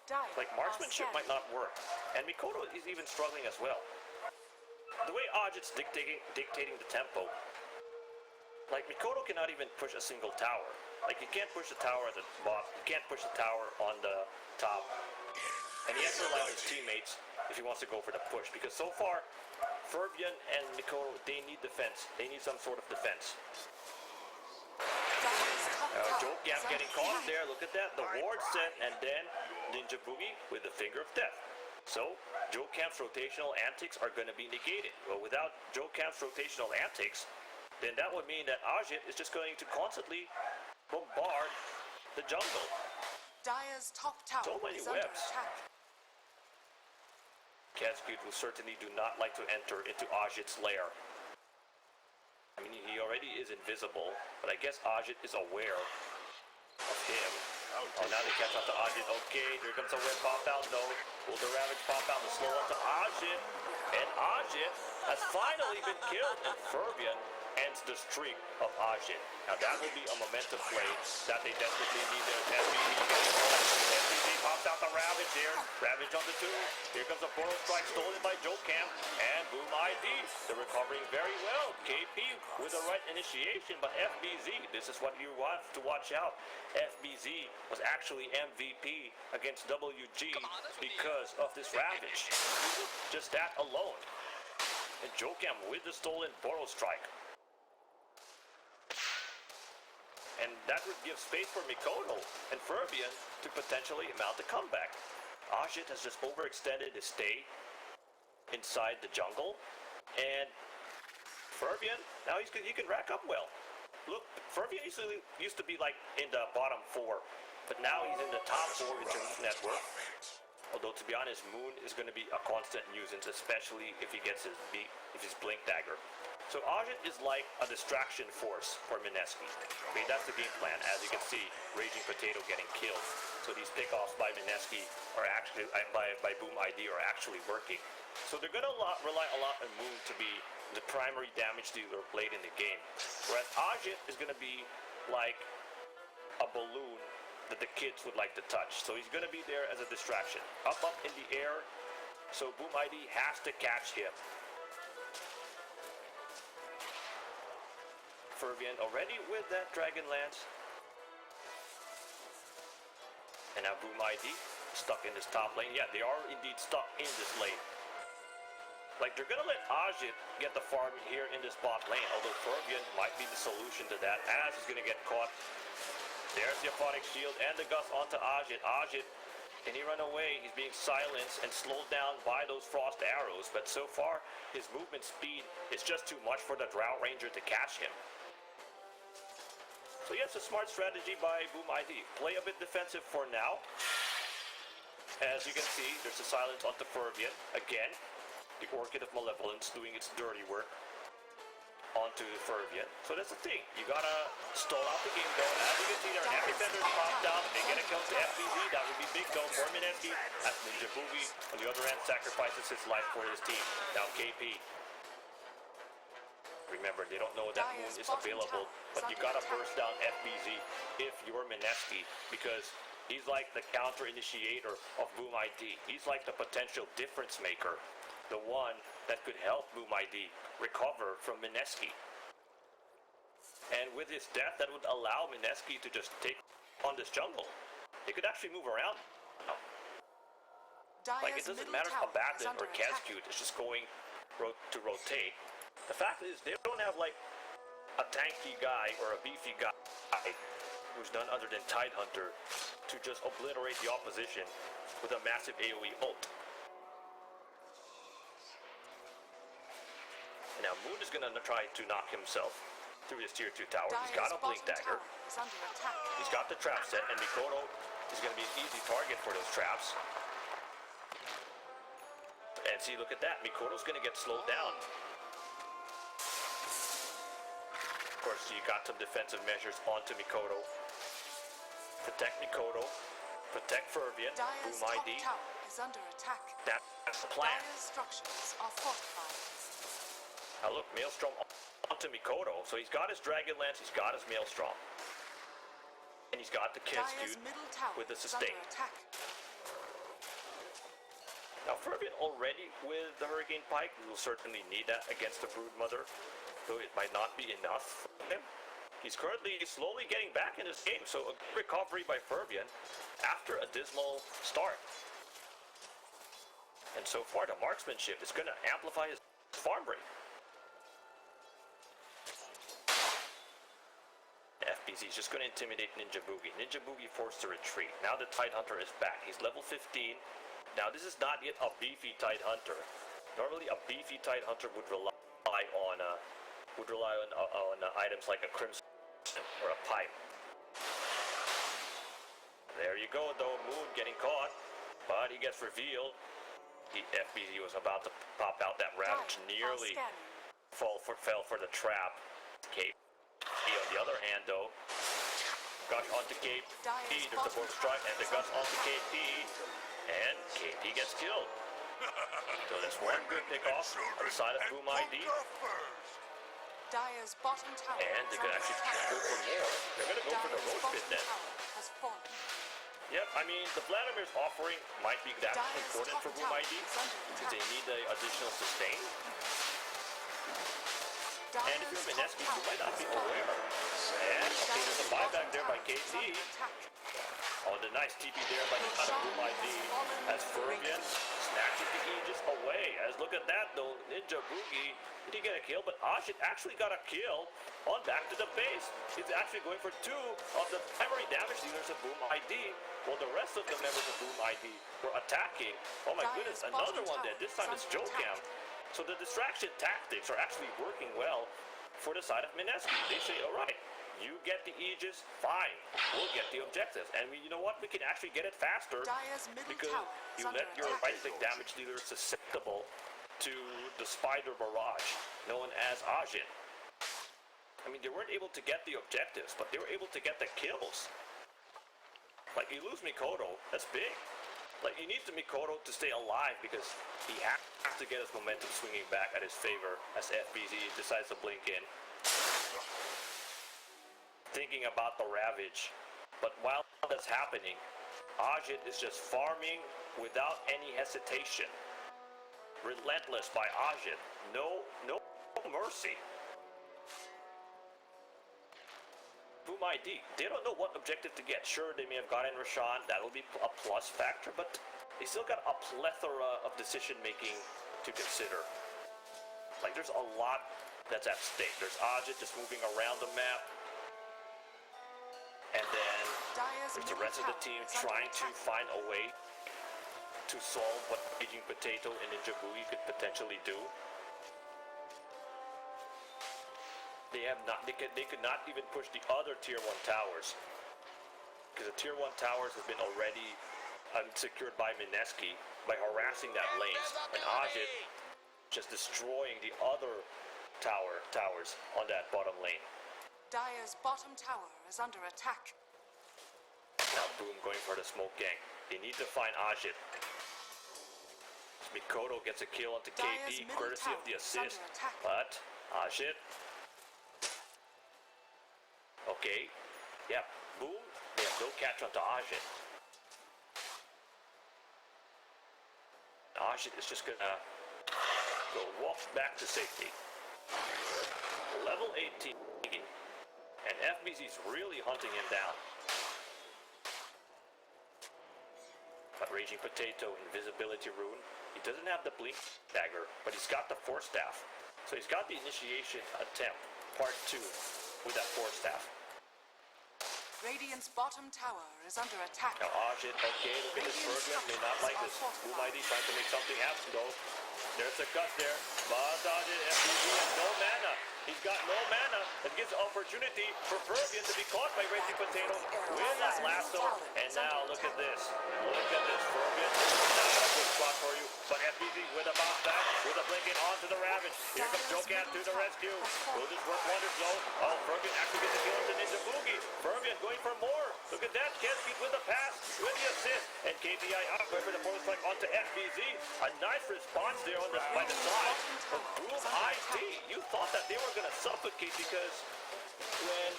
Speaker 6: Dire
Speaker 7: Like
Speaker 6: are
Speaker 7: marksmanship
Speaker 6: scanning.
Speaker 7: might not work, and Mikoto is even struggling as well. The way Ajit's dictating the tempo, like Mikoto cannot even push a single tower. Like you can't push the tower at the bottom, you can't push the tower on the top, and he has to rely on his teammates if he wants to go for the push. Because so far, Fervian and Mikoto, they need defense. They need some sort of defense.
Speaker 6: Dire's top tower
Speaker 7: Jokam
Speaker 6: is
Speaker 7: getting
Speaker 6: under
Speaker 7: caught
Speaker 6: attack.
Speaker 7: there. Look at that. The ward set, and then Ninja Boogie with the Finger of Death. So, Jokam's rotational antics are going to be negated. Well, without Jokam's rotational antics, then that would mean that Ajit is just going to constantly bombard the jungle.
Speaker 6: Dire's top tower
Speaker 7: So many
Speaker 6: is under
Speaker 7: webs.
Speaker 6: attack.
Speaker 7: Kescute will certainly do not like to enter into Ajit's lair. I mean, he already is invisible, but I guess Ajit is aware of him. Oh, now they catch up to Ajit. Okay, here comes a web pop out though. Will the Ravage pop out and slow up to Ajit? And Ajit has finally been killed, and Fervian ends the streak of Ajit. Now that will be a momentum play that they desperately need there. SBD pops out the Ravage here. Ravage on the 2. Here comes a Burrow Strike stolen by Jokam. And Boom ID. They're recovering very well. KP with the right initiation, but FBZ, this is what you want to watch out. FBZ was actually MVP against WG because of this Ravage. Just that alone. And Jokam with the stolen Burrow Strike. and that would give space for Mikoto and Ferbian to potentially mount a comeback. Ajit has just overextended his stay inside the jungle, and Ferbian, now he can rack up well. Look, Ferbian used to be like in the bottom 4, but now he's in the top 4 in terms of net worth. Although, to be honest, Moon is going to be a constant nuisance, especially if he gets his Blink Dagger. So Ajit is like a distraction force for Mineski. I mean, that's the game plan. As you can see, Raging Potato getting killed. So these pickoffs by Mineski are actually, by Boom ID are actually working. So they're going to rely a lot on Moon to be the primary damage dealer late in the game. Whereas Ajit is going to be like a balloon that the kids would like to touch. So he's going to be there as a distraction. Up in the air. So Boom ID has to catch him. Ferbian already with that Dragon Lance. And now Boom ID stuck in this top lane. Yeah, they are indeed stuck in this lane. Like, they're gonna let Ajit get the farm here in this bot lane, although Ferbian might be the solution to that, as he's gonna get caught. There's the Aquatic Shield and the Gust onto Ajit. Ajit, can he run away? He's being silenced and slowed down by those Frost Arrows, but so far, his movement speed is just too much for the Drow Ranger to catch him. So yes, a smart strategy by Boom ID. Play a bit defensive for now. As you can see, there's a silence onto Ferbian. Again, the Orchid of Malevolence doing its dirty work onto Ferbian. So that's the thing. You gotta stall out the game though. As you can see there, Epicenter popped down. They get a kill to FBZ. That would be big though for Mineski. As Ninja Boogie, on the other hand, sacrifices his life for his team. Now KP. Remember, they don't know that Moon is available, but you gotta burst down FBZ if you're Mineski, because he's like the counter initiator of Boom ID. He's like the potential difference maker. The one that could help Boom ID recover from Mineski. And with his death, that would allow Mineski to just take on this jungle. He could actually move around now. Like, it doesn't matter if Abaddon or Kazcute is just going to rotate. The fact is, they don't have like a tanky guy or a beefy guy who's none other than Tidehunter to just obliterate the opposition with a massive AoE ult. And now Moon is going to try to knock himself through his tier 2 tower. He's got a Blink Dagger. He's got the trap set, and Mikoto is going to be an easy target for those traps. And see, look at that. Mikoto's going to get slowed down. Of course, you got some defensive measures onto Mikoto. Protect Mikoto. Protect Ferbian. Boom ID.
Speaker 6: Is under attack.
Speaker 7: That's the plan.
Speaker 6: Dire's structures are fortified.
Speaker 7: Now look, Maelstrom onto Mikoto. So he's got his Dragon Lance, he's got his Maelstrom. And he's got the Kazcute with the sustain. Now Ferbian already with the Hurricane Pike. We will certainly need that against the Broodmother, though it might not be enough for him. He's currently slowly getting back in this game, so a good recovery by Ferbian after a dismal start. And so far the marksmanship is going to amplify his farm rate. FBZ is just going to intimidate Ninja Boogie. Ninja Boogie forced to retreat. Now the Tidehunter is back. He's level 15. Now this is not yet a beefy Tidehunter. Normally a beefy Tidehunter would rely on items like a Crimson or a Pipe. There you go though, Moon getting caught, but he gets revealed. The FBZ was about to pop out that Ravage, nearly fell for the trap. KP on the other hand though, Gush onto KP, there's the Bolt Strike and the Gush onto KP, and KP gets killed. So that's one good pickoff on the side of Boom ID.
Speaker 6: Dire's bottom tower
Speaker 7: And they could actually go for more. They're going to go for the Roach Pit then. Yep, I mean, the Vladimir's offering might be that important for Boom ID, because they need the additional sustain. And if you're Mineski, you might not be aware. And, okay, there's a buyback there by KT. Oh, the nice TP there by the kind of Boom ID as Ferbian snatches the Aegis away. As look at that though, Ninja Boogie, did he get a kill, but Ajit actually got a kill on back to the base. He's actually going for 2 of the primary damage dealers of Boom ID, while the rest of the members of Boom ID were attacking. Oh my goodness, another one dead. This time it's Jokam. So the distraction tactics are actually working well for the side of Mineski. They say, all right, you get the Aegis, fine, we'll get the objectives. And you know what, we can actually get it faster
Speaker 6: Dire's middle
Speaker 7: because
Speaker 6: tower is
Speaker 7: you
Speaker 6: under
Speaker 7: let your
Speaker 6: attack.
Speaker 7: right-click damage dealer susceptible to the spider barrage known as Ajit. I mean, they weren't able to get the objectives, but they were able to get the kills. Like, you lose Mikoto, that's big. Like, you need the Mikoto to stay alive because he has to get his momentum swinging back at his favor as FBZ decides to blink in. Thinking about the Ravage. But while that's happening, Ajit is just farming without any hesitation. Relentless by Ajit. No mercy. Boom ID, they don't know what objective to get. Sure, they may have gotten Rashawn, that'll be a plus factor, but they still got a plethora of decision making to consider. Like, there's a lot that's at stake. There's Ajit just moving around the map, and then there's the rest of the team trying to find a way to solve what Aging Potato and Ninja Boogie could potentially do. They could not even push the other tier 1 towers because the tier 1 towers have been already secured by Mineski by harassing that lane, and Ajit just destroying the other towers on that bottom lane.
Speaker 6: Dire's bottom tower is under attack.
Speaker 7: Now Boom going for the smoke gang. They need to find Ajit. Mikoto gets a kill onto
Speaker 6: Dire's
Speaker 7: KD
Speaker 6: middle
Speaker 7: courtesy of
Speaker 6: tower
Speaker 7: the
Speaker 6: is under
Speaker 7: assist,
Speaker 6: attack.
Speaker 7: but Ajit. Okay, yep, Boom, they have no catch onto Ajit. Ajit is just gonna go walk back to safety. Level 18, and FBZ's really hunting him down. But Raging Potato, Invisibility Rune, he doesn't have the Blink Dagger, but he's got the Force Staff. So he's got the Initiation Attempt, Part 2, with that Force Staff.
Speaker 6: Radiant's bottom tower is under attack.
Speaker 7: Now Ajit, okay, look at this Fergus, may not like this. Boom ID trying to make something happen though. There's a cut there, but Ajit, FBZ has no mana. He's got no mana. It gives opportunity for Fergus to be caught by Raging Potato with that lasso. And now look at this. Look at this, Fergus. Not a good spot for you. But FBZ with a bounce back, with a blinking onto the Ravage. Here comes Jokat to the rescue. Will this work wonders though? Oh, Fergus actually gets the kill into Ninja Boogie. Fergus going for more. Look at that. Kesky with the pass, with the assist. And KPI up for the forward strike onto FBZ. A nice response there on this by the side. But Boom ID, you thought that they were going to suffocate because when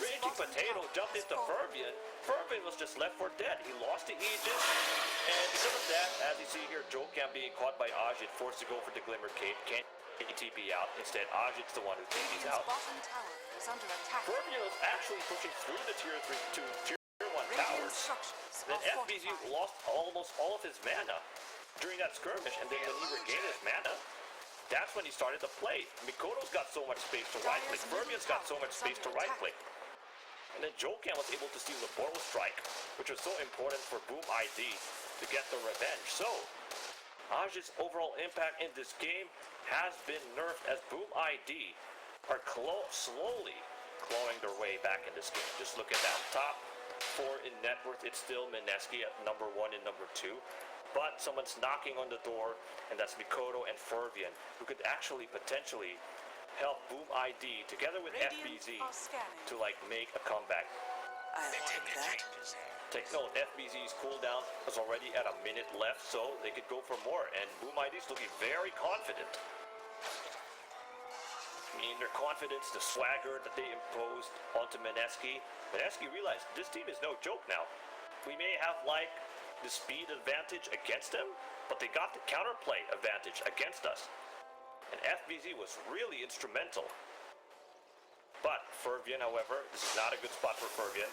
Speaker 7: Raging Potato jumped into Ferbian was just left for dead. He lost the Aegis, and because of that, as you see here, Jokam being caught by Ajit, forced to go for the Glimmer Cape, can't TP out. Instead, Ajit's the one who TP's out.
Speaker 6: Bottom tower is under attack.
Speaker 7: Ferbian was actually pushing through the tier 3 to tier 1
Speaker 6: Radiant
Speaker 7: towers.
Speaker 6: structures
Speaker 7: Then
Speaker 6: are
Speaker 7: FBZ
Speaker 6: fortified.
Speaker 7: lost almost all of his mana during that skirmish, and then when he regained his mana, that's when he started to play. Mikoto's got so much space to right-click. Ferbian's got so much space to right-click. And then Jokam was able to steal the Portal Strike, which was so important for Boom ID to get the revenge. So, Ajit's overall impact in this game has been nerfed as Boom ID are slowly clawing their way back in this game. Just look at that. Top 4 in net worth, it's still Mineski at number 1 and number 2. But someone's knocking on the door, and that's Mikoto and Ferbian, who could actually potentially help Boom ID together with FBZ to make a comeback.
Speaker 6: I'll take that.
Speaker 7: Take note, FBZ's cooldown was already at a minute left, so they could go for more, and Boom ID's looking very confident. I mean, their confidence, the swagger that they imposed onto Mineski. Mineski realized this team is no joke now. We may have the speed advantage against them, but they got the counterplay advantage against us. And FBZ was really instrumental. But Ferbian, however, this is not a good spot for Ferbian.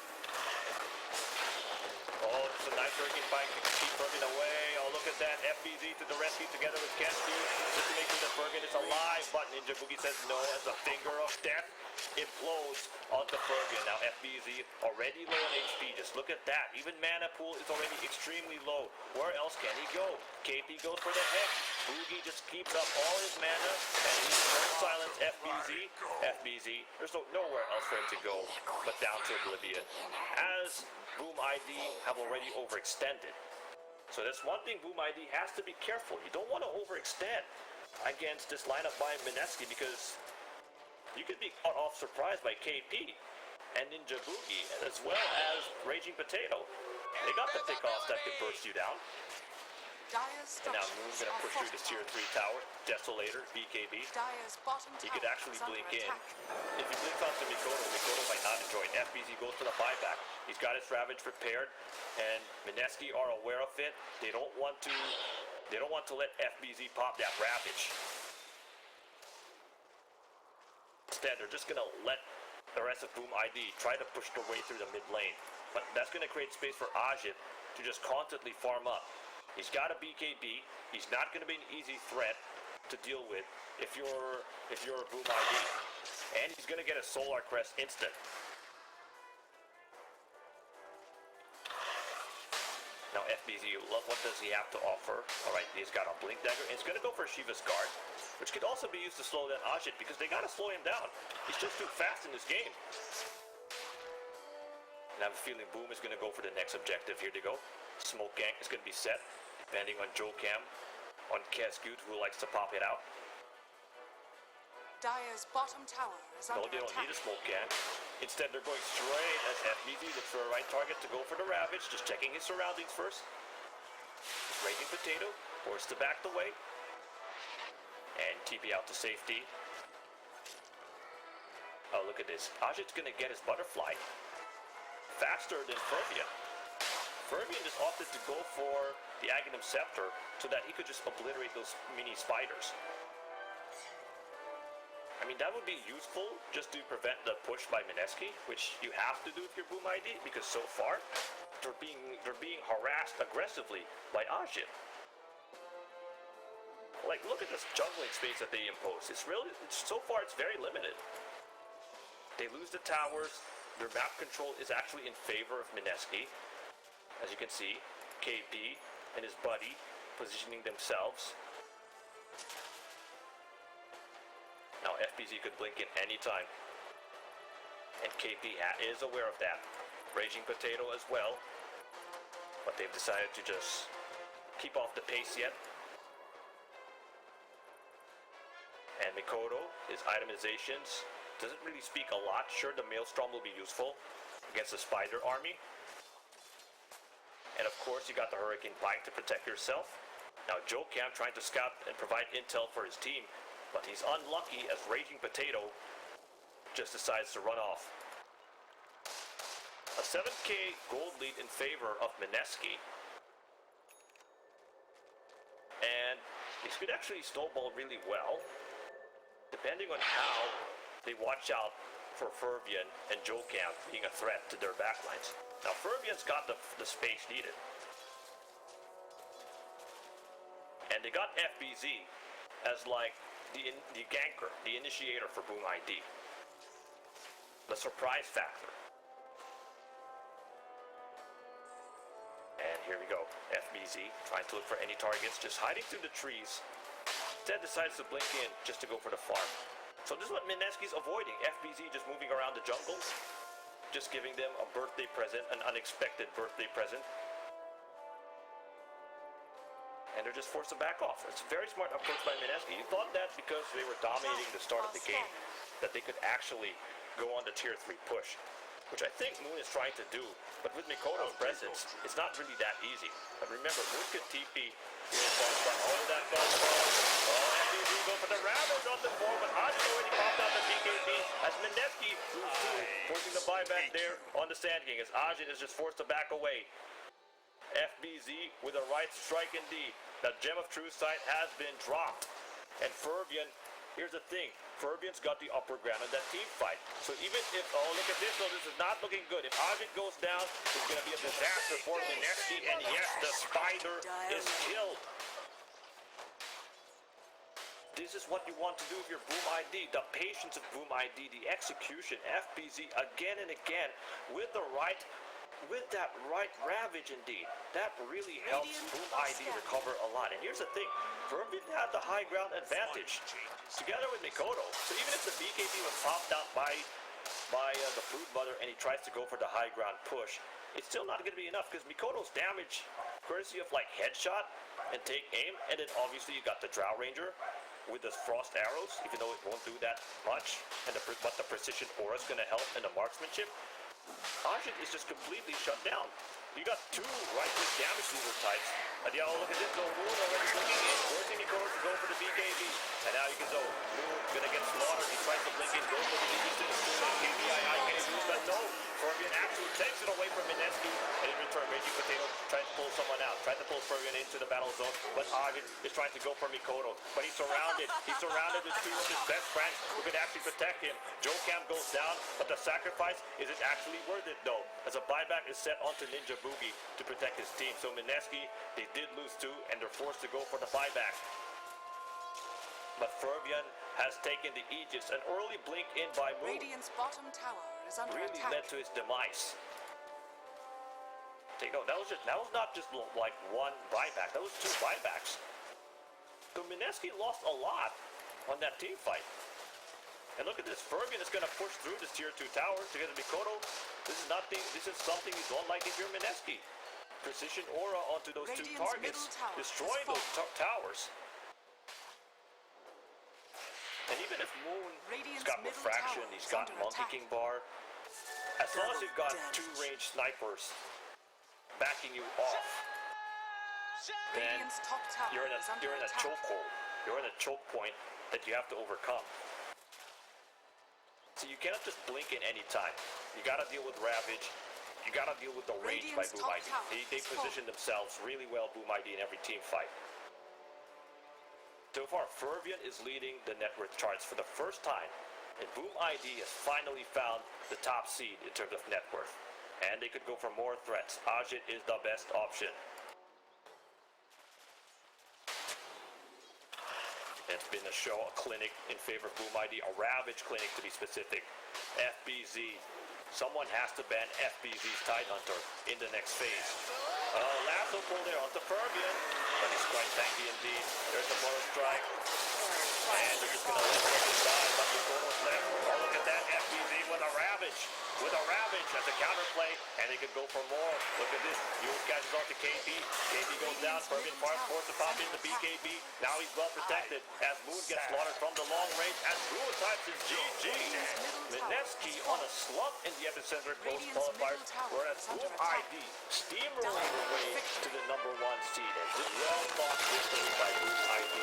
Speaker 7: Oh, it's a nice hurricane fight to keep Ferbian away. Oh, look at that. FBZ to the rescue together with Kenshi just to make sure that Ferbian is alive. but Ninja Boogie says no as the finger of death implodes onto Fervian. Now FBZ already low on HP. Just look at that. Even mana pool is already extremely low. Where else can he go? KP goes for the hex. Boogie just keeps up all his mana and he won't silence FBZ. FBZ, there's nowhere else for him to go but down to Oblivion. As Boom ID have already overextended. So that's one thing Boom ID has to be careful. You don't want to overextend against this lineup by Mineski because you could be caught off surprise by KP and Ninja Boogie as well as Raging Potato. They got the pick-offs that could burst you down. And now Moon's going to push through this tier 3 tower. Desolator, BKB. He could actually blink in. If he blinks onto Mikoto, Mikoto might not enjoy it. FBZ goes for the buyback. He's got his Ravage prepared, and Mineski are aware of it. They don't want to let FBZ pop that Ravage. Instead, they're just going to let the rest of Boom ID try to push their way through the mid lane. But that's going to create space for Ajit to just constantly farm up. He's got a BKB. He's not going to be an easy threat to deal with if you're a Boom ID. And he's going to get a Solar Crest instant. Now FBZ, what does he have to offer? Alright, he's got a Blink Dagger, and he's going to go for Shiva's Guard, which could also be used to slow down Ajit because they got to slow him down. He's just too fast in this game. And I have a feeling Boom is going to go for the next objective. Here to go. Smoke Gank is going to be set, depending on Joe Cam, on Kesgut, who likes to pop it out.
Speaker 6: Dire's bottom tower is
Speaker 7: No,
Speaker 6: under
Speaker 7: they don't
Speaker 6: attack.
Speaker 7: need a Smoke Gank. Instead, they're going straight as FBZ looks for a right target to go for the Ravage, just checking his surroundings first. Raging Potato, forced to back the way. And TP out to safety. Oh, look at this. Ajit's going to get his Butterfly faster than Fervian. Fervian just opted to go for the Aghanim Scepter so that he could just obliterate those mini spiders. I mean, that would be useful just to prevent the push by Mineski, which you have to do if you're Boom ID, because so far they're being harassed aggressively by Ajit. Like, look at this jungling space that they impose. So far it's very limited. They lose the towers. Their map control is actually in favor of Mineski. As you can see, KP and his buddy positioning themselves. Now FBZ could blink in any time. And KP is aware of that. Raging Potato as well. But they've decided to just keep off the pace yet. And Mikoto, his itemizations, doesn't really speak a lot. Sure, the Maelstrom will be useful against the Spider army. And of course, you got the Hurricane Pike to protect yourself. Now, Joe Cam trying to scout and provide intel for his team, but he's unlucky as Raging Potato just decides to run off. A 7k gold lead in favor of Mineski. And this could actually snowball really well, depending on how they watch out for Fervian and Joe Cam being a threat to their backlines. Now, Fervian's got the space needed. And they got FBZ as like the ganker, the initiator for Boom ID. The surprise factor. And here we go. FBZ trying to look for any targets, just hiding through the trees. Instead decides to blink in just to go for the farm. So this is what Mineski's avoiding. FBZ just moving around the jungle. Just giving them a birthday present, an unexpected birthday present. And they're just forced to back off. It's a very smart approach by Mineski. You thought that because they were dominating the start of the game, that they could actually go on the tier 3 push, which I think Moon is trying to do. But with Mikoto's presence, it's not really that easy. But remember, Moon could TP. All that goes FBZ go for the Ravage on the floor, but Ajit already popped out the BKB as Mineski moves through, forcing the buyback there on the Sand King as Ajit is just forced to back away. FBZ with a right strike indeed. The Gem of True Sight has been dropped. And Fervian, here's the thing, Fervian's got the upper ground in that team fight. So even if, oh look at this, so this is not looking good. If Ajit goes down, it's going to be a disaster for Mineski, and yes, the Spider is killed. This is what you want to do with your Boom ID. The patience of Boom ID, the execution, FBZ again and again with that right Ravage indeed. That really helps Boom ID recover a lot. And here's the thing, Fervin had the high ground advantage together with Mikoto. So even if the BKB was popped out by the Brood Mother and he tries to go for the high ground push, it's still not going to be enough because Mikoto's damage, courtesy of like headshot and take aim, and then obviously you got the Drow Ranger with the frost arrows, even though it won't do that much, and but the precision aura is going to help in the marksmanship. Ajit is just completely shut down. You got two right-click damage dealer types. And yeah, look at this, though. Moon already looking in, forcing Mikoto to go for the BKB. And now you can go. Moon gonna get slaughtered. He tries to blink in, goes for the instant KBII, can he lose? But no. Fervian actually takes it away from Mineski. And in return, Raging Potato tries to pull someone out. Tries to pull Fervian into the battle zone. But Ajit is trying to go for Mikoto. But he's surrounded. He's surrounded with two of his best friends who could actually protect him. Joe Camp goes down, but the sacrifice, is it actually worth it though? As a buyback is set onto Ninja Boogie to protect his team. So Mineski, they did lose two, and they're forced to go for the buyback. But Fervian has taken the Aegis. An early blink in by Moon
Speaker 6: Radiant's bottom tower is under
Speaker 7: really
Speaker 6: attack.
Speaker 7: led to his demise. Take note, that was not just like one buyback, that was two buybacks. So Mineski lost a lot on that team fight. And look at this, Fervian is going to push through this tier 2 tower to get to Mikoto. This is something you don't like if you're Mineski. Precision aura onto those two targets, destroying those towers. And even if Moon's got refraction, he's got Monkey King bar, as long as you've got two ranged snipers backing you off, then you're in a chokehold. You're in a choke point that you have to overcome. So you cannot just blink in any time. You gotta deal with Ravage. You gotta deal with the range by Boom ID. They position themselves really well, Boom ID, in every team fight. So far, Fervian is leading the net worth charts for the first time, and Boom ID has finally found the top seed in terms of net worth. And they could go for more threats. Ajit is the best option. It's been a show, a clinic in favor of Boom ID, a Ravage clinic to be specific. FBZ. Someone has to ban FBZ's Tidehunter in the next phase. Lasso pull there onto Fervian, but he's quite tanky indeed. There's a Motor Strike. And they're just going to let Fervian die, but Mikoto's left. Oh, look at that, FBZ with a Ravage. With a Ravage as a counterplay, and they could go for more. Look at this, Yule catches on to KB. KB goes down, Fervian forced to pop into BKB. Now he's well protected as Moon gets slaughtered from the long range, and Blue types is GG. Mineski on a slump in the epicenter close qualifiers, whereas Boom ID steamrolling their way to the #1 seed. And this well-thought victory by Boom ID.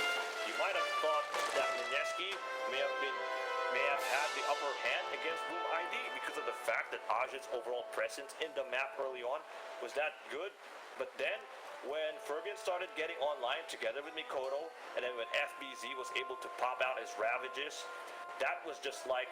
Speaker 7: You might have thought that Mineski may have had the upper hand against Boom ID because of the fact that Ajit's overall presence in the map early on was that good. But then, when Fervian started getting online together with Mikoto, and then when FBZ was able to pop out his Ravages, that was just like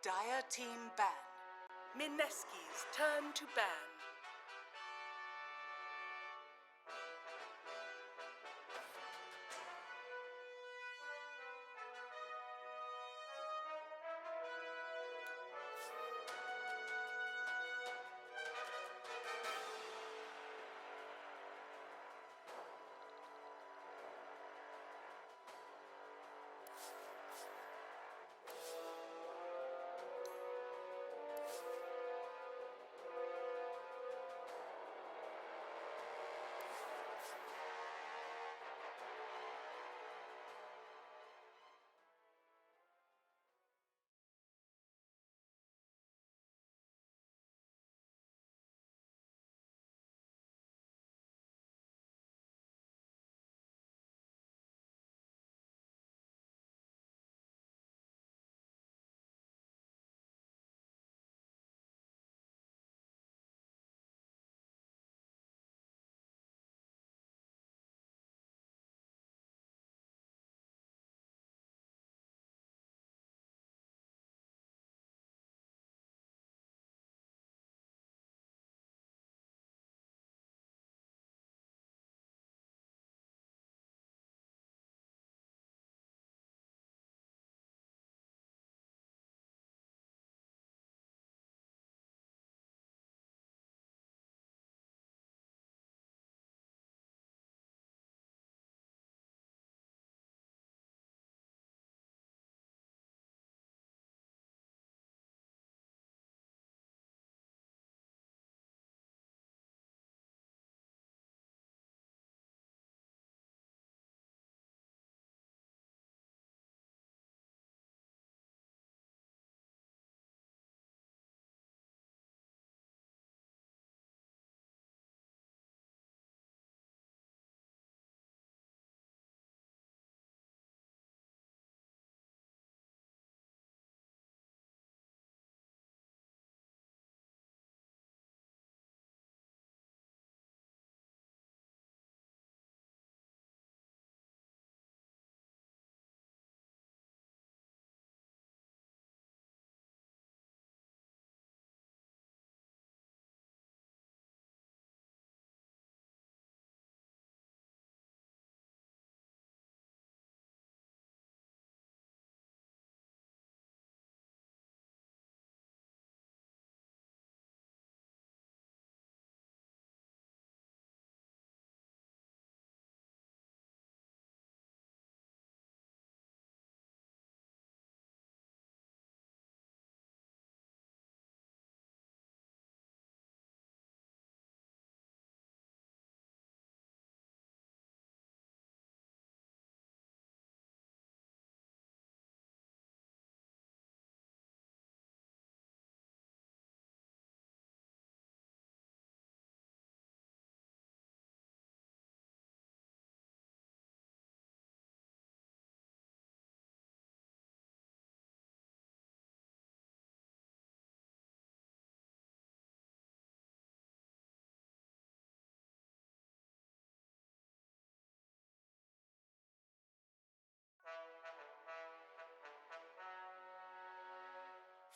Speaker 6: Dire team ban.
Speaker 1: Mineski's turn to ban.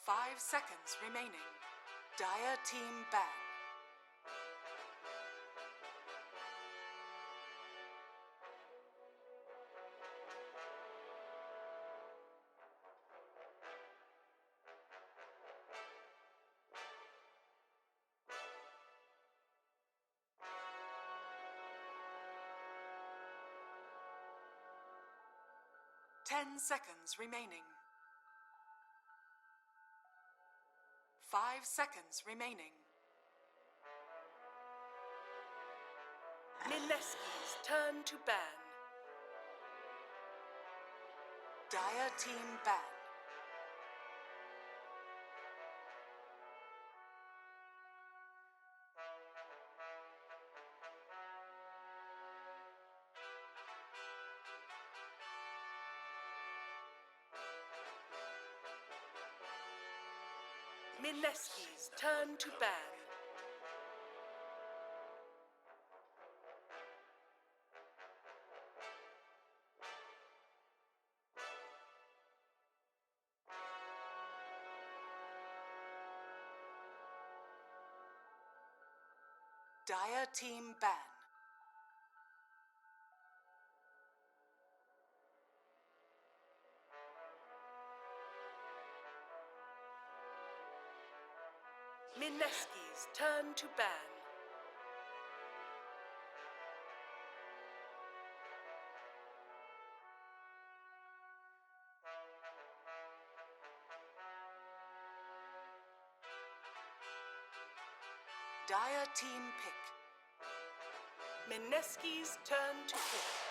Speaker 6: Five seconds remaining. Dire team ban. 10 seconds remaining. 5 seconds remaining.
Speaker 1: Mineski's turn to ban.
Speaker 6: Dire team ban.
Speaker 1: Mineski's turn to ban.
Speaker 6: Dire team ban.
Speaker 1: Mineski's turn to ban.
Speaker 6: Dire team pick.
Speaker 1: Mineski's turn to pick.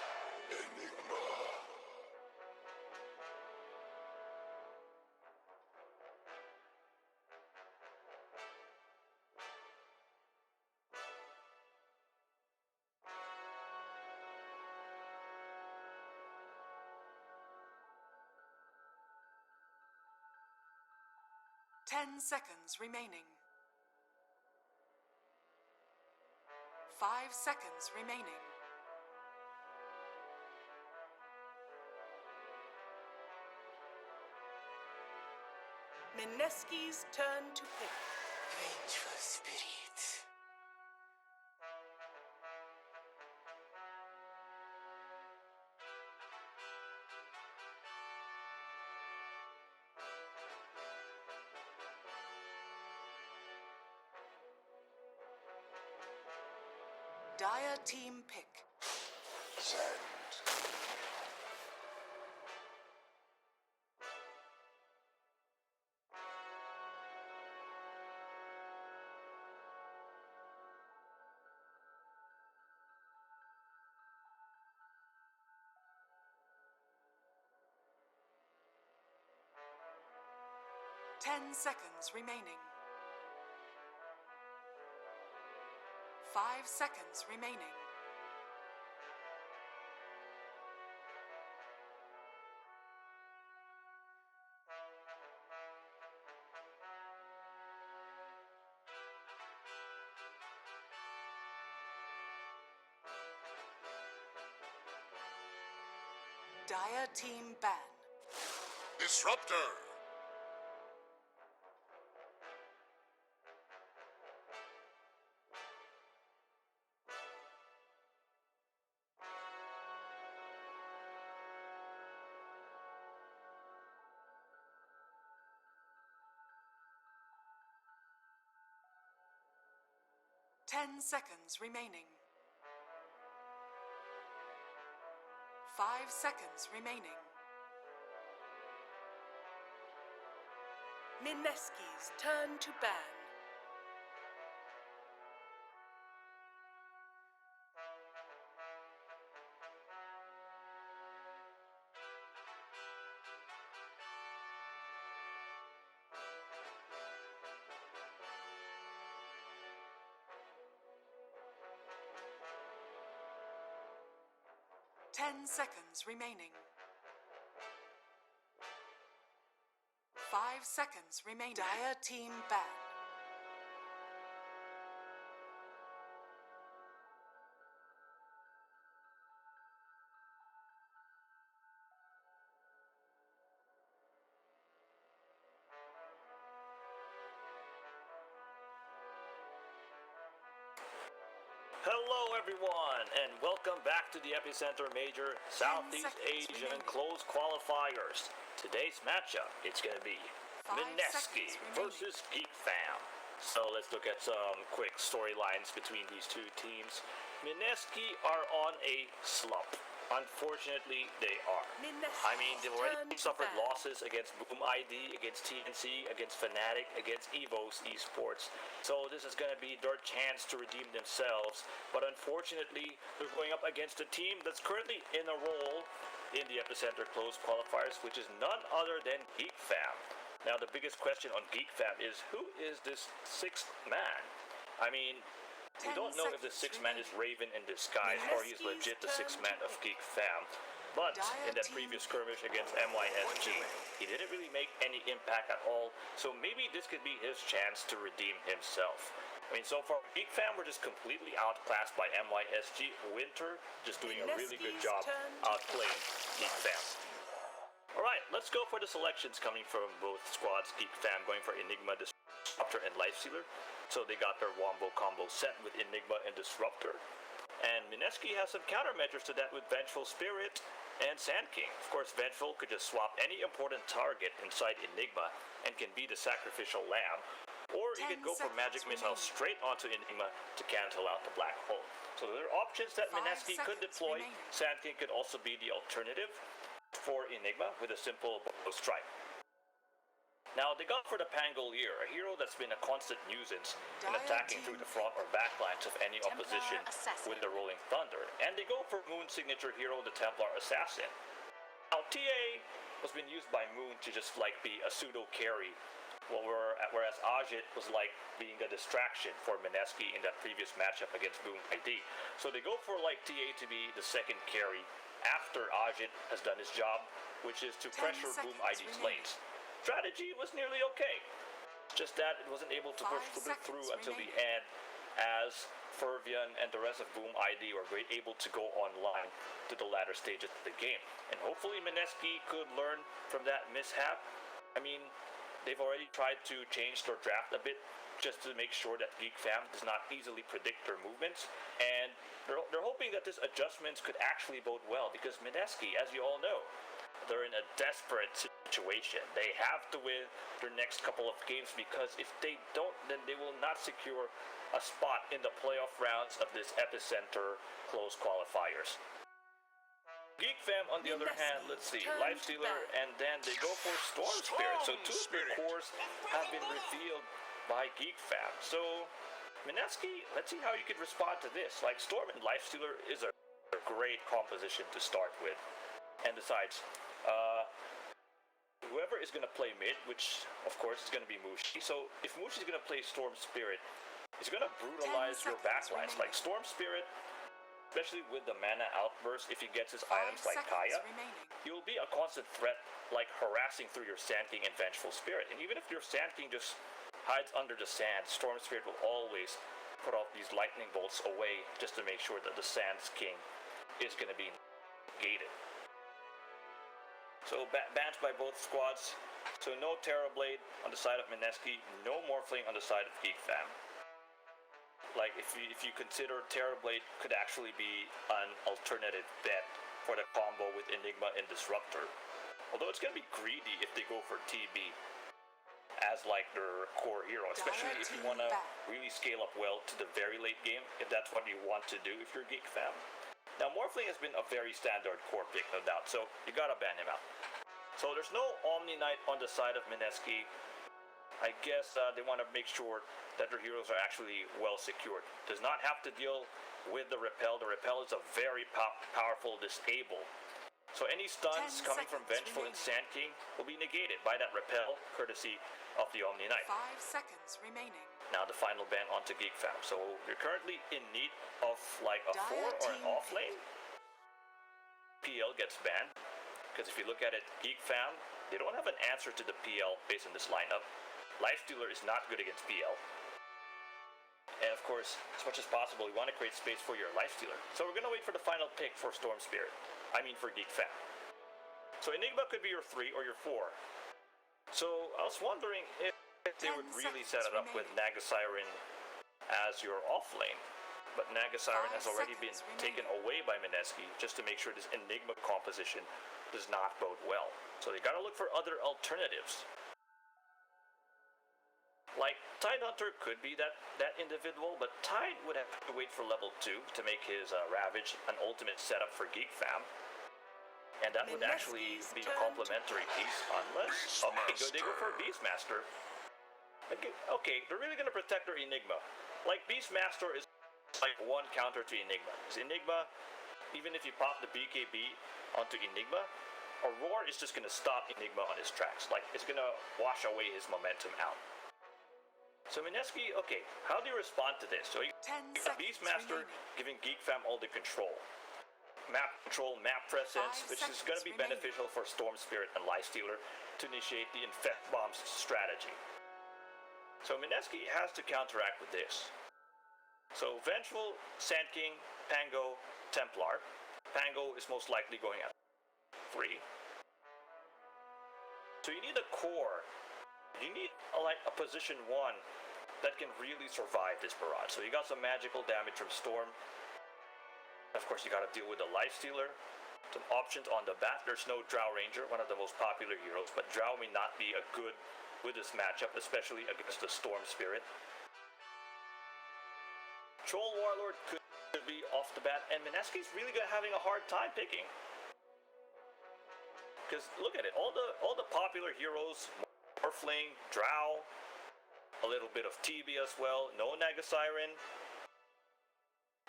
Speaker 6: 10 seconds remaining. 5 seconds remaining.
Speaker 1: Mineski's turn to pick.
Speaker 6: Vengeful spirit. Dire team pick.
Speaker 5: Send.
Speaker 6: 10 seconds remaining. 5 seconds remaining. Dire team ban.
Speaker 5: Disruptor.
Speaker 6: Ten seconds remaining. 5 seconds remaining.
Speaker 1: Mineski's turn to ban.
Speaker 6: Ten seconds remaining. 5 seconds remaining. Dire team ban.
Speaker 7: Hello everyone, and welcome back to the Epicenter Major Southeast
Speaker 6: seconds
Speaker 7: Asian
Speaker 6: remaining.
Speaker 7: and closed qualifiers. Today's matchup, it's going to be
Speaker 6: 5
Speaker 7: Mineski
Speaker 6: seconds remaining.
Speaker 7: versus Geek Fam. So let's look at some quick storylines between these two teams. Mineski are on a slump. Unfortunately, they are. I mean, they've already suffered losses against Boom ID, against TNC, against FNATIC, against EVOS Esports. So this is going to be their chance to redeem themselves. But unfortunately, they're going up against a team that's currently in a role in the Epicenter Closed Qualifiers, which is none other than Geek Fam. Now, the biggest question on Geek Fam is, who is this sixth man? I mean, we
Speaker 6: 10
Speaker 7: don't know if the
Speaker 6: seconds
Speaker 7: sixth man is Raven in disguise or he's legit the sixth man of Geek Fam. But in that previous skirmish against MYSG, he didn't really make any impact at all, so maybe this could be his chance to redeem himself. I mean, so far, Geek Fam were just completely outclassed by MYSG. Winter just doing a really good job outplaying Geek Fam. Alright, let's go for the selections coming from both squads. Geek Fam going for Enigma, Disruptor, and Lifestealer. So they got their wombo combo set with Enigma and Disruptor. And Mineski has some countermeasures to that with Vengeful Spirit and Sand King. Of course, Vengeful could just swap any important target inside Enigma and can be the sacrificial lamb. Or you could go for Magic Missile straight onto Enigma to cancel out the Black Hole. So there are options that Mineski could deploy. Sand King could also be the alternative for Enigma with a simple bow strike. Now, they got for the Pangolier, a hero that's been a constant nuisance in attacking through the front or back lines of any opposition with the Rolling Thunder. And they go for Moon signature hero, the Templar Assassin. Now, TA was been used by Moon to just like be a pseudo carry, whereas Ajit was like being a distraction for Mineski in that previous matchup against Boom ID. So they go for like TA to be the second carry after Ajit has done his job, which is to pressure Boom ID's lanes. Strategy was nearly okay, just that it wasn't able to push through until the end, as Fervian and the rest of Boom ID were able to go online to the latter stages of the game. And hopefully Mineski could learn from that mishap. I mean, they've already tried to change their draft a bit just to make sure that Geek Fam does not easily predict their movements, and they're hoping that these adjustments could actually bode well, because Mineski, as you all know, they're in a desperate situation. They have to win their next couple of games, because if they don't, then they will not secure a spot in the playoff rounds of this Epicenter close qualifiers. Geek Fam, on the other hand, let's see, Lifestealer, and then they go for Storm Spirit. So two of their cores have been revealed by Geek Fam. So, Mineski, let's see how you could respond to this. Like, Storm and Lifestealer is a great composition to start with. And besides, whoever is going to play mid, which of course is going to be Mushi. So if Mushi is going to play Storm Spirit, he's going to brutalize your backlines. Like Storm Spirit, especially with the mana outburst, if he gets his items like Kaya, you'll be a constant threat, like harassing through your Sand King and Vengeful Spirit. And even if your Sand King just hides under the sand, Storm Spirit will always put off these lightning bolts away just to make sure that the Sand King is going to be negated. So bans by both squads. So no Terrorblade on the side of Mineski, no Morphling on the side of Geek Fam. Like if you consider Terrorblade could actually be an alternative bet for the combo with Enigma and Disruptor. Although it's gonna be greedy if they go for TB as like their core hero, especially if you wanna really scale up well to the very late game, if that's what you want to do if you're Geek Fam. Now, Morphling has been a very standard core pick, no doubt, so you gotta ban him out. So there's no Omni Knight on the side of Mineski. I guess they want to make sure that their heroes are actually well secured. Does not have to deal with the Repel. The Repel is a very powerful disable. So any stuns coming from Vengeful and Sand King will be negated by that Repel, courtesy of the Omni Knight.
Speaker 6: 5 seconds remaining.
Speaker 7: Now the final ban onto Geek Fam. So you're currently in need of like a 4 or an off lane. PL gets banned, because if you look at it, Geek Fam, they don't have an answer to the PL based on this lineup. Lifestealer is not good against PL. And of course, as much as possible, you want to create space for your Lifestealer. So we're going to wait for the final pick for Storm Spirit. I mean for Geek Fam. So Enigma could be your 3 or your 4. So I was wondering if they would really set it up with Naga Siren as your off lane. But Naga Siren has already been taken away by Mineski just to make sure this Enigma composition does not bode well. So they gotta look for other alternatives. Like, Tide Hunter could be that individual, but Tide would have to wait for level 2 to make his Ravage an ultimate setup for Geek Fam. And that would actually be a complementary piece, unless... Okay, they go for Beastmaster. Okay, they're really gonna protect their Enigma. Like, Beastmaster is like one counter to Enigma. Because Enigma, even if you pop the BKB onto Enigma, Aurora is just gonna stop Enigma on his tracks. Like, it's gonna wash away his momentum out. So Mineski, okay, how do you respond to this? So you got Beastmaster giving Geek Fam all the control. Map control, map presence, which is going to be beneficial for Storm Spirit and Lifestealer to initiate the Infect Bombs strategy. So Mineski has to counteract with this. So Vengeful, Sand King, Pango, Templar. Pango is most likely going at 3. So you need a core. You need like a position 1 that can really survive this barrage. So you got some magical damage from Storm. Of course, you got to deal with the Lifestealer. Some options on the bat. There's no Drow Ranger, one of the most popular heroes, but Drow may not be a good with this matchup, especially against the Storm Spirit. Troll Warlord could be off the bat, and Mineski's really having a hard time picking. Because look at it, all the popular heroes, Morphling, Drow, a little bit of TB as well, no Naga Siren.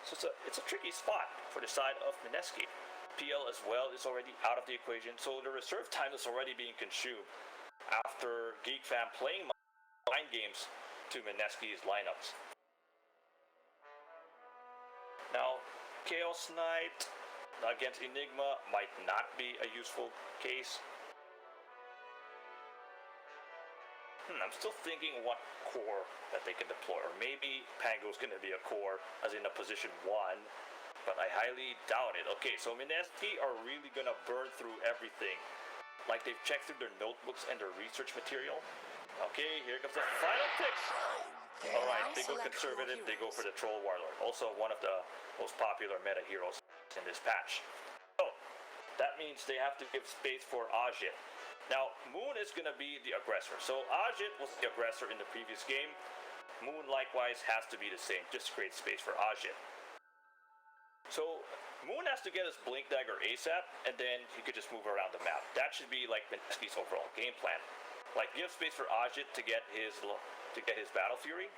Speaker 7: So it's a tricky spot for the side of Mineski. PL as well is already out of the equation, so the reserve time is already being consumed after Geek Fam playing mind games to Mineski's lineups. Now, Chaos Knight against Enigma might not be a useful case. I'm still thinking what core that they can deploy, or maybe Pango's gonna be a core, as in a position 1, but I highly doubt it. Okay, so Mineski are really gonna burn through everything. Like they've checked through their notebooks and their research material. Okay, here comes the final pick. Alright, they go conservative, they go for the Troll Warlord. Also one of the most popular meta heroes in this patch. So, that means they have to give space for Ajit. Now, Moon is going to be the aggressor. So, Ajit was the aggressor in the previous game. Moon likewise has to be the same, just create space for Ajit. So, Moon has to get his Blink Dagger ASAP, and then he could just move around the map. That should be like Mineski's overall game plan. Like, give space for Ajit to get his Battle Fury,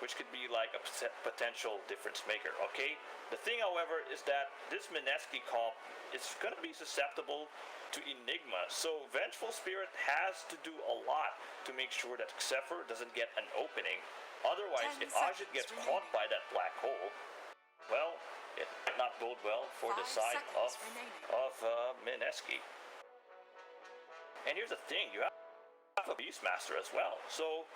Speaker 7: which could be like a potential difference maker, okay? The thing, however, is that this Mineski comp is going to be susceptible to Enigma, so Vengeful Spirit has to do a lot to make sure that Xepher doesn't get an opening. Otherwise, if Ajit gets caught by that black hole, well, it might not bode well for the side of Mineski. And here's the thing, you have a Beastmaster as well, so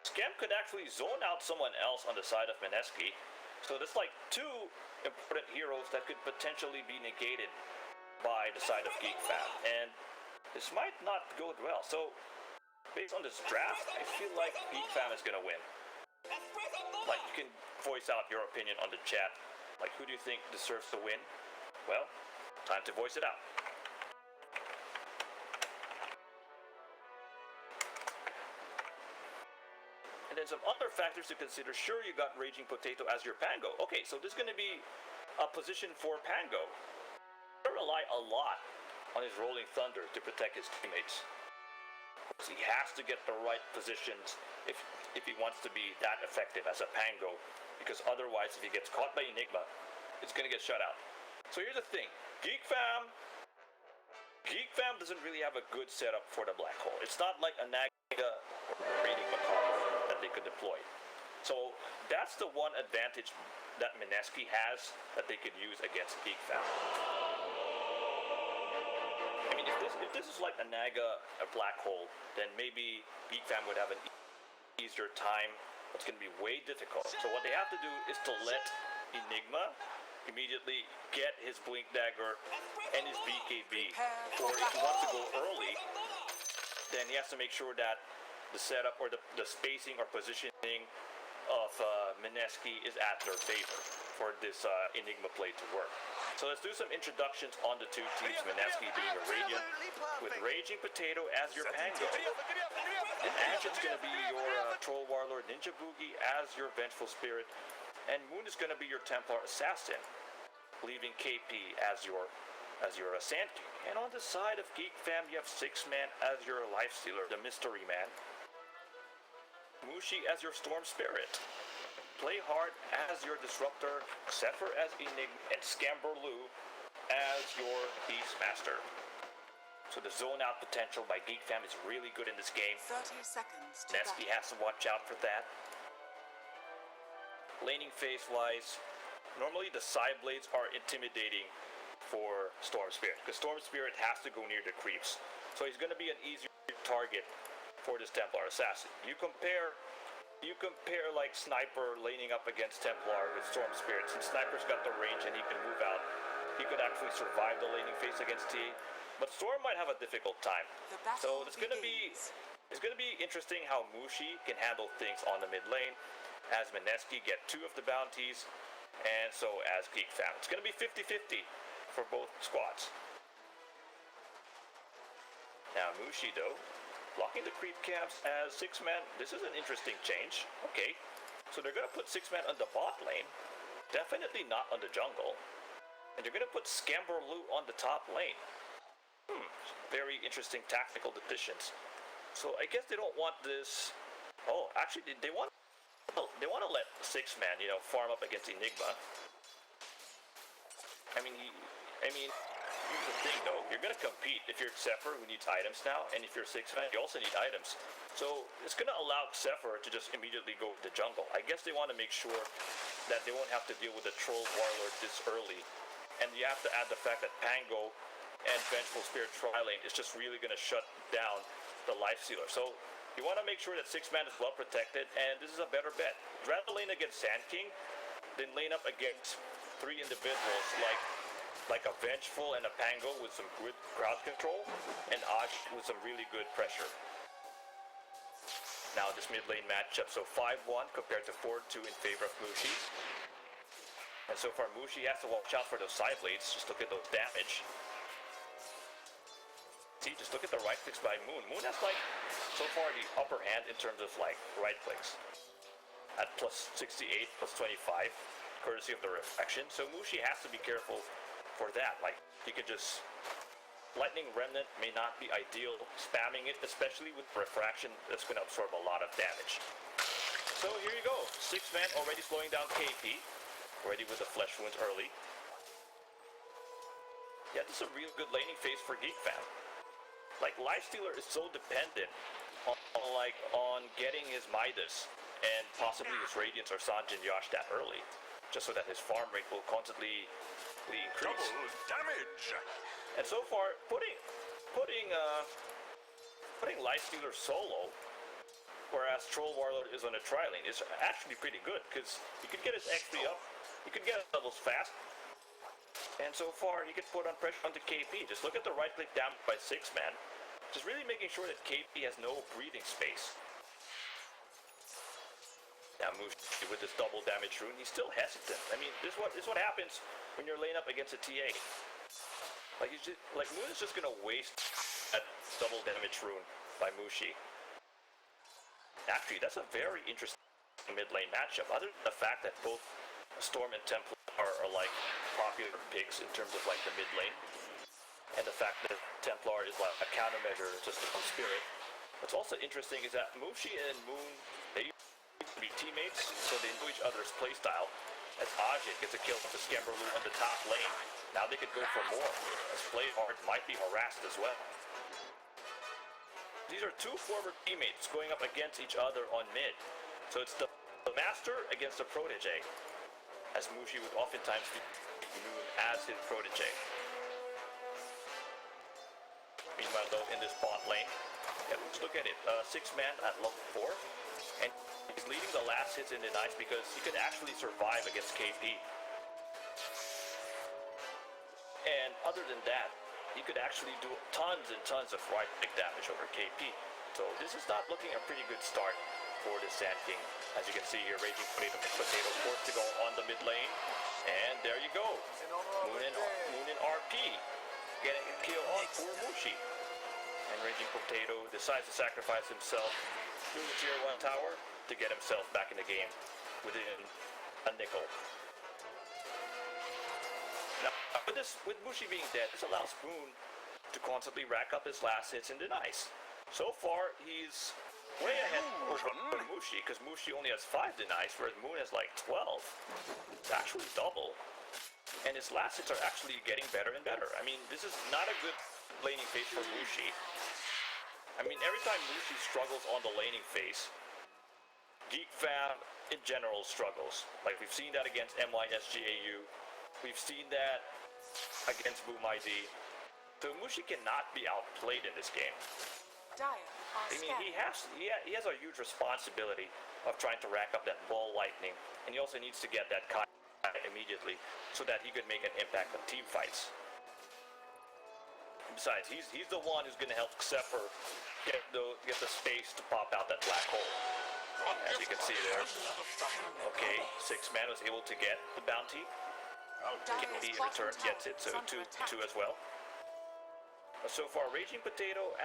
Speaker 7: Scam could actually zone out someone else on the side of Mineski. So there's like 2 important heroes that could potentially be negated by the side of Geek Fam, and this might not go well. So based on this draft, I feel like Geek Fam is gonna win. Like, you can voice out your opinion on the chat. Like, who do you think deserves to win? Well, time to voice it out. And then some other factors to consider. Sure, you got Raging Potato as your Pango. Okay, so this is going to be a position for Pango. He rely a lot on his Rolling Thunder to protect his teammates. He has to get the right positions if he wants to be that effective as a Pango, because otherwise, if he gets caught by Enigma, it's going to get shut out. So here's the thing. Geek Fam doesn't really have a good setup for the black hole. It's not like a Naga or Enigma combo that they could deploy. So that's the one advantage that Mineski has that they could use against Geek Fam. I mean, if this is like a Naga, a black hole, then maybe Geek Fam would have an easier time. It's going to be way difficult. So what they have to do is to let Enigma immediately get his Blink Dagger and his BKB. Or if he wants to go early, then he has to make sure that the setup or the spacing or positioning of Mineski is at their favor for this Enigma play to work. So let's do some introductions on the 2 teams. Mineski being a Radiant with Raging Potato as your Pango. And Ajit's going to be your Troll Warlord Ninja Boogie as your Vengeful Spirit. And Moon is going to be your Templar Assassin, leaving KP as your Sand King. And on the side of Geek Fam, you have 6-man as your Lifestealer, the Mystery Man. Mushi as your Storm Spirit. Play Hard as your Disruptor, Xepher as Enigma, and Scamberloo as your Beastmaster. So the zone out potential by Geek Fam is really good in this game.
Speaker 6: 30 seconds to
Speaker 7: Mineski has to watch out for that. Laning phase wise, normally the side blades are intimidating for Storm Spirit, because Storm Spirit has to go near the creeps. So he's going to be an easier target for this Templar Assassin. You compare like Sniper laning up against Templar with Storm Spirit. Since Sniper's got the range and he can move out, he could actually survive the laning phase against TA. But Storm might have a difficult time. So it's going to be It's going to be interesting how Mushi can handle things on the mid lane, as Mineski get 2 of the bounties, and so as Geek Fam. It's going to be 50-50 for both squads. Now Mushi though, blocking the creep camps as 6-man. This is an interesting change. Okay, so they're going to put 6-man on the bot lane, definitely not on the jungle, and they're going to put Scamberloo on the top lane. Very interesting tactical decisions. So I guess they don't want this. Oh, actually, they want to let 6-man, you know, farm up against Enigma. I mean, here's the thing though. You're gonna compete if you're Zephyr, who needs items now, and if you're 6-man, you also need items. So it's gonna allow Zephyr to just immediately go to the jungle. I guess they want to make sure that they won't have to deal with the Troll Warlord this early, and you have to add the fact that Pango and Vengeful Spirit Tri-Lane is just really gonna shut down the Lifestealer. So you want to make sure that 6-man is well protected, and this is a better bet. Rather lane against Sand King than lane up against 3 individuals like a Vengeful and a Pango with some good crowd control, and Ash with some really good pressure. Now this mid lane matchup, so 5-1 compared to 4-2 in favor of Mushi. And so far Mushi has to watch out for those side blades. Just look at those damage. See, just look at the right clicks by Moon. Moon has like, so far, the upper hand in terms of like right clicks. At plus 68, plus 25, courtesy of the reflection. So Mushi has to be careful for that. Like, you could just, Lightning Remnant may not be ideal spamming it, especially with refraction. That's going to absorb a lot of damage. So here you go. 6-man already slowing down KP. Already with the flesh wounds early. Yeah, this is a real good laning phase for Geek Fam. Like, Lifestealer is so dependent on getting his Midas and possibly his Radiance or Sanjin Yash that early, just so that his farm rate will constantly increase.
Speaker 5: Double damage!
Speaker 7: And so far, putting Lifestealer solo, whereas Troll Warlord is on a tri-lane, is actually pretty good, because he could get his XP up, he could get his levels fast, and so far he could put on pressure onto KP. Just look at the right click down by 6-man. Just really making sure that KP has no breathing space. Now Mushi with this double damage rune, he's still hesitant. I mean, this is what happens when you're laying up against a TA. Like Moon is just gonna waste that double damage rune by Mushi. Actually, that's a very interesting mid lane matchup. Other than the fact that both Storm and Templar are like popular picks in terms of like the mid lane, and the fact that Templar is like a countermeasure just to Spirit. What's also interesting is that Mushi and Moon, they used to be teammates, so they know each other's playstyle. As Ajit gets a kill with the Scamberloo on the top lane, now they could go for more, as Playhard might be harassed as well. These are 2 former teammates going up against each other on mid, so it's the Master against the Protege, as Mushi would oftentimes be Moon as his Protege. Meanwhile though, in this bot lane, yeah, let's look at it, 6-man at level 4, and he's leading the last hits in the nice because he could actually survive against KP. And other than that, he could actually do tons and tons of right click damage over KP. So this is not looking a pretty good start for the Sand King. As you can see here, Raging Potato forced to go on the mid lane, and there you go, Moon and RP. Getting a kill on poor Mushi. And Raging Potato decides to sacrifice himself through the tier 1 tower to get himself back in the game within a nickel. Now, with Mushi being dead, this allows Moon to constantly rack up his last hits in denies. So far, he's way ahead over Mushi, because Mushi only has 5 denies, whereas Moon has like 12. It's actually double. And his last hits are actually getting better and better. I mean, this is not a good laning phase for Mushi. I mean, every time Mushi struggles on the laning phase, Geek Fam in general struggles. Like, we've seen that against MYSGAU. We've seen that against Boom ID. So Mushi cannot be outplayed in this game. I mean, he has a huge responsibility of trying to rack up that ball lightning, and he also needs to get that Kai immediately so that he could make an impact on team fights. besides, he's the one who's gonna help Zephyr get the space to pop out that black hole. As you can see there. Okay, 6-man was able to get the bounty. KP in return gets it, so two as well. So far, Raging Potato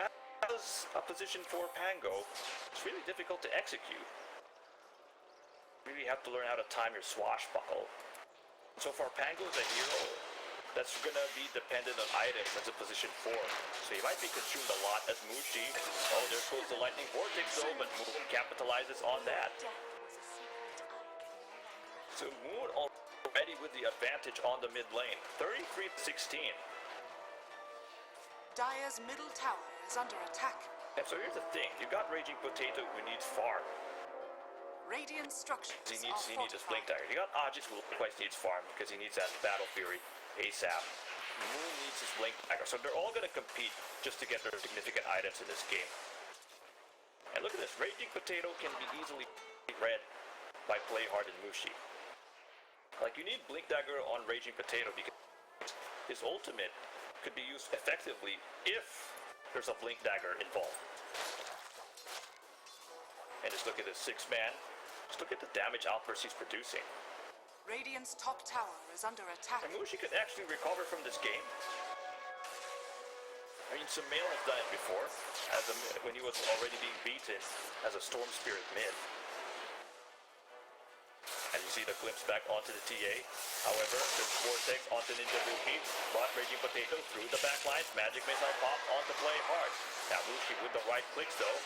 Speaker 7: as a position for Pango, it's really difficult to execute. Really have to learn how to time your swashbuckle. So far, Pango is a hero that's gonna be dependent on items as a position 4. So he might be consumed a lot as Mushi. Oh, there goes the lightning vortex though, but Moon capitalizes on that. So Moon already with the advantage on the mid lane, 33-16.
Speaker 6: Dire's middle tower is under attack.
Speaker 7: And so here's the thing, you got Raging Potato who needs farm.
Speaker 6: Radiant structures
Speaker 7: He needs his Blink Dagger. You got Ajit who likewise needs farm because he needs that Battle Fury ASAP. Moon needs his Blink Dagger. So they're all going to compete just to get their significant items in this game. And look at this. Raging Potato can be easily read by Playhard and Mushi. Like, you need Blink Dagger on Raging Potato because his ultimate could be used effectively if there's a Blink Dagger involved. And just look at this 6-man. Just look at the damage outburst he's producing.
Speaker 6: Radiant's top tower is under attack.
Speaker 7: And Mushi could actually recover from this game. I mean, Sumail has done it before, when he was already being beaten as a Storm Spirit mid. And you see the glimpse back onto the TA. However, there's Vortex onto Ninja Buki, but Raging Potato through the back lines. Magic Missile pop onto Playhard. Now Mushi with the right clicks though,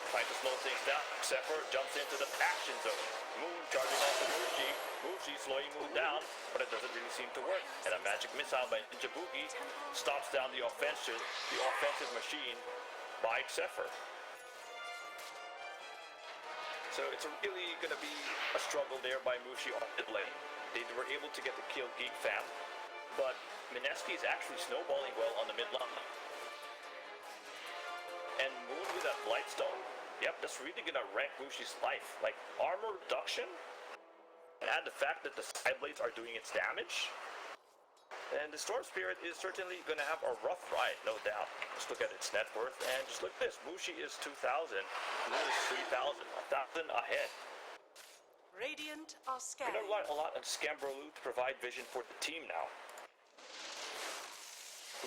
Speaker 7: trying to slow things down. Zephyr jumps into the action zone. Moon charging onto Mushi. Mushi slowing Moon down, but it doesn't really seem to work. And a Magic Missile by Ninja Buki stops down the offensive machine by Zephyr. So it's really going to be a struggle there by Mushi on mid lane. They were able to get the kill Geek Fam, but Mineski is actually snowballing well on the mid lane. And Moon with that Blightstone, yep, that's really going to wreck Mushi's life. Like, armor reduction, and the fact that the side blades are doing its damage. And the Storm Spirit is certainly going to have a rough ride, no doubt. Just look at its net worth, and just look at this. Mushi is 2,000, Moon is 3,000, 1,000 ahead.
Speaker 6: Radiant are
Speaker 7: We're
Speaker 6: scared.
Speaker 7: going to rely a lot on Scamberloo to provide vision for the team now.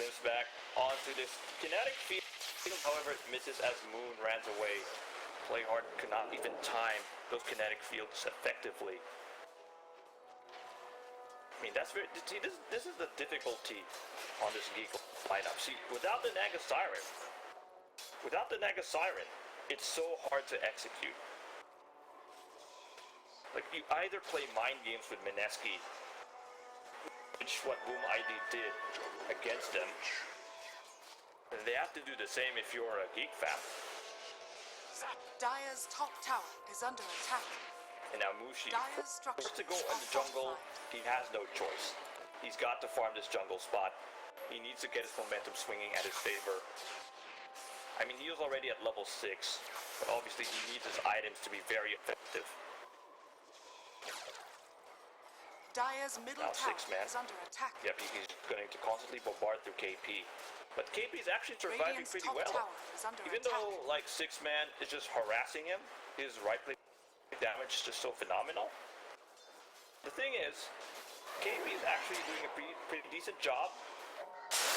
Speaker 7: Glimpse back onto this kinetic field. However, it misses as Moon runs away. Playhard could not even time those kinetic fields effectively. I mean, that's very, see, this is the difficulty on this Geek lineup. See, without the Naga Siren, it's so hard to execute. Like, you either play mind games with Mineski, which what Boom ID did against them, and they have to do the same if you're a Geek Fam.
Speaker 6: Dire's top tower is under attack.
Speaker 7: And now Mushi
Speaker 6: Dire's structures
Speaker 7: forced to go in
Speaker 6: are
Speaker 7: the jungle.
Speaker 6: fortified.
Speaker 7: He has no choice. He's got to farm this jungle spot. He needs to get his momentum swinging at his favor. I mean, he was already at level 6, but obviously he needs his items to be very effective.
Speaker 6: Dire's middle
Speaker 7: Now
Speaker 6: tower
Speaker 7: 6-man.
Speaker 6: is under attack.
Speaker 7: Yep, he's going to constantly bombard through KP. But KP is actually surviving
Speaker 6: Radiant's
Speaker 7: pretty
Speaker 6: top
Speaker 7: well.
Speaker 6: tower is under
Speaker 7: Even
Speaker 6: attack.
Speaker 7: though, like, 6-man is just harassing him, his right click damage is just so phenomenal. The thing is, KP is actually doing a pretty decent job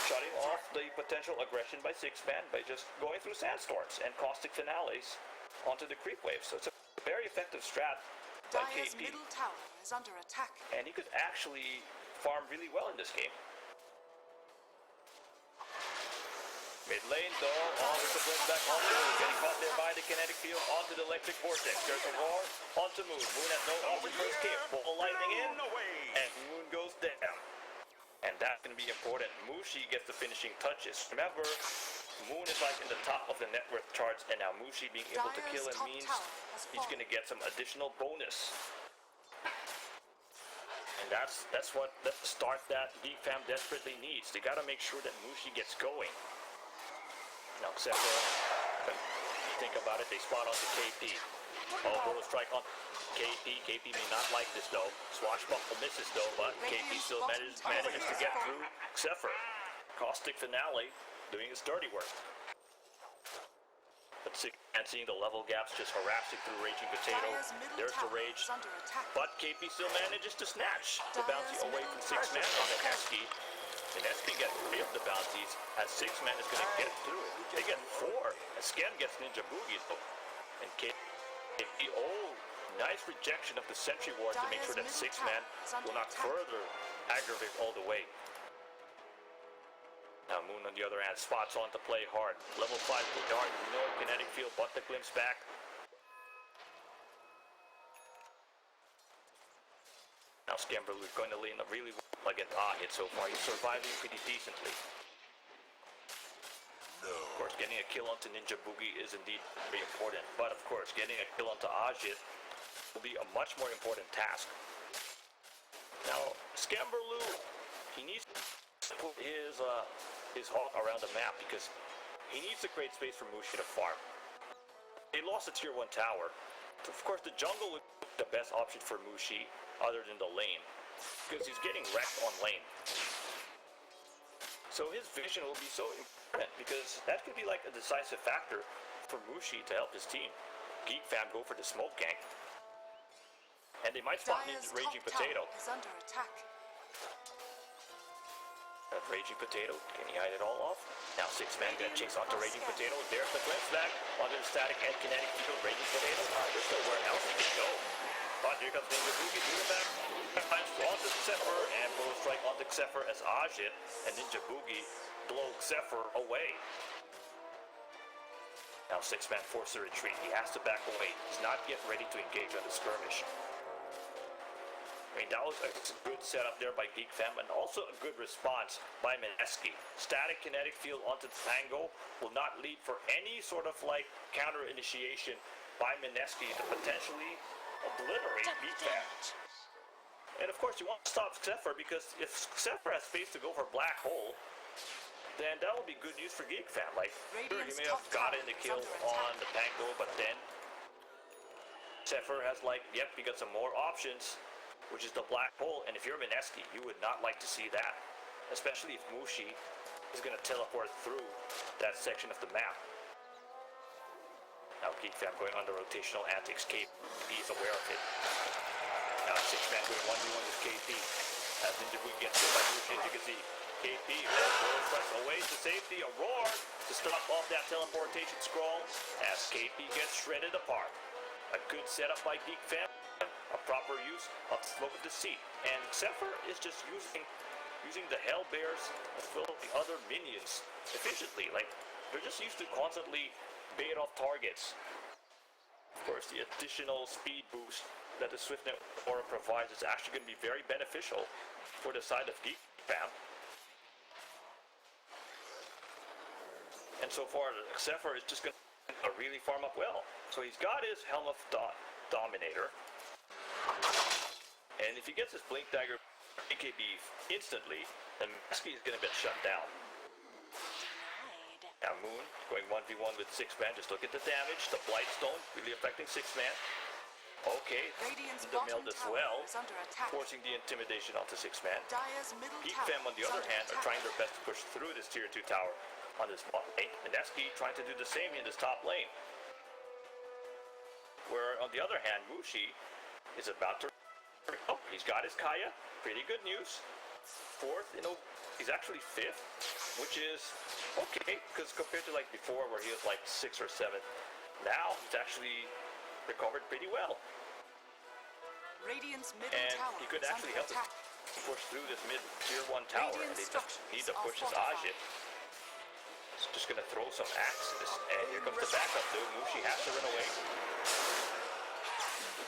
Speaker 7: shutting off the potential aggression by 6-man by just going through sandstorms and caustic finales onto the creep waves. So it's a very effective strat by
Speaker 6: Dire's
Speaker 7: KP.
Speaker 6: middle tower is under attack.
Speaker 7: And he could actually farm really well in this game. Mid lane though, all the blitz back onto Moon, getting caught there by the kinetic field onto the electric vortex. There's a roar onto Moon. Moon has no option for escape. Ball lightning in, and Moon goes down. And that's going to be important. Mushi gets the finishing touches. Remember, Moon is like in the top of the net worth charts, and now Mushi being able to kill him means he's going to get some additional bonus. And that's the start that Geek Fam desperately needs. They got to make sure that Mushi gets going. Now, Zephyr, think about it, they spot onto KP. Oh, Bull strike on KP. KP may not like this though. Swashbuckle misses though, but KP still manages to get through Zephyr. Caustic finale doing his dirty work. But and seeing the level gaps just harassing through Raging Potato,
Speaker 6: Dire's middle
Speaker 7: there's the
Speaker 6: tower
Speaker 7: rage.
Speaker 6: is under attack.
Speaker 7: But KP still manages to snatch the bounty
Speaker 6: Dire's
Speaker 7: away
Speaker 6: middle
Speaker 7: from 6 man
Speaker 6: tower
Speaker 7: on
Speaker 6: is
Speaker 7: Mineski. Mineski gets 3 of the bounties, as 6 man is going to get through. They get 4, as Scan gets Ninja Boogie. And KP, oh, nice rejection of the Sentry Ward to make sure that 6 man will not further aggravate all the way. Now Moon on the other hand spots on to play hard. Level 5 play hard, no kinetic field but the glimpse back. Now Scamberloo going to lean really well against hit so far. He's surviving pretty decently. Of course, getting a kill onto Ninja Boogie is indeed very important. But of course, getting a kill onto Ajit will be a much more important task. Now, Scamberloo, he needs to put his hawk around the map because he needs to create space for Mushi to farm. They lost a tier 1 tower. So of course, the jungle would be the best option for Mushi other than the lane because he's getting wrecked on lane. So his vision will be so important because that could be like a decisive factor for Mushi to help his team. Geek Fam go for the smoke gank. And they might spot
Speaker 6: Dire's
Speaker 7: Raging
Speaker 6: top
Speaker 7: Potato.
Speaker 6: tower is under attack.
Speaker 7: Raging Potato, can he hide it all off? Now 6 man gonna chase onto Raging Potato. There's the glimpse back onto the static and kinetic field. Raging Potato, there's nowhere else he can go. But here comes Ninja Boogie to the back. Finds onto Zephyr and blow strike onto Zephyr as Ajit and Ninja Boogie blow Zephyr away. Now 6 man forces a retreat. He has to back away. He's not yet ready to engage on the skirmish. I mean, that was a good setup there by Geek Fam, and also a good response by Mineski. Static kinetic field onto Tango will not lead for any sort of like counter initiation by Mineski to potentially obliterate Geek Fam. And of course, you want to stop Zephyr because if Zephyr has space to go for Black Hole, then that will be good news for Geek Fam. Like, sure, he may have gotten the kill on the Tango, but then Zephyr has like, yep, he got some more options, which is the Black Hole, and if you're Mineski, you would not like to see that, especially if Mushi is going to teleport through that section of the map. Now Geek Fam going on the rotational antics. KP is aware of it. Now 6 man going 1v1 with KP. As Ninja Boogie gets hit by Mushi, as you can see, KP strikes away to safety. A roar to stop off that teleportation scroll as KP gets shredded apart. A good setup by Geek Fam. A proper use of Smoke of Deceit. And Zephyr is just using the Hell Bears as well as the other minions efficiently. Like, they're just used to constantly bait off targets. Of course, the additional speed boost that the Swiftnet Aura provides is actually going to be very beneficial for the side of Geek Fam. And so far, Zephyr is just going to really farm up well. So he's got his Helm of Dominator. And if he gets his Blink Dagger BKB instantly, then Mineski is going to get shut down. Now Moon going 1v1 with 6 man. Just look at the damage. The Blightstone really affecting 6 man. Okay,
Speaker 6: Radiant's
Speaker 7: the
Speaker 6: bottom
Speaker 7: meld as
Speaker 6: tower
Speaker 7: well,
Speaker 6: is under attack.
Speaker 7: forcing the intimidation onto 6 man.
Speaker 6: Dire's middle
Speaker 7: Geek
Speaker 6: tower
Speaker 7: Fam on the
Speaker 6: is
Speaker 7: other
Speaker 6: under
Speaker 7: hand are
Speaker 6: attack.
Speaker 7: trying their best to push through this tier 2 tower on this bot lane. Mineski trying to do the same in this top lane. Where on the other hand, Mushi is about to... Oh, he's got his Kaya. Pretty good news. 4th, he's actually 5th, which is okay, because compared to like before where he was like 6th or 7th, now he's actually recovered pretty well.
Speaker 6: Radiant's middle
Speaker 7: And
Speaker 6: tower
Speaker 7: he could
Speaker 6: is
Speaker 7: actually
Speaker 6: under
Speaker 7: help us
Speaker 6: attack.
Speaker 7: push through this mid tier 1 tower, and they just need to push his Ajit. He's just gonna throw some axes, and here comes the backup though. Mushi has to run away.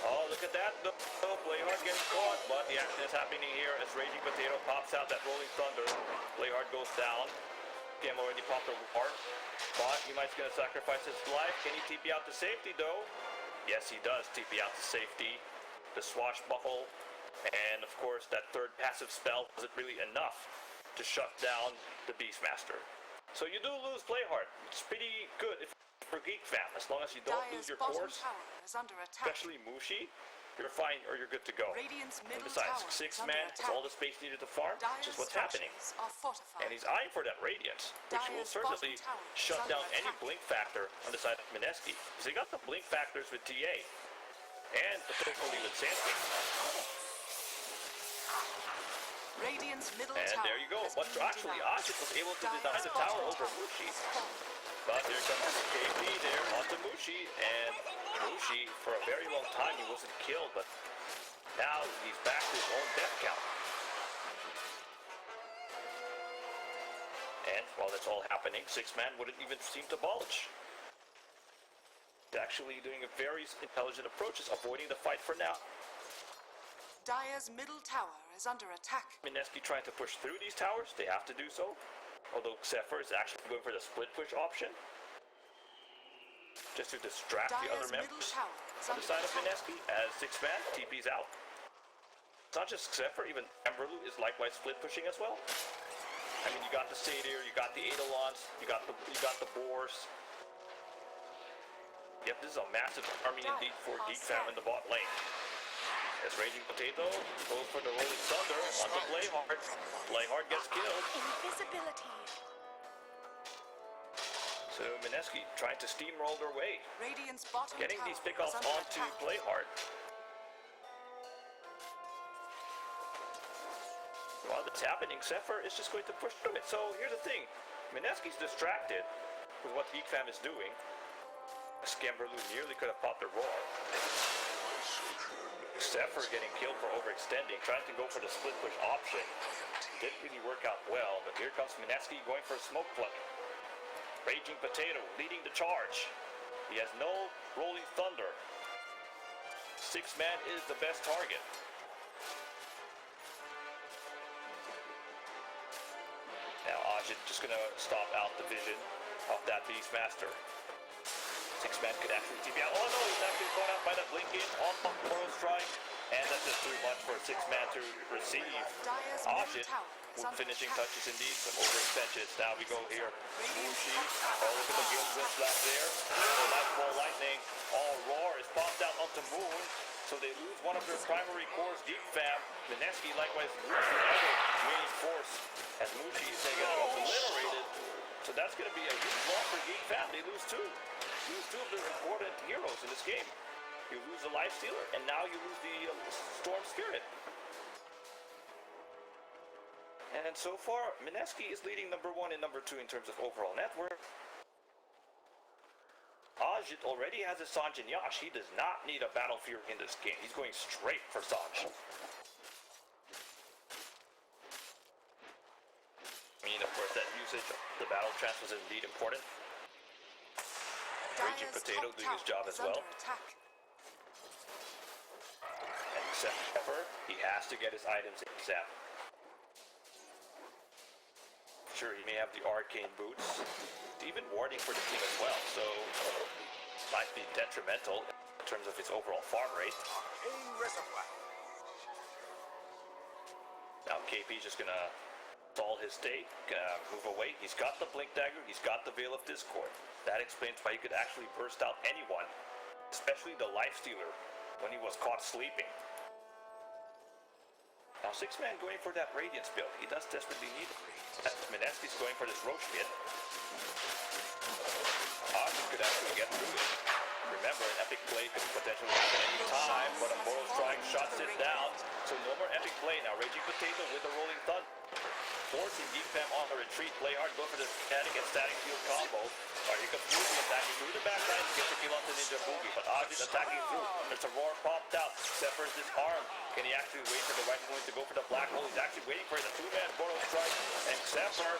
Speaker 7: Oh, look at that. The Playhard getting caught, but the action is happening here as Raging Potato pops out that Rolling Thunder. Playhard goes down. PM already popped a war, but he might gonna sacrifice his life. Can he TP out to safety though? Yes, he does TP out to safety. The Swashbuckle, and of course that 3rd passive spell wasn't really enough to shut down the Beastmaster. So you do lose Playhard. It's pretty good for Geek Fam, as long as you don't lose
Speaker 6: Dire's
Speaker 7: your
Speaker 6: bottom
Speaker 7: cores.
Speaker 6: tower is under attack.
Speaker 7: Especially Mushi, you're fine or you're good to go.
Speaker 6: Radiant's
Speaker 7: And
Speaker 6: middle
Speaker 7: besides,
Speaker 6: tower is
Speaker 7: 6
Speaker 6: under
Speaker 7: man, it's
Speaker 6: attack.
Speaker 7: all the space needed to farm, which is
Speaker 6: Dire's
Speaker 7: what's happening.
Speaker 6: structures are fortified.
Speaker 7: And he's eyeing for that Radiance, which will
Speaker 6: Dire's
Speaker 7: certainly
Speaker 6: bottom tower is
Speaker 7: shut
Speaker 6: under
Speaker 7: down any
Speaker 6: attack.
Speaker 7: blink factor on the side of Mineski. Because he got the blink factors with TA, and potentially with Sandscape.
Speaker 6: Radiant's middle
Speaker 7: And
Speaker 6: tower
Speaker 7: there you go.
Speaker 6: has
Speaker 7: But
Speaker 6: been
Speaker 7: actually,
Speaker 6: denied.
Speaker 7: Ajit was able to deny
Speaker 6: Dire's
Speaker 7: the tower
Speaker 6: bottom
Speaker 7: over
Speaker 6: tower
Speaker 7: Mushi.
Speaker 6: has fallen.
Speaker 7: But there comes KP there onto Mushi, and Mushi, for a very long time, he wasn't killed, but now he's back to his own death count. And while that's all happening, 6 man wouldn't even seem to bulge. He's actually doing a very intelligent approach, is avoiding the fight for now.
Speaker 6: Dire's middle tower is under attack.
Speaker 7: Mineski trying to push through these towers, they have to do so. Although Zephyr is actually going for the split push option. Just to distract the other
Speaker 6: Dire's middle
Speaker 7: members
Speaker 6: tower is
Speaker 7: on the
Speaker 6: under
Speaker 7: side of
Speaker 6: attack.
Speaker 7: Mineski as 6 man TP's out. It's not just Zephyr, even Emberlu is likewise split pushing as well. I mean, you got the Satyr, you got the Eidolons, you got the Boars. Yep, this is a massive army indeed for Geek Fam in the bot lane. As Raging Potato goes for the Rolling Thunder onto Playhard. Playhard gets killed.
Speaker 8: Invisibility.
Speaker 7: So Mineski trying to steamroll their way,
Speaker 6: Radiant's bottom
Speaker 7: getting
Speaker 6: tower
Speaker 7: these
Speaker 6: is
Speaker 7: pickoffs
Speaker 6: under
Speaker 7: onto
Speaker 6: attack.
Speaker 7: Playhard. While that's happening, Zephyr is just going to push through it. So here's the thing. Mineski's distracted with what Geek Fam is doing. Scamberloo nearly could have popped the roar. Zephyr getting killed for overextending, trying to go for the split push option. Didn't really work out well, but here comes Mineski going for a smoke play. Raging Potato leading the charge. He has no Rolling Thunder. 6 man is the best target. Now Ajit just gonna stop out the vision of that Beastmaster. 6 man could actually TP out. Oh no, he's actually caught out by the Blinking on the Moral Strike. And that's just too much for 6 man to receive.
Speaker 6: Dire's
Speaker 7: Ajit
Speaker 6: middle tower is
Speaker 7: with
Speaker 6: under
Speaker 7: finishing
Speaker 6: attack.
Speaker 7: touches indeed, some overextensions. Now we go here. Mushi, oh look at the Guild Witch left there. The Lightball Lightning, all roar is popped out onto Moon. So they lose one of their primary cores, Geek Fam. Mineski likewise loses the other main force as Mushi is taken obliterated. So that's going to be a huge loss for Geek Fam. They lose two. Lose two of their important heroes in this game. You lose the Life Stealer, and now you lose the Storm Spirit. And so far, Mineski is leading number 1 and number 2 in terms of overall net worth. Ajit already has a Sanj and Yash. He does not need a Battle Fury in this game. He's going straight for Sanj. I mean, of course, that usage of the Battle Trance was indeed important. Raging
Speaker 6: Dire's
Speaker 7: Potato
Speaker 6: top
Speaker 7: doing his job
Speaker 6: tower
Speaker 7: as
Speaker 6: is
Speaker 7: well.
Speaker 6: under attack.
Speaker 7: And except Pepper, he has to get his items in Zap. Sure, he may have the arcane boots. He's even warding for the team as well, so might be detrimental in terms of his overall farm rate. Now KP's just gonna stall his stay, gonna move away. He's got the Blink Dagger, he's got the Veil of Discord. That explains why he could actually burst out anyone, especially the Life Stealer, when he was caught sleeping. Now 6 man going for that Radiance build. He does desperately need it. Mineski's going for this Roach Pit. Ajit could actually get through it. Remember, an epic play could potentially happen any time, but a Moral Strike shuts it down. So no more epic play. Now Raging Potato with the Rolling Thunder. Forcing Geek Fam on the retreat. Playhard go for the static and static field combo. Or he could Boogie attacking through the backline to get the kill onto Ninja Boogie. But Ajit attacking through. There's a roar popped out. Zephyr's disarmed. Can he actually wait for the right moment to go for the black hole? He's actually waiting for the 2-man Moral Strike. And Zephyr,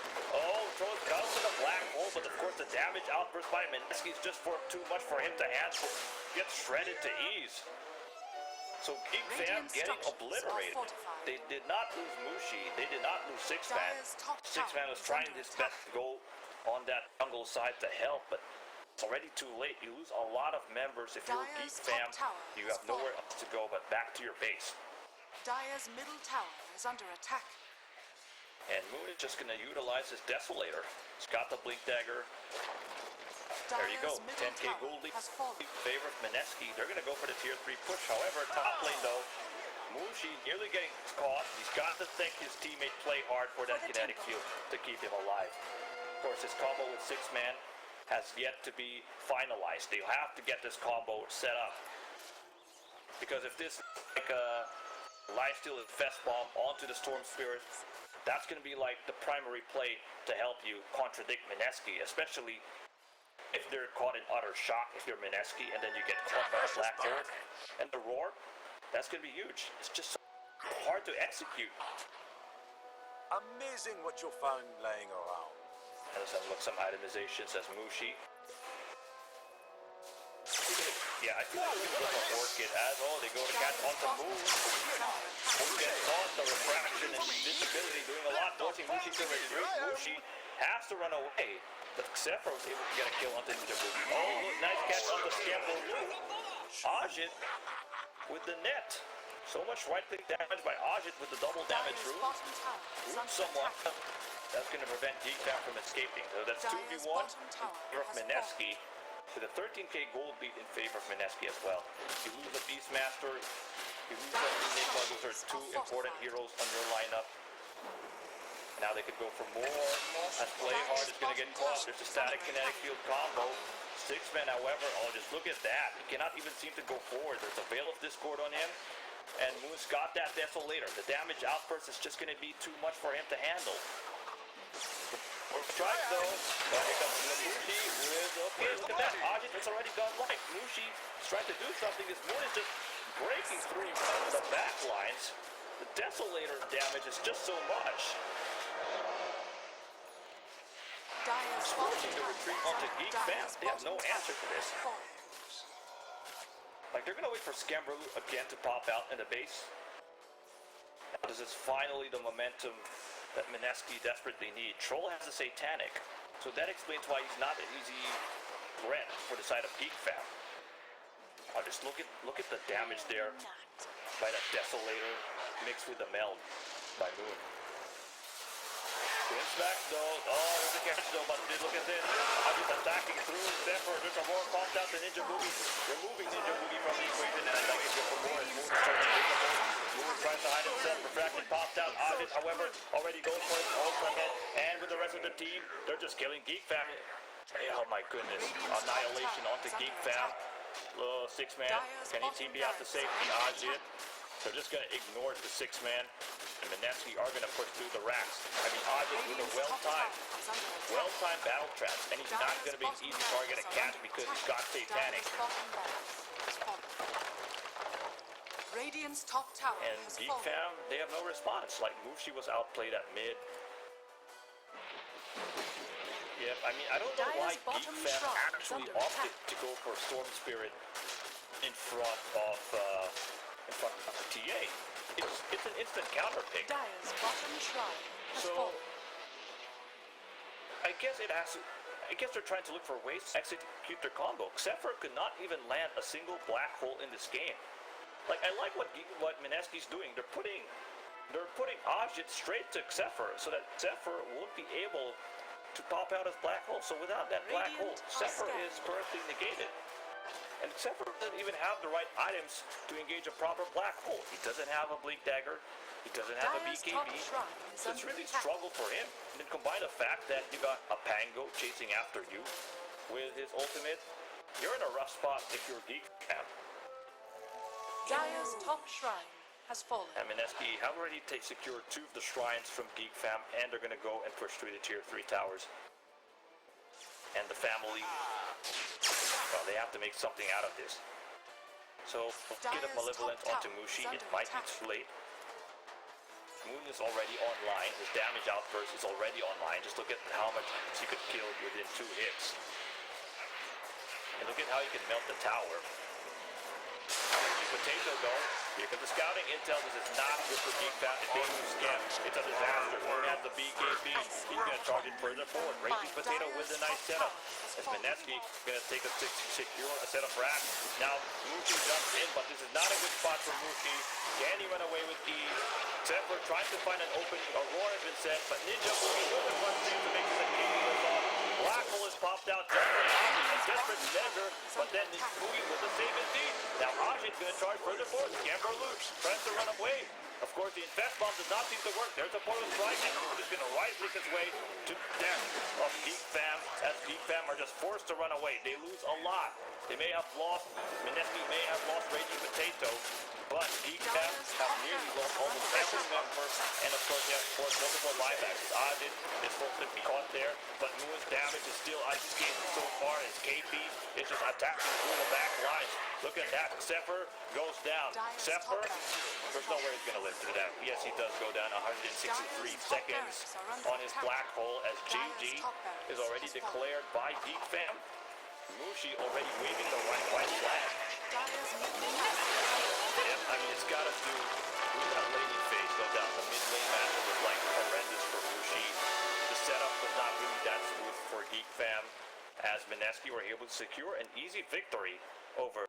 Speaker 7: throws down to the black hole. But of course the damage outburst by Mineski is just too much for him to handle. Gets shredded to ease. So Geek Fam getting obliterated. They did not lose Mushi. They did not lose 6 man. 6 man was trying his best to go on that jungle side to help, but it's already too late. You lose a lot of members. If you're Geek Fam, you have nowhere else to go but back to your base.
Speaker 6: Dire's middle tower is under attack.
Speaker 7: And Moon is just going to utilize his Desolator. He's got the Blink Dagger. There you go,
Speaker 6: Dire's
Speaker 7: 10k
Speaker 6: middle
Speaker 7: gold
Speaker 6: tower
Speaker 7: lead
Speaker 6: has fallen.
Speaker 7: in favor of Mineski. They're going to go for the tier 3 push. However, top lane though, Mushi nearly getting caught. He's got to think his teammate play hard for that kinetic field to keep him alive. Of course, his combo with 6-man has yet to be finalized. They'll have to get this combo set up. Because if this like a lifesteal Infest Bomb onto the Storm Spirit, that's going to be like the primary play to help you contradict Mineski, especially if they're caught in utter shock if you're Mineski and then you get caught by a black hole and the roar. That's going to be huge. It's just so hard to execute.
Speaker 5: Amazing what you found laying around.
Speaker 7: And let's have a look some itemization, says Mushi. Yeah, I feel like we can go for Orchid as all they go to catch onto Moon. Moon gets caught, the refraction and invisibility doing a lot, forcing Mushi to retreat. Mushi has to run away. But Xepher was able to get a kill onto Ninja Boogie. Oh, look, nice catch on the Scamble. Ajit with the net. So much right-click damage by Ajit with the double damage
Speaker 6: Dire's
Speaker 7: rune.
Speaker 6: bottom tower is
Speaker 7: Root
Speaker 6: under
Speaker 7: somewhat.
Speaker 6: attack.
Speaker 7: That's going to prevent Geekfam from escaping. So that's
Speaker 6: Dire's
Speaker 7: 2v1
Speaker 6: bottom
Speaker 7: in
Speaker 6: tower
Speaker 7: favor of
Speaker 6: has
Speaker 7: Mineski. With a 13k gold beat in favor of Mineski as well. You lose a Beastmaster, you lose a Enigma. Those are two important heroes on your lineup. Now they could go for more. As Play Hard is going to get caught. There's a static kinetic field combo. 6-man, however, oh, just look at that. He cannot even seem to go forward. There's a Veil of Discord on him. And Moon's got that Desolator. The damage outburst is just going to be too much for him to handle. Strike though. But here comes Mushi with, okay, look at that. Ajit has already gone life. Mushi is trying to do something. This Moon is just breaking through the back lines. The Desolator damage is just so much.
Speaker 6: Dire's
Speaker 7: Forcing the
Speaker 6: bottom
Speaker 7: retreat
Speaker 6: tower
Speaker 7: onto
Speaker 6: is
Speaker 7: Geek
Speaker 6: under
Speaker 7: Fam. They have no answer to this.
Speaker 6: has fallen.
Speaker 7: Like, they're going to wait for Scambroo again to pop out in the base. Now, this is finally the momentum that Mineski desperately need. Troll has a Satanic, so that explains why he's not an easy threat for the side of Geek Fam. Oh, just look at the damage there by that Desolator mixed with the Meld by Moon. Twin Smack though, oh, there's a catch though, but look at this. Ajit attacking through Zephyr. There's a roar popped out to Ninja Boogie, removing Ninja Boogie from the equation, and I think it's good for more as Moon starts to take the ball. Moon tries to hide himself, refraction popped out. Ajit, however, already goes for his ultra hit, and with the rest of the team, they're just killing Geek Fam. Oh my goodness, annihilation onto Geek Fam. 6-man, can he TP out to safety? Ajit. They're just going to ignore the 6-man. And Mineski are going to push through the racks. I mean, Ajit with a well-timed battle traps. And he's not going to be an easy target to catch because he's got Satanic.
Speaker 6: Radiant's top tower
Speaker 7: And
Speaker 6: has
Speaker 7: Geek
Speaker 6: fallen.
Speaker 7: Fam, they have no response. Like, Mushi was outplayed at mid. Yep, I mean, I don't know why
Speaker 6: Dire's bottom
Speaker 7: Geek Fam
Speaker 6: shrine is
Speaker 7: actually
Speaker 6: under
Speaker 7: opted
Speaker 6: attack.
Speaker 7: to go for Storm Spirit in front of the TA. It's an instant counter pick.
Speaker 6: Dire's bottom shrine has
Speaker 7: So,
Speaker 6: fallen.
Speaker 7: I guess they're trying to look for ways to execute their combo. Xepher could not even land a single black hole in this game. Like, I like what Mineski's doing. They're putting Ajit straight to Xepher so that Xepher won't be able to pop out his black hole. So without that black hole, Xepher is currently negated. And Xepher doesn't even have the right items to engage a proper black hole. He doesn't have a Blink Dagger. He doesn't have a
Speaker 6: Dire's top
Speaker 7: BKB.
Speaker 6: shrine is
Speaker 7: So it's
Speaker 6: under
Speaker 7: really
Speaker 6: attack.
Speaker 7: struggle for him. And then combine the fact that you got a Pango chasing after you with his ultimate, you're in a rough spot if you're Geek Fam.
Speaker 6: Dire's top shrine has fallen.
Speaker 7: And Mineski have already secured 2 of the shrines from Geek Fam, and they're going to go and push through the tier 3 towers. And the family, well, they have to make something out of this. So, get a Malevolent onto Mushi. It might be too late. Moon is already online. His damage outburst is already online. Just look at how much he could kill within 2 hits. And look at how he can melt the tower. Potato though, here comes the scouting intel. This is not good for Geek Fam. It being scam. It's a disaster. Moon has the BKB. He's going to charge it further forward. Raging Potato with a nice setup. As Mineski going to take a secure a set of racks. Now Mushi jumps in, but this is not a good spot for Mushi. Can he run away with ease? Zephyr trying to find an opening. Aurora has been set, but Ninja Boogie doing the one thing to make sure that KD is off. Black hole is popped out. Zephyr Challenger, but then this Mugi with the save indeed. Now Ajit's going to charge further forward. Scamper loose, tries to run away. Of course, the Infest Bomb does not seem to work. There's a portal strike, and Mugi is going to right click his way to death of Geek Fam, as Geek Fam are just forced to run away. They lose a lot. They may have lost, Mineski may have lost Raging Potato, but Geek Fam have nearly lost almost every member, and of course they have forced multiple buybacks. Ajit is forced to be caught there, but Mua's damage is still unscathed so far as KP is just attacking through the back lines. Look at that, Zephyr goes down. Zephyr, there's no way he's going to live through that. Yes, he does go down 163 seconds on his black hole as GG is already declared by Geek Fam. Mushi already waving the white flag. Yep, I mean, it's got to do with that laning phase, no doubt. The mid lane matchup was like horrendous for Mushi. The setup was not really that smooth for Geek Fam, as Mineski were able to secure an easy victory over.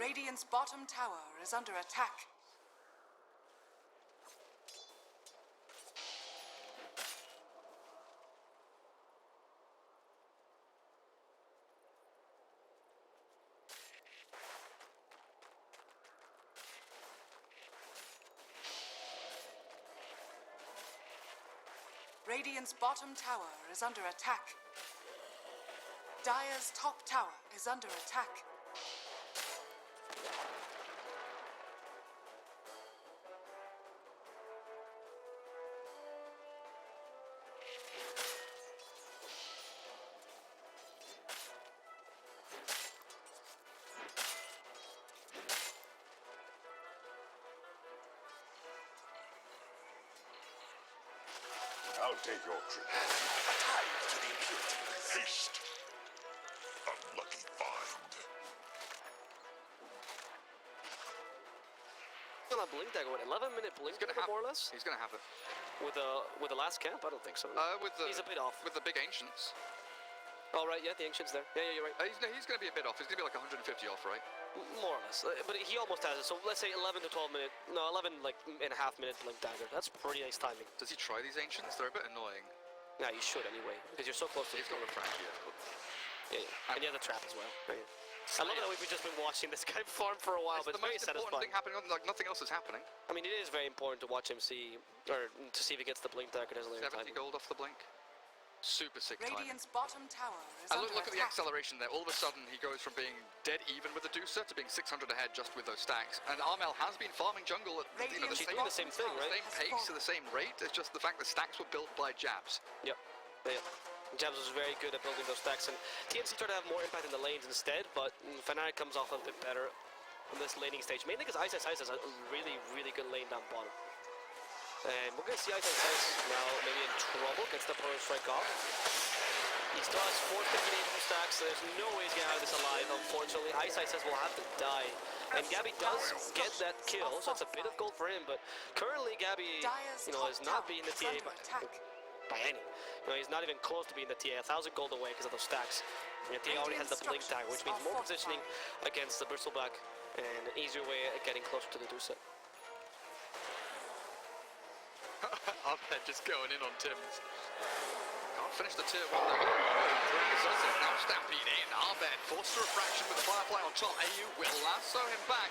Speaker 6: Radiant's bottom tower is under attack. Radiant's bottom tower is under attack. Dire's top tower is under attack.
Speaker 5: I'll take your trick. Tied to the impurity. Haste. Unlucky find.
Speaker 4: Well, that blink dagger, what, 11-minute blink dagger, more or less?
Speaker 2: He's going to have it.
Speaker 4: With the last camp? I don't think so. He's a bit off.
Speaker 2: With the big Ancients.
Speaker 4: Oh, right, yeah, the Ancients there. Yeah, you're right.
Speaker 2: He's going to be a bit off. He's going to be like 150 off, right?
Speaker 4: More or less. But he almost has it. So let's say 11 to 12 minute, no, 11 like and a half minute blink dagger. That's pretty nice timing.
Speaker 2: Does he try these Ancients? They're a bit annoying.
Speaker 4: Yeah, you should anyway, because you're so close to
Speaker 2: He's got refract,
Speaker 4: yeah. And you have the trap as well. Right? I love that we've just been watching this guy farm for a while, but it's very satisfying.
Speaker 2: Thing happening, like nothing else is happening.
Speaker 4: I mean, it is very important to watch him see, or to see if he gets the blink dagger.
Speaker 2: 70 gold off the blink. Super sick timing.
Speaker 6: Radiant's bottom tower is under
Speaker 2: Look at the
Speaker 6: attack.
Speaker 2: acceleration there. All of a sudden, he goes from being dead even with the Deucer to being 600 ahead just with those stacks. And Armel has been farming jungle at the
Speaker 4: same thing, right?
Speaker 2: Same pace, at the same rate. It's just the fact that stacks were built by jabs.
Speaker 4: Yep. Jabs was very good at building those stacks, and TNC tried to have more impact in the lanes instead, but FNATIC comes off a bit better on this laning stage, mainly because Ice has a really, really good lane down bottom. And we're going to see Ice now maybe in trouble, gets the Pro Strike off. He still has 458 stacks, so there's no way he's getting out of this alive, unfortunately. Ice will have to die. And Gabby does get that kill, so it's a bit of gold for him, but currently Gabby, is not being the TA by any. He's not even close to being the TA, 1,000 gold away because of those stacks. And the TA already has the blink dagger, which means more positioning against the Bristleback and an easier way at getting closer to the Dusa.
Speaker 2: Arbed just going in on Tims. Can't finish the tier 1 though. Now Stampede in. Arbed forced a refraction with the Firefly on top. AU will lasso him back.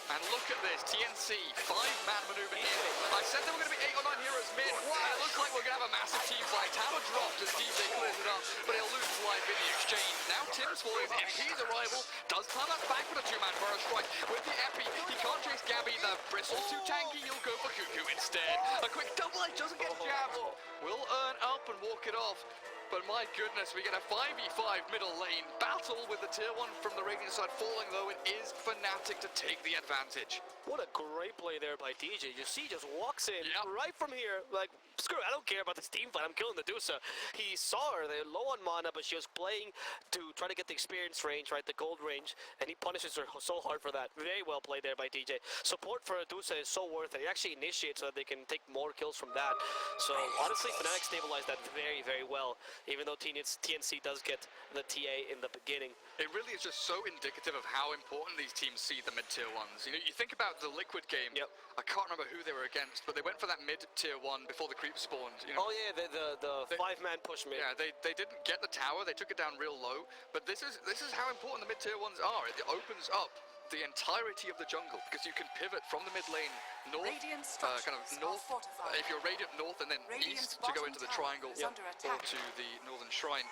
Speaker 2: And look at this, TNC, 5-man maneuver in. I said there were going to be 8 or 9 heroes mid. Wow, it looks like we're going to have a massive team fight. Tower dropped as DJ clears it up, but he'll lose his life in the exchange. Now Tim's falling, MP's arrival does time that back with a 2-man burrow strike. With the Epi, he can't chase Gabby, the Bristle's too tanky, he'll go for Cuckoo instead. A quick double edge doesn't get jabbed. Will earn up and walk it off. But my goodness, we get a 5v5 middle lane battle with the tier 1 from the Radiant side falling, though it is FNATIC to take the advantage.
Speaker 4: What a great play there by DJ. You see, just walks in
Speaker 2: Yep.
Speaker 4: right from here, like, screw it, I don't care about this team fight, I'm killing the DOTA. He saw her, they're low on mana, but she was playing to try to get the experience range, right, the gold range, and he punishes her so hard for that. Very well played there by DJ. Support for a DOTA is so worth it. He actually initiates so that they can take more kills from that. So, honestly, FNATIC stabilized that very, very well, even though TNC does get the TA in the beginning.
Speaker 2: It really is just so indicative of how important these teams see the mid-tier 1s. You know, you think about the Liquid game.
Speaker 4: Yep.
Speaker 2: I can't remember who they were against, but they went for that mid-tier 1 before the creep spawned. You know?
Speaker 4: Oh yeah, the 5-man push mid.
Speaker 2: Yeah, they didn't get the tower. They took it down real low. But this is how important the mid-tier 1s are. It opens up the entirety of the jungle because you can pivot from the mid lane north,
Speaker 6: Radiant
Speaker 2: kind of
Speaker 6: structures
Speaker 2: north.
Speaker 6: are fortified.
Speaker 2: If you're Radiant north and then
Speaker 6: Radiant's
Speaker 2: east to go
Speaker 6: bottom
Speaker 2: into the
Speaker 6: tower
Speaker 2: triangle
Speaker 6: is under
Speaker 2: or
Speaker 6: attack.
Speaker 2: to the northern shrine,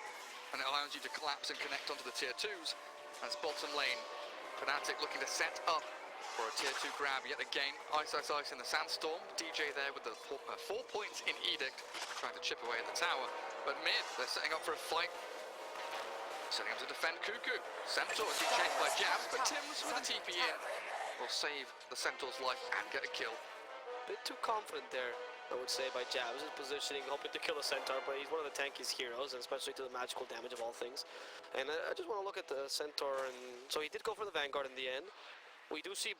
Speaker 2: and it allows you to collapse and connect onto the tier 2s. That's bottom lane. FNATIC looking to set up for a tier 2 grab yet again. Ice in the sandstorm. DJ there with the 4 points in Edict, trying to chip away at the tower. But mid, they're setting up for a fight. Setting up to defend Cuckoo. Centaur is being chased by Jabs, but Tims with a TP in will save the Centaur's life and get a kill.
Speaker 4: Bit too confident there, I would say, by Jabs. His positioning, hoping to kill a Centaur, but he's one of the tankiest heroes, and especially to the magical damage of all things. And I just want to look at the Centaur, and so he did go for the Vanguard in the end. We do see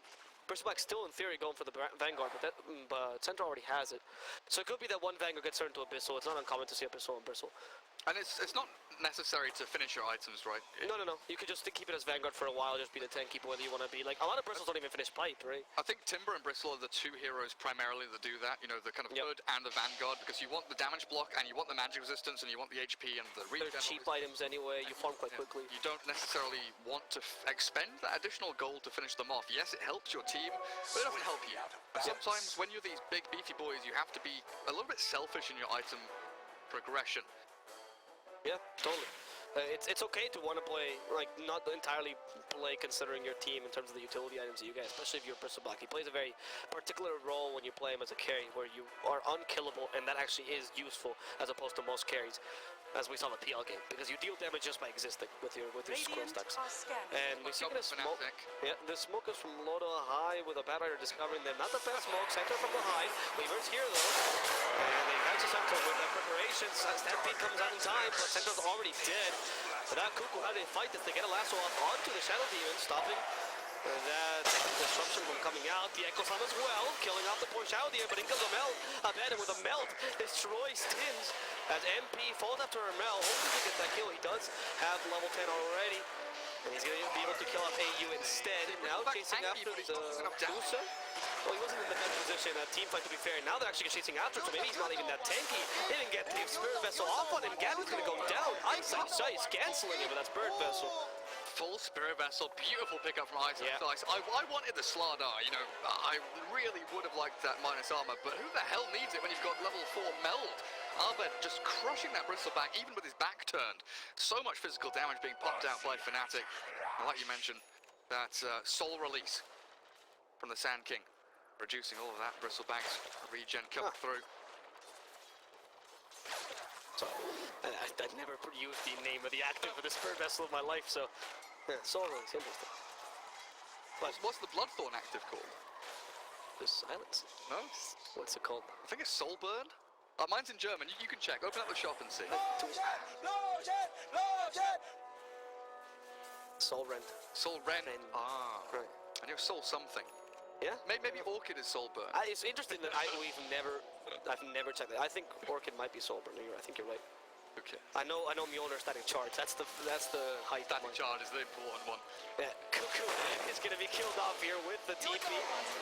Speaker 4: Bristleback still in theory going for the Vanguard, but Centaur already has it. So it could be that one Vanguard gets turned into Abyssal. It's not uncommon to see Abyssal and Bristle.
Speaker 2: And it's not necessary to finish your items, right?
Speaker 4: No. You could just keep it as Vanguard for a while, just be the tank keeper whether you want to be. Like, a lot of Bristles don't even finish pipe, right?
Speaker 2: I think Timber and Bristle are the 2 heroes primarily that do that, you know, the kind of Hood and the Vanguard, because you want the damage block and you want the magic resistance and you want the HP and the
Speaker 4: They're cheap items anyway, you farm quite quickly.
Speaker 2: You don't necessarily want to expend that additional gold to finish them off. Yes, it helps your team, but it doesn't help you. Sometimes when you're these big beefy boys, you have to be a little bit selfish in your item progression.
Speaker 4: Yeah, totally. It's okay to want to play, like, not entirely play considering your team in terms of the utility items that you get, especially if you're Bristleback. He plays a very particular role when you play him as a carry, where you are unkillable, and that actually is useful as opposed to most carries, as we saw in the PL game, because you deal damage just by existing with your scroll stacks. And we see a smoke. Yeah, the smoke is from low to high with a Batrider discovering them. Not the best smoke, Center from behind. Weaver's here though, and they catch Center with the preparations. Stampede comes out in time, but Center's already dead. But that Cuckoo, how do they fight this? They get a lasso up onto the Shadow Demon, stopping that disruption from coming out. The Echo Sun as well, killing off the poor Shadow Demon, but in comes a melt. Abandoned with a melt, destroys Tims as MP falls after a melt. Hopefully he gets that kill. He does have level 10 already. And he's going to be able to kill off AU instead. Now chasing after the Dusa. Well, he wasn't in the best position. Team fight, to be fair. Now they're actually chasing after, so maybe he's not even that tanky. They didn't get the Spirit Vessel off on him. Gabby's going to go down. Eyesight is canceling him with that Spirit Vessel.
Speaker 2: Full Spirit Vessel, beautiful pickup from Ice.
Speaker 4: Yeah.
Speaker 2: I wanted the Slardar, you know, I really would have liked that minus armor, but who the hell needs it when you've got level 4 Meld? Arbed just crushing that Bristleback, even with his back turned. So much physical damage being pumped out by FNATIC. And like you mentioned, that soul release from the Sand King, reducing all of that Bristleback's regen coming through.
Speaker 4: So, I'd never used the name of the active for the Spirit Vessel of my life, so yeah, soul release, interesting. But
Speaker 2: What's the Bloodthorn active called?
Speaker 4: the silence.
Speaker 2: No?
Speaker 4: What's it called?
Speaker 2: I think it's Soulburn. Mine's in German, you can check. Open up the shop and see.
Speaker 4: Soul Rend.
Speaker 2: Soul Ren.
Speaker 4: Right.
Speaker 2: I knew Soul something.
Speaker 4: Yeah?
Speaker 2: Maybe Orchid is Soulburn.
Speaker 4: It's interesting that I've never checked that. I think Orchid might be Soulburn. I think you're right.
Speaker 2: Okay.
Speaker 4: I know Mjolnir static charge. That's the height.
Speaker 2: Static charge is the important one.
Speaker 4: Yeah, Cuckoo is going to be killed off here with the TP.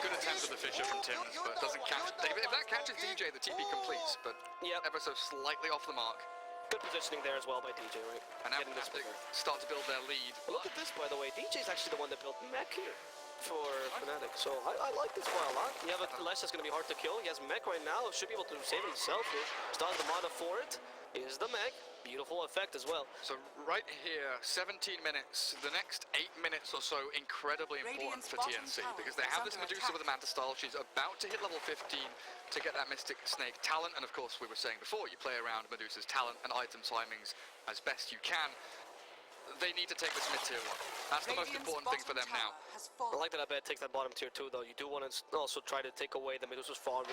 Speaker 2: Good attempt at the Fisher from Tims, but doesn't catch. If that catches DJ, DJ, the TP completes, but ever so slightly off the mark.
Speaker 4: Good positioning there as well by DJ, right?
Speaker 2: And now FNATIC start to build their lead.
Speaker 4: Well, look at this, by the way. DJ's actually the one that built mech here for FNATIC, so I like this one a lot. You have a Lesh that's going to be hard to kill. He has mech right now, should be able to save himself here. Still has the mana for it. Is the mech. Beautiful effect as well.
Speaker 2: So right here, 17 minutes. The next 8 minutes or so, incredibly important for TNC, because they have this Medusa with a Manta style. She's about to hit level 15 to get that Mystic Snake talent, and of course, we were saying before, you play around Medusa's talent and item timings as best you can. They need to take this mid-tier one. That's the most important thing for them now.
Speaker 4: I like that Abed takes that bottom tier 2, though. You do want to also try to take away the Medusa's farm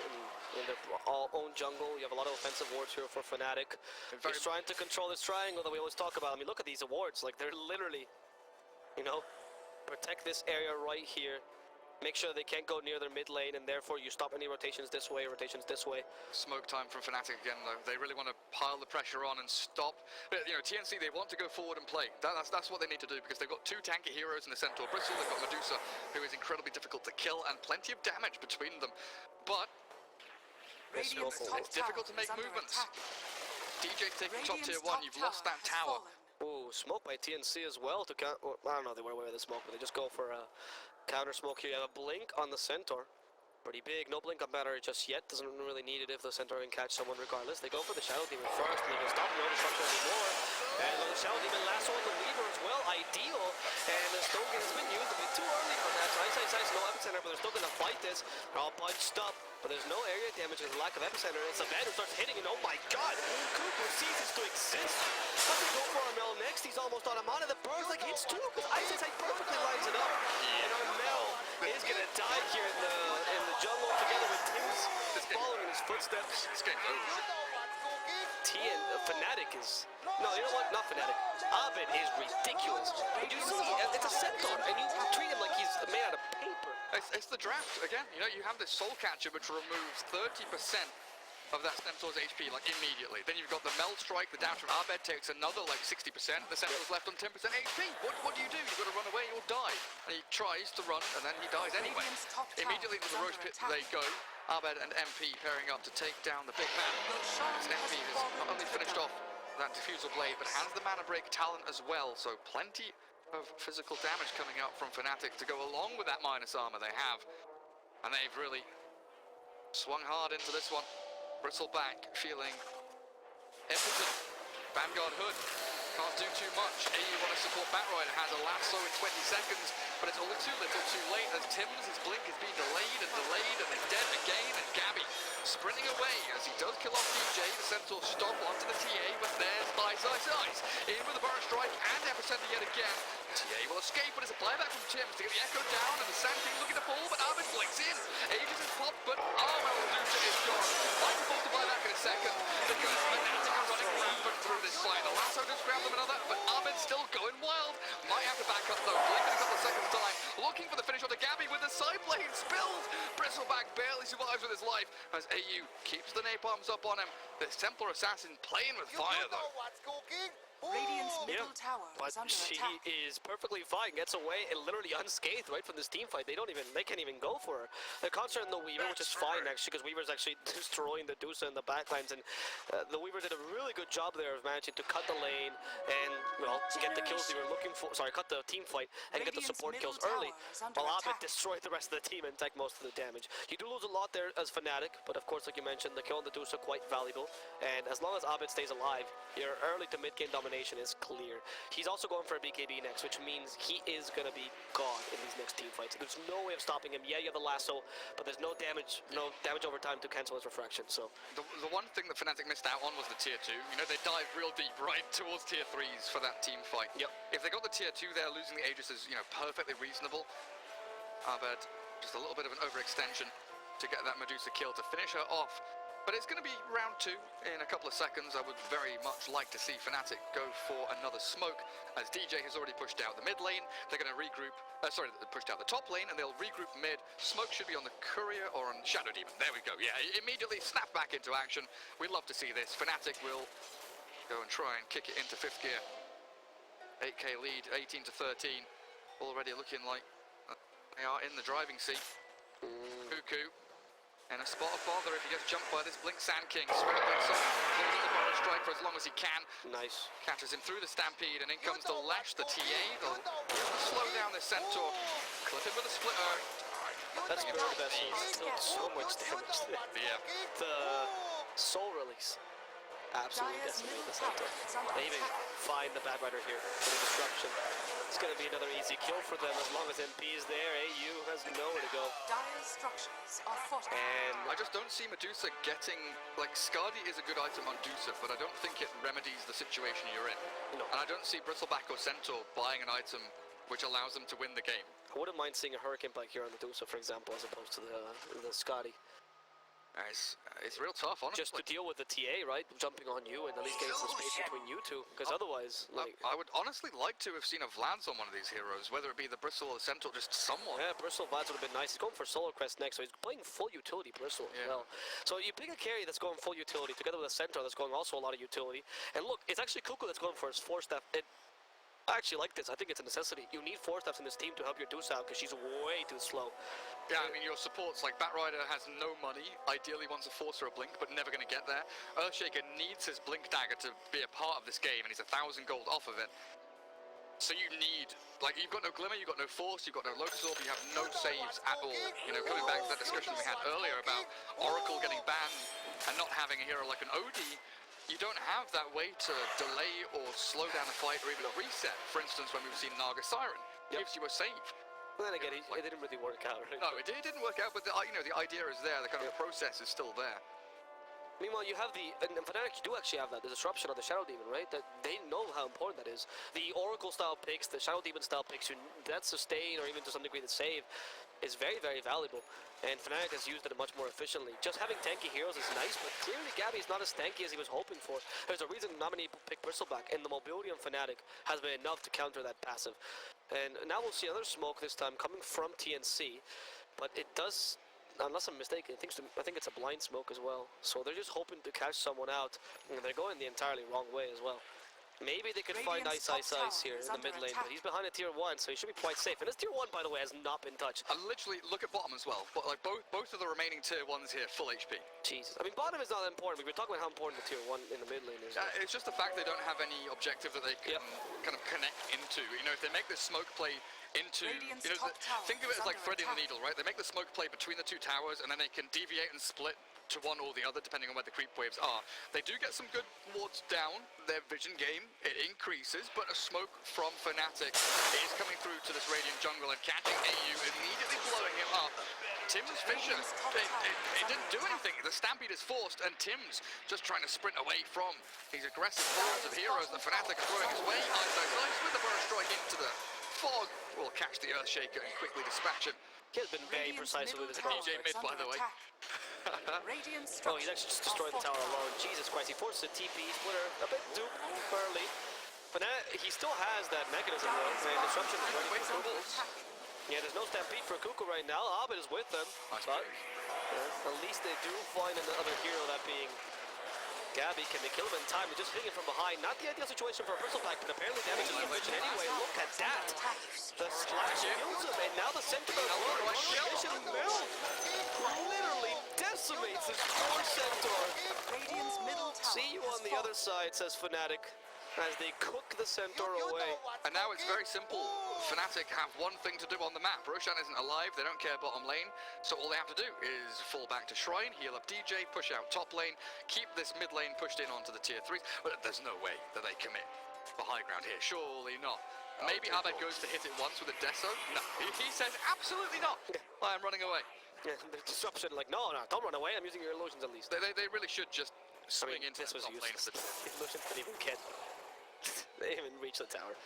Speaker 4: in their own jungle. You have a lot of offensive wards here for FNATIC. He's trying to control this triangle that we always talk about. I mean, look at these awards. Like, they're literally, you know, protect this area right here. Make sure they can't go near their mid lane, and therefore you stop any rotations this way, rotations this way.
Speaker 2: Smoke time from FNATIC again, though. They really want to pile the pressure on and stop. But, you know, TNC, they want to go forward and play. That's what they need to do, because they've got 2 tanky heroes in the Centaur Bristle. They've got Medusa, who is incredibly difficult to kill, and plenty of damage between them. But it's difficult to make movements. DJ's taking top tier 1. You've lost that tower.
Speaker 4: Ooh, smoke by TNC as well to count. Well, I don't know, they went away with the smoke, but they just go for a counter smoke here. You have a blink on the Centaur. Pretty big. No blink on battery just yet. Doesn't really need it if the Centaur can catch someone regardless. They go for the Shadow Demon first. They can stop no destruction anymore. And the Shadow Demon lasso on the Weaver as well. Ideal. And the Stone Gate has been used a bit too early for that. So Ice, no epicenter, but they're still going to fight this. They're all bunched up. But there's no area damage because of the lack of epicenter. It's a man who starts hitting, and oh my god! Cuckoo ceases to exist. How do we go for Armel next? He's almost on a mana. The Burns like hits too, because Ice perfectly lines it up. And Armel is gonna die here in the jungle together with Tim's following in his footsteps.
Speaker 2: This game's over.
Speaker 4: FNATIC is... No, you know what? Not FNATIC. Abed is ridiculous. You see, it's a Centaur, and you treat him like he's made out of paper.
Speaker 2: It's the draft, again. You know, you have this Soul Catcher, which removes 30% of that Centaur's HP, like, immediately. Then you've got the Meld Strike, the dash from Abed takes another, like, 60%. The Centaur's left on 10% HP. What do? You've got to run away or die. And he tries to run, and then he dies anyway. Immediately into the Roche Pit they go. Abed and MP pairing up to take down the big man. As MP has not only finished off that Diffusal Blade, but has the Mana Break talent as well, so plenty of physical damage coming out from FNATIC to go along with that minus armor they have. And they've really swung hard into this one. Bristle back, feeling impotent. Vanguard Hood can't do too much. AU want to support Batrider, has a lasso in 20 seconds, but it's all too little too late as his blink is being delayed and then dead again, and Gabby sprinting away as he does kill off DJ. The Centaur stop onto the TA, but there's Ice. In with the Burst Strike and Epicenter yet again. TA will escape, but it's a playback from Tim's to get the Echo down, and the Sand King looking to fall, but Armin blinks in. Aegis is popped, but Medusa is gone. Michael falls to buy back in a second, because FNATIC are running rampant through this fight. The lasso does grab them another, but Armin's still going wild. Might have to back up though, blinking a couple of seconds time, looking for the finish onto Gabby with the side blade spilled. Bristleback barely survives with his life as AU keeps the napalms up on him. This Templar Assassin playing with fire though.
Speaker 6: Radiant's middle tower
Speaker 4: But
Speaker 6: is under
Speaker 4: she
Speaker 6: attack.
Speaker 4: is perfectly fine, gets away and literally unscathed right from this team fight. They can't even go for her. They're concentrating on the Weaver, which is fine actually, because Weaver's actually destroying the Dusa in the backlines, and the Weaver did a really good job there of managing to cut the lane and, well, get the kills they were looking for. Sorry, cut the team fight and get the support kills early, while Abed destroyed the rest of the team and take most of the damage. You do lose a lot there as FNATIC, but of course, like you mentioned, the kill on the Dusa quite valuable, and as long as Abed stays alive, your early to mid game domination is clear. He's also going for a BKB next, which means he is going to be gone in these next team fights. There's no way of stopping him. Yeah, you have the lasso, but there's no damage over time to cancel his refraction. So
Speaker 2: the one thing that FNATIC missed out on was the tier 2. You know, they dive real deep right towards tier 3s for that team fight.
Speaker 4: Yep.
Speaker 2: If they got the tier 2 there, losing the Aegis is, you know, perfectly reasonable. But just a little bit of an overextension to get that Medusa kill to finish her off. But it's going to be round 2 in a couple of seconds. I would very much like to see FNATIC go for another smoke, as DJ has already pushed out the mid lane. They're going to regroup, pushed out the top lane, and they'll regroup mid. Smoke should be on the Courier or on Shadow Demon. There we go. Yeah, immediately snap back into action. We'd love to see this. FNATIC will go and try and kick it into 5th gear. 8k lead, 18 to 13. Already looking like they are in the driving seat. Cuckoo And a spot of bother if he gets jumped by this Blink Sand King. Spirit Blink Song holding the Burrow Strike for as long as he can.
Speaker 4: Nice.
Speaker 2: Catches him through the Stampede, and in comes the Lash, the TA. They'll slow down the Centaur. Clip him with a Splitter.
Speaker 4: That's very best. Still so much damage there.
Speaker 2: Yeah.
Speaker 4: The soul release absolutely decimated the Centaur. They even find the Bad Rider here for the disruption. It's going to be another easy kill for them as long as MP is there. AU has nowhere to go.
Speaker 6: Dire's structures are fortified.
Speaker 4: And
Speaker 2: I just don't see Medusa getting, like, Skadi is a good item on Dusa, but I don't think it remedies the situation you're in.
Speaker 4: No.
Speaker 2: And I don't see Bristleback or Centaur buying an item which allows them to win the game.
Speaker 4: I wouldn't mind seeing a Hurricane Bike here on the Dusa, for example, as opposed to the Scotty.
Speaker 2: It's real tough, honestly.
Speaker 4: Just to deal with the TA, right? Jumping on you and at least getting some space between you two, because otherwise, like...
Speaker 2: I would honestly like to have seen a Vlad's on one of these heroes, whether it be the Bristle or the Centaur, just someone.
Speaker 4: Yeah, Bristle Vlad's would have been nice. He's going for Solar Crest next, so he's playing full utility Bristle as well. So you pick a carry that's going full utility together with a Centaur that's going also a lot of utility. And look, it's actually Cuckoo that's going for his 4-staff. I actually like this. I think it's a necessity. You need 4-staffs in this team to help your Deuce out because she's way too slow.
Speaker 2: Yeah, I mean, your supports, like Batrider has no money, ideally wants a Force or a Blink, but never going to get there. Earthshaker needs his Blink Dagger to be a part of this game, and he's 1,000 gold off of it. So you need, like, you've got no Glimmer, you've got no Force, you've got no Lotus Orb, you have no saves at all. You know, coming back to that discussion we had earlier about Oracle getting banned and not having a hero like an Odie, you don't have that way to delay or slow down a fight or even a reset. For instance, when we've seen Naga Siren, gives you a save.
Speaker 4: But then again, it didn't really work out, right?
Speaker 2: No, it didn't work out, but you know, the idea is there, the kind of process is still there.
Speaker 4: Meanwhile, you have and FNATIC, you do actually have that, the disruption of the Shadow Demon, right? That they know how important that is. The Oracle style picks, the Shadow Demon style picks, that sustain or even to some degree the save is very, very valuable. And FNATIC has used it much more efficiently. Just having tanky heroes is nice, but clearly Gabby is not as tanky as he was hoping for. There's a reason not many people pick Bristleback, and the mobility on FNATIC has been enough to counter that passive. And now we'll see another smoke this time coming from TNC, but it does... Unless I'm mistaken, I think it's a blind smoke as well. So they're just hoping to catch someone out, and they're going the entirely wrong way as well. Maybe they could find Ice here in the mid lane, but he's behind a tier 1, so he should be quite safe. And this tier 1, by the way, has not been touched.
Speaker 2: And literally, look at bottom as well. But like both of the remaining tier 1s here, full HP.
Speaker 4: Jesus. I mean, bottom is not important. We've been talking about how important the tier 1 in the mid lane is.
Speaker 2: It's just the fact they don't have any objective that they can kind of connect into. You know, if they make this smoke play into, you know, think of it as like threading the needle, right? They make the smoke play between the two towers, and then they can deviate and split to one or the other depending on where the creep waves are. They do get some good wards down. Their vision game, it increases, but a smoke from FNATIC is coming through to this Radiant jungle and catching AU, immediately blowing him up. Tim's Fisher, it didn't do anything. The Stampede is forced, and Tim's just trying to sprint away from these aggressive hordes of heroes that FNATIC are throwing his way. Ice with the Burrow Strike into the fog. Will catch the Earthshaker and quickly dispatch him.
Speaker 4: He has been very precise with his approach.
Speaker 2: DJ mid, by the way.
Speaker 4: Oh, he's actually just destroyed the tower alone. Jesus Christ, he forces a TP splitter a bit duped early. But now he still has that mechanism though, and disruption is ready for Cuckoo. Yeah, there's no Stampede for Cuckoo right now. Abed is with them. But at least they do find another hero, that being Gabby. Can they kill him in time? They're just hitting him from behind. Not the ideal situation for a Bristleback, but apparently damage is vision anyway. Look at that. The slash kills him, and now the Sentinel literally decimates his poor Centaur. See you on the other side, says FNATIC, as they cook the Centaur away.
Speaker 2: And now it's very simple. FNATIC have one thing to do on the map. Roshan isn't alive, they don't care bottom lane, so all they have to do is fall back to Shrine, heal up DJ, push out top lane, keep this mid lane pushed in onto the tier 3s, but there's no way that they commit for high ground here, surely not. Maybe Abed goes to hit it once with a Deso. No, he says absolutely not. I am running away.
Speaker 4: Yeah, the disruption, like, no, don't run away, I'm using your illusions at least.
Speaker 2: They really should just swing into
Speaker 4: this was
Speaker 2: top lane.
Speaker 4: Illusions didn't even get, they didn't even reach the tower.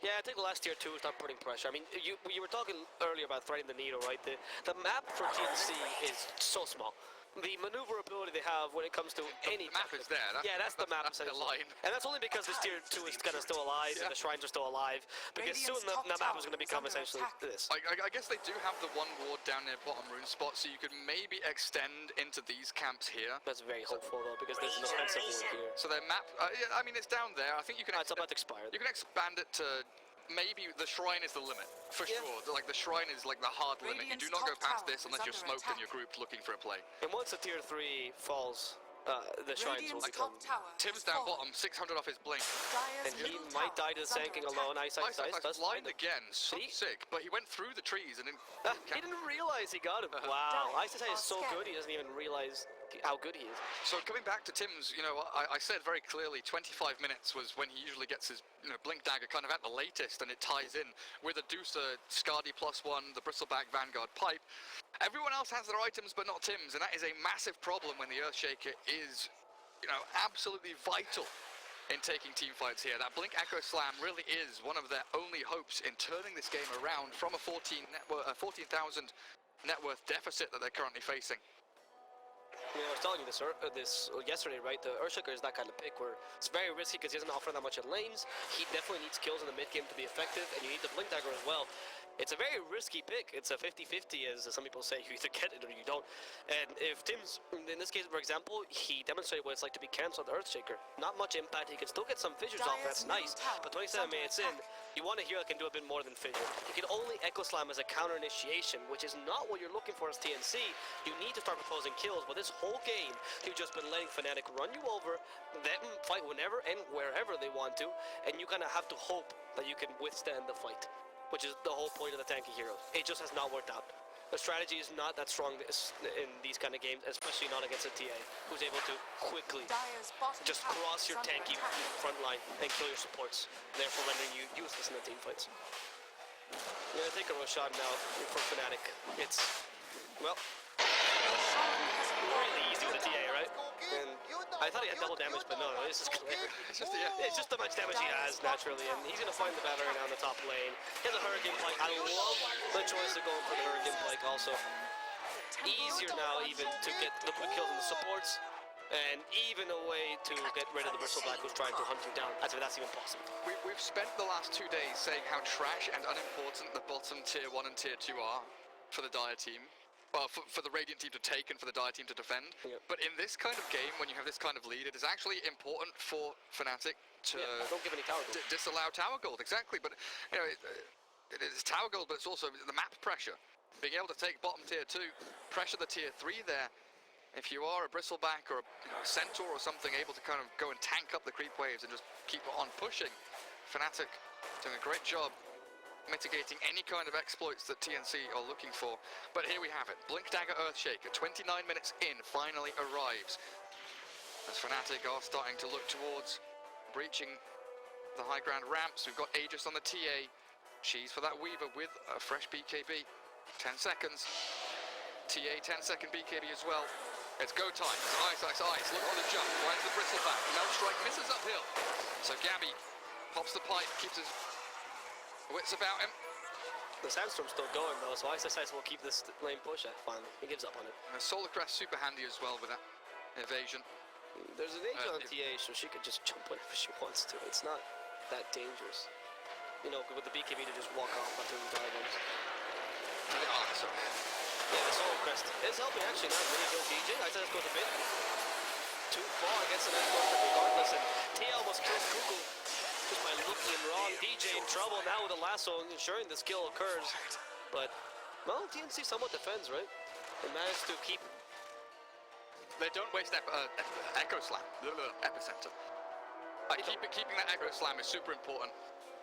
Speaker 4: Yeah, I think the last tier 2 is not putting pressure. I mean, you were talking earlier about threading the needle, right? The map for TNC is so small. The maneuverability they have when it comes to any
Speaker 2: map is there.
Speaker 4: That's the map.
Speaker 2: That's the line.
Speaker 4: And that's only because this tier 2 is kind of still alive and the shrines are still alive. Because soon the map is going to become essentially this.
Speaker 2: I guess they do have the one ward down near bottom rune spot, so you could maybe extend into these camps here.
Speaker 4: That's very hopeful though, because there's an offensive ward here.
Speaker 2: So their map, I mean, it's down there. I think you can.
Speaker 4: It's about to expire.
Speaker 2: You can expand it to maybe the shrine is the limit, for
Speaker 8: Yeah.
Speaker 2: sure. Like, the shrine is like the hard limit. You
Speaker 6: Radiant's
Speaker 2: do not go
Speaker 6: top
Speaker 2: past
Speaker 6: tower
Speaker 2: this
Speaker 6: is
Speaker 2: unless you're
Speaker 6: under
Speaker 2: smoked and
Speaker 6: attack.
Speaker 2: you're grouped looking for a play.
Speaker 8: And once the tier 3 falls, the shrines will
Speaker 6: Radiant's
Speaker 8: become...
Speaker 6: top tower
Speaker 2: Tim's
Speaker 6: is
Speaker 2: down
Speaker 6: fallen.
Speaker 2: bottom, 600 off his blink.
Speaker 6: Dire's
Speaker 8: And he
Speaker 6: middle
Speaker 8: might
Speaker 6: tower
Speaker 8: die to
Speaker 6: is under
Speaker 8: Sanking
Speaker 6: attack.
Speaker 8: alone. Ice does
Speaker 2: Blind
Speaker 8: find him.
Speaker 2: again, so
Speaker 8: See?
Speaker 2: sick. But he went through the trees and then...
Speaker 8: He didn't realize he got him. Wow,
Speaker 6: Dire
Speaker 8: Ice is
Speaker 6: are
Speaker 8: so
Speaker 6: scared.
Speaker 8: good he doesn't even realize how good he is.
Speaker 2: So coming back to Tim's, you know, I said very clearly 25 minutes was when he usually gets his, you know, blink dagger kind of at the latest, and it ties in with a DOTA, Skadi +1, the Bristleback Vanguard pipe. Everyone else has their items, but not Tim's, and that is a massive problem when the Earthshaker is, you know, absolutely vital in taking team fights here. That Blink Echo Slam really is one of their only hopes in turning this game around from a 14,000 net worth deficit that they're currently facing.
Speaker 8: I mean, I was telling you this yesterday, right? The Earthshaker is that kind of pick where it's very risky because he doesn't offer that much in lanes. He definitely needs kills in the mid game to be effective, and you need the Blink Dagger as well. It's a very risky pick. It's a 50-50, as some people say. You either get it or you don't. And if Tim's, in this case, for example, he demonstrated what it's like to be cancelled on the Earthshaker. Not much impact. He can still get some fissures off. That's nice. But 27 minutes in, you want a hero that can do a bit more than fissure. He can only Echo Slam as a counter initiation, which is not what you're looking for as TNC. You need to start proposing kills. But this whole game, you've just been letting FNATIC run you over, let them fight whenever and wherever they want to, and you kind of have to hope that you can withstand the fight, which is the whole point of the tanky heroes. It just has not worked out. The strategy is not that strong in these kind of games, especially not against a TA, who's able to quickly
Speaker 6: Dire's bottom
Speaker 8: just
Speaker 6: tower
Speaker 8: cross
Speaker 6: is
Speaker 8: your
Speaker 6: under
Speaker 8: tanky
Speaker 6: attack.
Speaker 8: front line and kill your supports, therefore rendering you useless in the team fights. I'm gonna take a Roshan now for FNATIC. It's, well, really easy with a TA, right? And I thought he had double damage, but no, this is clear.
Speaker 2: It's just, yeah.
Speaker 8: It's just how much damage he has, naturally, and he's gonna find the battery down the top lane. He has a Hurricane Pike. I love the choice of going for the Hurricane Pike also. Easier now even to get the quick kills on the supports, and even a way to get rid of the Bristleback who's trying to hunt you down, as if that's even possible.
Speaker 2: We've spent the last 2 days saying how trash and unimportant the bottom tier 1 and tier 2 are for the Dire team. Well, for the Radiant team to take and for the Dire team to defend.
Speaker 8: Yep.
Speaker 2: But in this kind of game, when you have this kind of lead, it is actually important for FNATIC to
Speaker 8: Don't give any tower gold.
Speaker 2: disallow tower gold, exactly. But, you know, it is tower gold, but it's also the map pressure. Being able to take bottom tier 2, pressure the tier 3 there. If you are a Bristleback or a Centaur or something, able to kind of go and tank up the creep waves and just keep on pushing, FNATIC doing a great job mitigating any kind of exploits that TNC are looking for. But here we have it. Blink Dagger Earthshaker, 29 minutes in, finally arrives. As FNATIC are starting to look towards breaching the high ground ramps. We've got Aegis on the TA. Cheese for that Weaver with a fresh BKB. 10 seconds. TA 10-second BKB as well. It's go time. It's ice. Look on the jump. Right to the Bristleback. Melt Strike misses uphill. So Gabby pops the pipe, keeps his wits about him.
Speaker 8: The Sandstorm's still going though, so Ice will keep this lane push at finally. He gives up on it.
Speaker 2: And Solar Crest super handy as well with that evasion.
Speaker 8: There's an Angel on TA, so she could just jump whenever she wants to. It's not that dangerous. You know, with the BKB to just walk off onto the diagrams. Yeah, the Solar Crest is helping actually, not really kill DJ. Ice goes a bit too far against the next one regardless, and TA almost kills Cuckoo just by looking wrong. DJ in trouble now with a lasso, ensuring this kill occurs. But, well, TNC somewhat defends, right? They managed to keep...
Speaker 2: They don't waste Echo Slam. Epicenter. Keeping that Echo Slam is super important.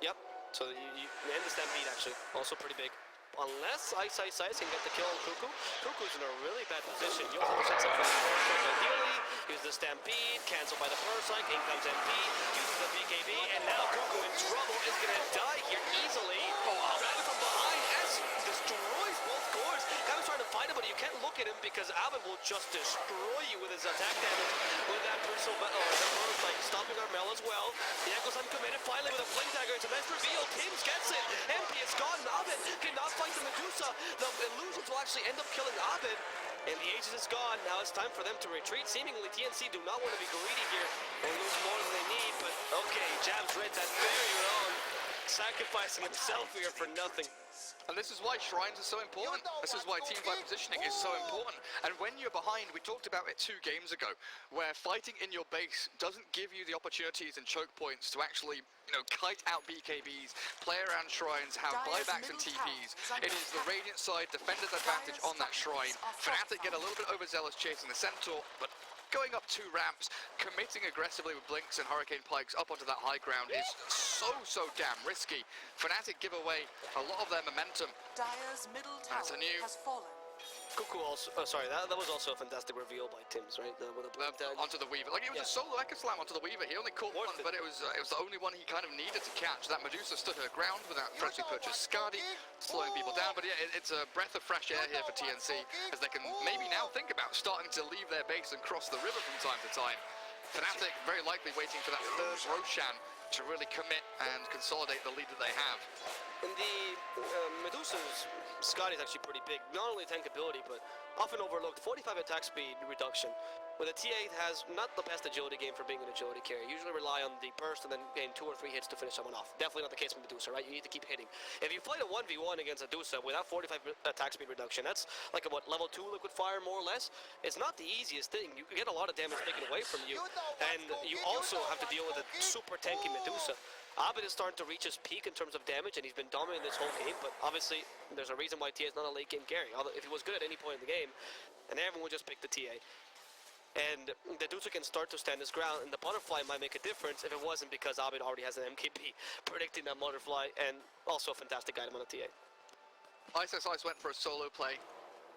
Speaker 8: Yep, so you end the Stampede actually, also pretty big. Unless Ice can get the kill on Cuckoo. Cuckoo's in a really bad position. You'll sets up for the Parasite ideally. Use the Stampede, cancelled by the Parasite. In comes MP, uses the BKB, and now Cuckoo in trouble is gonna die here easily. Right from behind, S destroys both cores. Guy was trying to fight him, but you can't look at him because Alvin will just destroy you with his attack damage. With that Bristle, the Parasite stopping Armel as well. The Echo's uncommitted finally with a Blink Dagger. It's a nice reveal. Tim's gets it. MP is gone. Alvin cannot fight the Medusa. The illusions will actually end up killing Abed. And the Aegis is gone. Now it's time for them to retreat. Seemingly TNC do not want to be greedy here and lose more than they need. But okay, Jabs read that very wrong. Sacrificing himself here for nothing.
Speaker 2: And this is why shrines are so important. This is why teamfight positioning is so important. And when you're behind, we talked about it 2 games ago, where fighting in your base doesn't give you the opportunities and choke points to actually, you know, kite out BKBs, play around shrines, have buybacks and TPs. It is the Radiant side, defender's advantage on that shrine. FNATIC get a little bit overzealous chasing the Centaur, but going up 2 ramps, committing aggressively with Blinks and Hurricane Pikes up onto that high ground is so damn risky. FNATIC give away a lot of their momentum.
Speaker 6: Dire's middle tower has fallen.
Speaker 8: Cuckoo also, sorry, that was also a fantastic reveal by Tims, right? With a blink tag.
Speaker 2: Onto the Weaver. Like, it was a solo Echo Slam onto the Weaver. He only caught one, but it was the only one he kind of needed to catch. That Medusa stood her ground with that freshly purchased Skadi, slowing people down. But yeah, it's a breath of fresh air here for TNC, as they can maybe now think about starting to leave their base and cross the river from time to time. FNATIC very likely waiting for that 3rd Roshan to really commit and consolidate the lead that they have.
Speaker 8: And the Medusa's Scott is actually pretty big. Not only tank ability, but often overlooked. 45 attack speed reduction. Where the TA has not the best agility game for being an agility carry. Usually rely on the burst and then gain 2 or 3 hits to finish someone off. Definitely not the case with Medusa, right? You need to keep hitting. If you fight a 1v1 against Medusa without 45 attack speed reduction, that's like a, what, level 2 liquid fire more or less? It's not the easiest thing. You get a lot of damage taken away from you. And you also have to deal with a super tanky Medusa. Abed is starting to reach his peak in terms of damage, and he's been dominant this whole game, but obviously there's a reason why TA is not a late game carry. Although if he was good at any point in the game, then everyone would just pick the TA. And the Dusa can start to stand his ground, and the butterfly might make a difference if it wasn't because Abed already has an MKB predicting that butterfly, and also a fantastic item on the TA.
Speaker 2: Ice went for a solo play,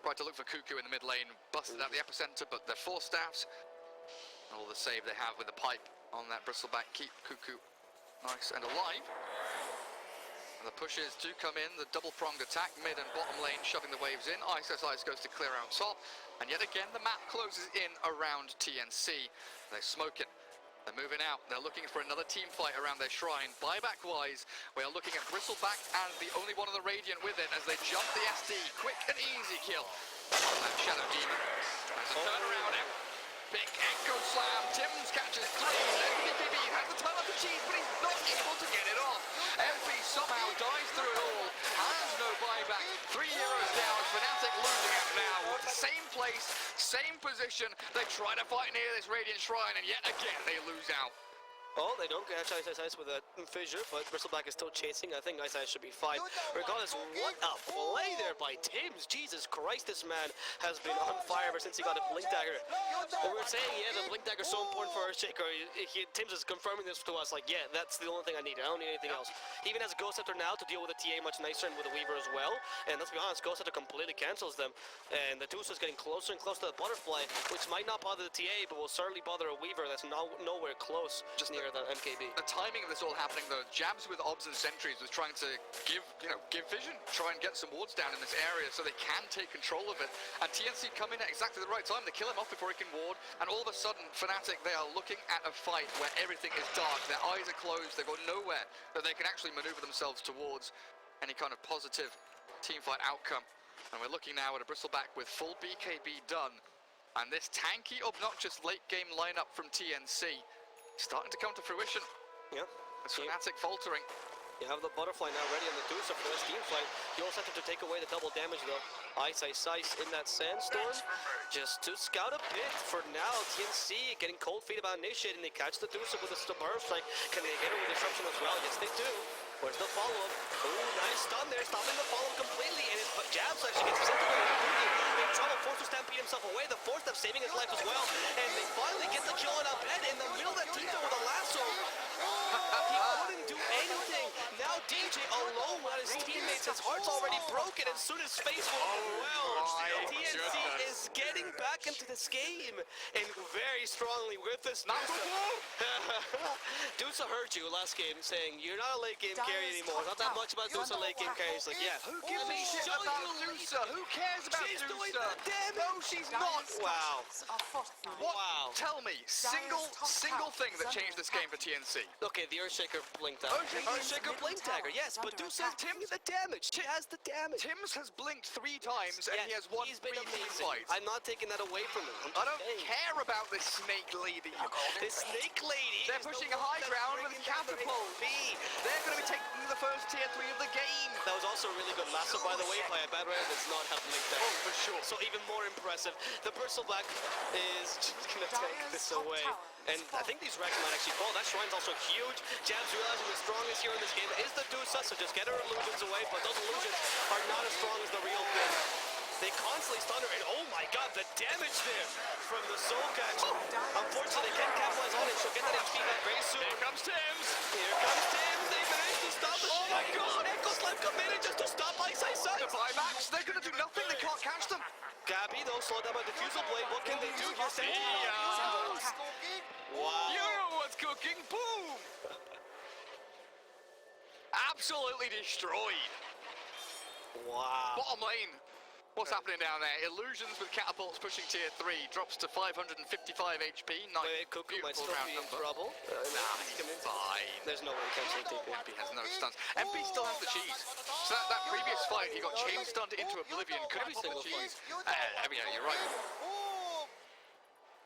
Speaker 2: tried to look for Cuckoo in the mid lane, busted out the epicenter, but their 4 staffs, and all the save they have with the pipe on that bristleback keep Cuckoo nice and alive. And the pushes do come in, the double-pronged attack, mid and bottom lane, shoving the waves in. Ice goes to clear out top, and yet again the map closes in around TNC. They smoke it. They're moving out. They're looking for another team fight around their shrine. Buyback-wise, we are looking at Bristleback and the only one of the Radiant with it as they jump the SD. Quick and easy kill on that Shadow Demon. As a turnaround now. Big Echo Slam. Tims catches 3. BKB has the ton of the cheese, but he's not able to get it off. MP somehow dies through it all. Has no buyback. 3 euros down. FNATIC losing it now. Same place, same position. They try to fight near this Radiant Shrine, and yet again they lose out.
Speaker 8: Oh, they don't catch Ice with a fissure, but Bristleback is still chasing. I think Ice should be fine. Regardless, what a play there by Tims. Jesus Christ, this man has been on fire ever since he got a Blink Dagger. And we were saying, yeah, the Blink Dagger is so important for Earthshaker. Tims is confirming this to us, like, yeah, that's the only thing I need. I don't need anything else. He even has a Ghost Scepter now to deal with the TA much nicer and with the Weaver as well. And let's be honest, Ghost Scepter completely cancels them. And the Deuce is getting closer and closer to the Butterfly, which might not bother the TA, but will certainly bother a Weaver that's nowhere close. Just near the MKB.
Speaker 2: The timing of this all happening, though, jabs with obs and sentries was trying to give vision, try and get some wards down in this area so they can take control of it. And TNC come in at exactly the right time. They kill him off before he can ward, and all of a sudden, FNATIC, they are looking at a fight where everything is dark. Their eyes are closed. They've got nowhere that they can actually maneuver themselves towards any kind of positive teamfight outcome. And we're looking now at a Bristleback with full BKB done. And this tanky, obnoxious late-game lineup from TNC starting to come to fruition.
Speaker 8: Yeah.
Speaker 2: It's FNATIC faltering.
Speaker 8: You have the Butterfly now ready on the Dusa for this team fight. You also have to take away the double damage though. Ice in that Sandstorm. Just to scout a bit for now. TNC getting cold feet about initiating. They catch the Dusa with a burst strike. Can they get it with disruption as well? Yes, they do. Where's the follow-up? Ooh, nice stun there, stopping the follow completely, and his jabs actually gets sent away. In trouble, forced to stampede himself away. The fourth step saving his life as well, and they finally get the kill on up head in the middle of that team with a lasso. He couldn't do anything. Now DJ alone on his teammates. His heart's already broken, and soon his face will well. TNC is getting back into this game, and very strongly with this Dusa. Dusa heard you last game saying, you're not a late game carry anymore. Not that much about Dusa late game carry. He's like, yeah.
Speaker 2: Who gives a shit about Dusa? Who cares about
Speaker 8: She's
Speaker 2: Dusa?
Speaker 8: doing the damage.
Speaker 2: No, she's not.
Speaker 8: Wow.
Speaker 2: What?
Speaker 8: Wow.
Speaker 2: Tell me, single thing that changed this game for TNC.
Speaker 8: Okay, the Earthshaker Blink Dagger. Earthshaker Blink Dagger, yes, but Dusa is taking the damage. damage. He has the damage.
Speaker 7: Tims has blinked 3 times and he has won
Speaker 8: he's been
Speaker 7: 3 team
Speaker 8: amazing.
Speaker 7: fights.
Speaker 8: I'm not taking that away from him.
Speaker 7: I don't care about this snake lady.
Speaker 8: This snake lady.
Speaker 7: They're pushing a high ground with catapult. They're going to be taking the first tier 3 of the game.
Speaker 8: That was also a really good lasso, by the way, by a bad rider does not have link down.
Speaker 7: Oh, for sure.
Speaker 8: So even more impressive. The Bristleback is just going to take this away. And I think these racks might actually fall. That shrine's also huge. Jabs realizing the strongest hero in this game is the DOTA, so just get her illusions away, but those illusions are not as strong as the real thing. They constantly stun her, and oh my god, the damage there from the soul catch. Unfortunately, they can't capitalize on it. She'll get that HP back very soon.
Speaker 7: Here comes Tims.
Speaker 8: Here comes Tims. They managed to stop it. Oh my god, Echo Slam committed just to stop Ice.
Speaker 7: The buybacks, they're going to do nothing. They can't catch them.
Speaker 8: Gabby, though, slowed down by Diffusal Blade. What can they do here? Wow.
Speaker 7: You know what's cooking. Boom. Absolutely destroyed.
Speaker 8: Wow.
Speaker 7: Bottom lane. What's happening down there? Illusions with catapults pushing tier 3. Drops to 555 HP. Nice.
Speaker 8: Wait, Cuckoo might still
Speaker 7: round
Speaker 8: be in
Speaker 7: number.
Speaker 8: trouble.
Speaker 7: Nah, he's fine.
Speaker 8: There's no way he can take TP.
Speaker 7: MP has no stuns. MP still has the cheese. So that previous fight, he got chain stunned into oblivion. Couldn't pop the cheese. Yeah, you're right.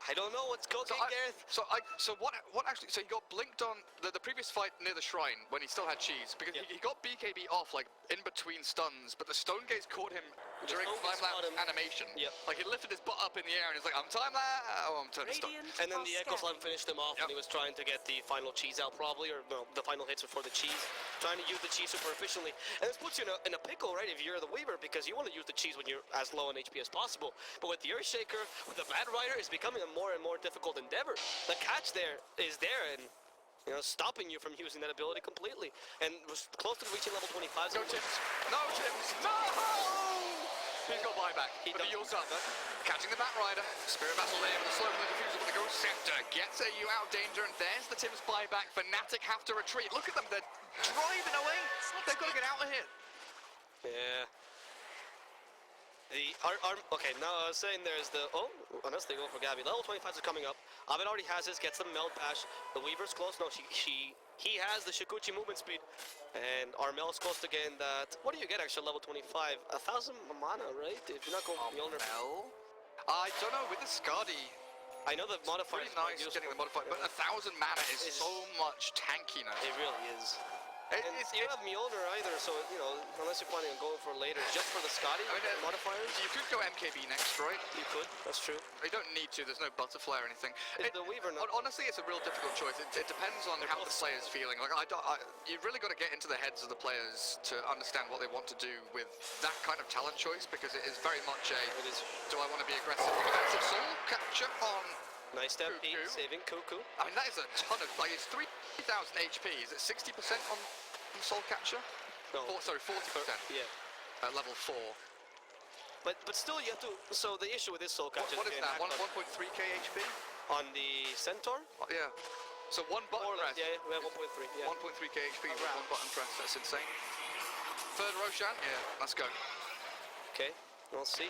Speaker 8: I don't know what's cooking, Gareth.
Speaker 7: So what actually? So he got blinked on the previous fight near the shrine when he still had cheese because he got BKB off like in between stuns, but the stone gaze caught him during time lapse animation.
Speaker 8: Yep.
Speaker 7: Like he lifted his butt up in the air and he's like, I'm time lapse. Oh, I'm turning stone.
Speaker 8: And then the Echo Slam finished him off, and he was trying to get the final cheese out probably, or no, the final hits before the cheese. Trying to use the cheese super efficiently, and this puts you in a pickle, right? If you're the Weaver, because you want to use the cheese when you're as low on HP as possible. But with the Earthshaker, with the Bad Rider, it's becoming a more and more difficult endeavor. The catch there is there, and stopping you from using that ability completely. And was close to reaching level 25.
Speaker 7: No Tims. No Tims. No! He's got buyback. He does. Catching the Bat Rider. Spirit Battle there with the slow and the diffuser with the Ghost Scepter. Gets you out danger, and there's the Tims buyback. FNATIC have to retreat. Look at them. They're driving away. They've got to get out of here.
Speaker 8: Yeah. Okay, now I was saying there's the, unless they go for Gabby. Level 25 is coming up. Avid already has this, gets the melt bash. The Weaver's close. No, he has the Shikuchi movement speed. And Armel's close to getting that. What do you get actually level 25? 1,000 mana, right? If you're not going for Mjolnir.
Speaker 7: I don't know, with the Skadi.
Speaker 8: I know the modifier
Speaker 7: Pretty nice getting the modifier, but 1,000 mana is so much tankiness.
Speaker 8: It really is. And you don't have Mjolnir either, so, unless you're planning on going for later, just for the Scotty modifiers.
Speaker 7: You could go MKB next, right?
Speaker 8: You could, that's true.
Speaker 7: You don't need to, there's no butterfly or anything.
Speaker 8: The Weaver not?
Speaker 7: Honestly, it's a real difficult choice. It depends on how the player's feeling. Like, you've really got to get into the heads of the players to understand what they want to do with that kind of talent choice, because it is very much do I want to be aggressive? Defensive soul capture on
Speaker 8: nice MP, saving Cuckoo.
Speaker 7: I mean, that is a ton of, it's 3,000 HP. Is it 60% on soul catcher?
Speaker 8: No.
Speaker 7: 40%.
Speaker 8: Yeah.
Speaker 7: At level 4.
Speaker 8: But still, you have to. So the issue with this soul catcher.
Speaker 7: What is that? 1.3k HP?
Speaker 8: On the Centaur?
Speaker 7: Yeah. So one button press.
Speaker 8: Yeah, we have 1.3. Yeah.
Speaker 7: 1.3k HP with one button press. That's insane. Third Roshan? Yeah. Let's go.
Speaker 8: Okay. We'll see.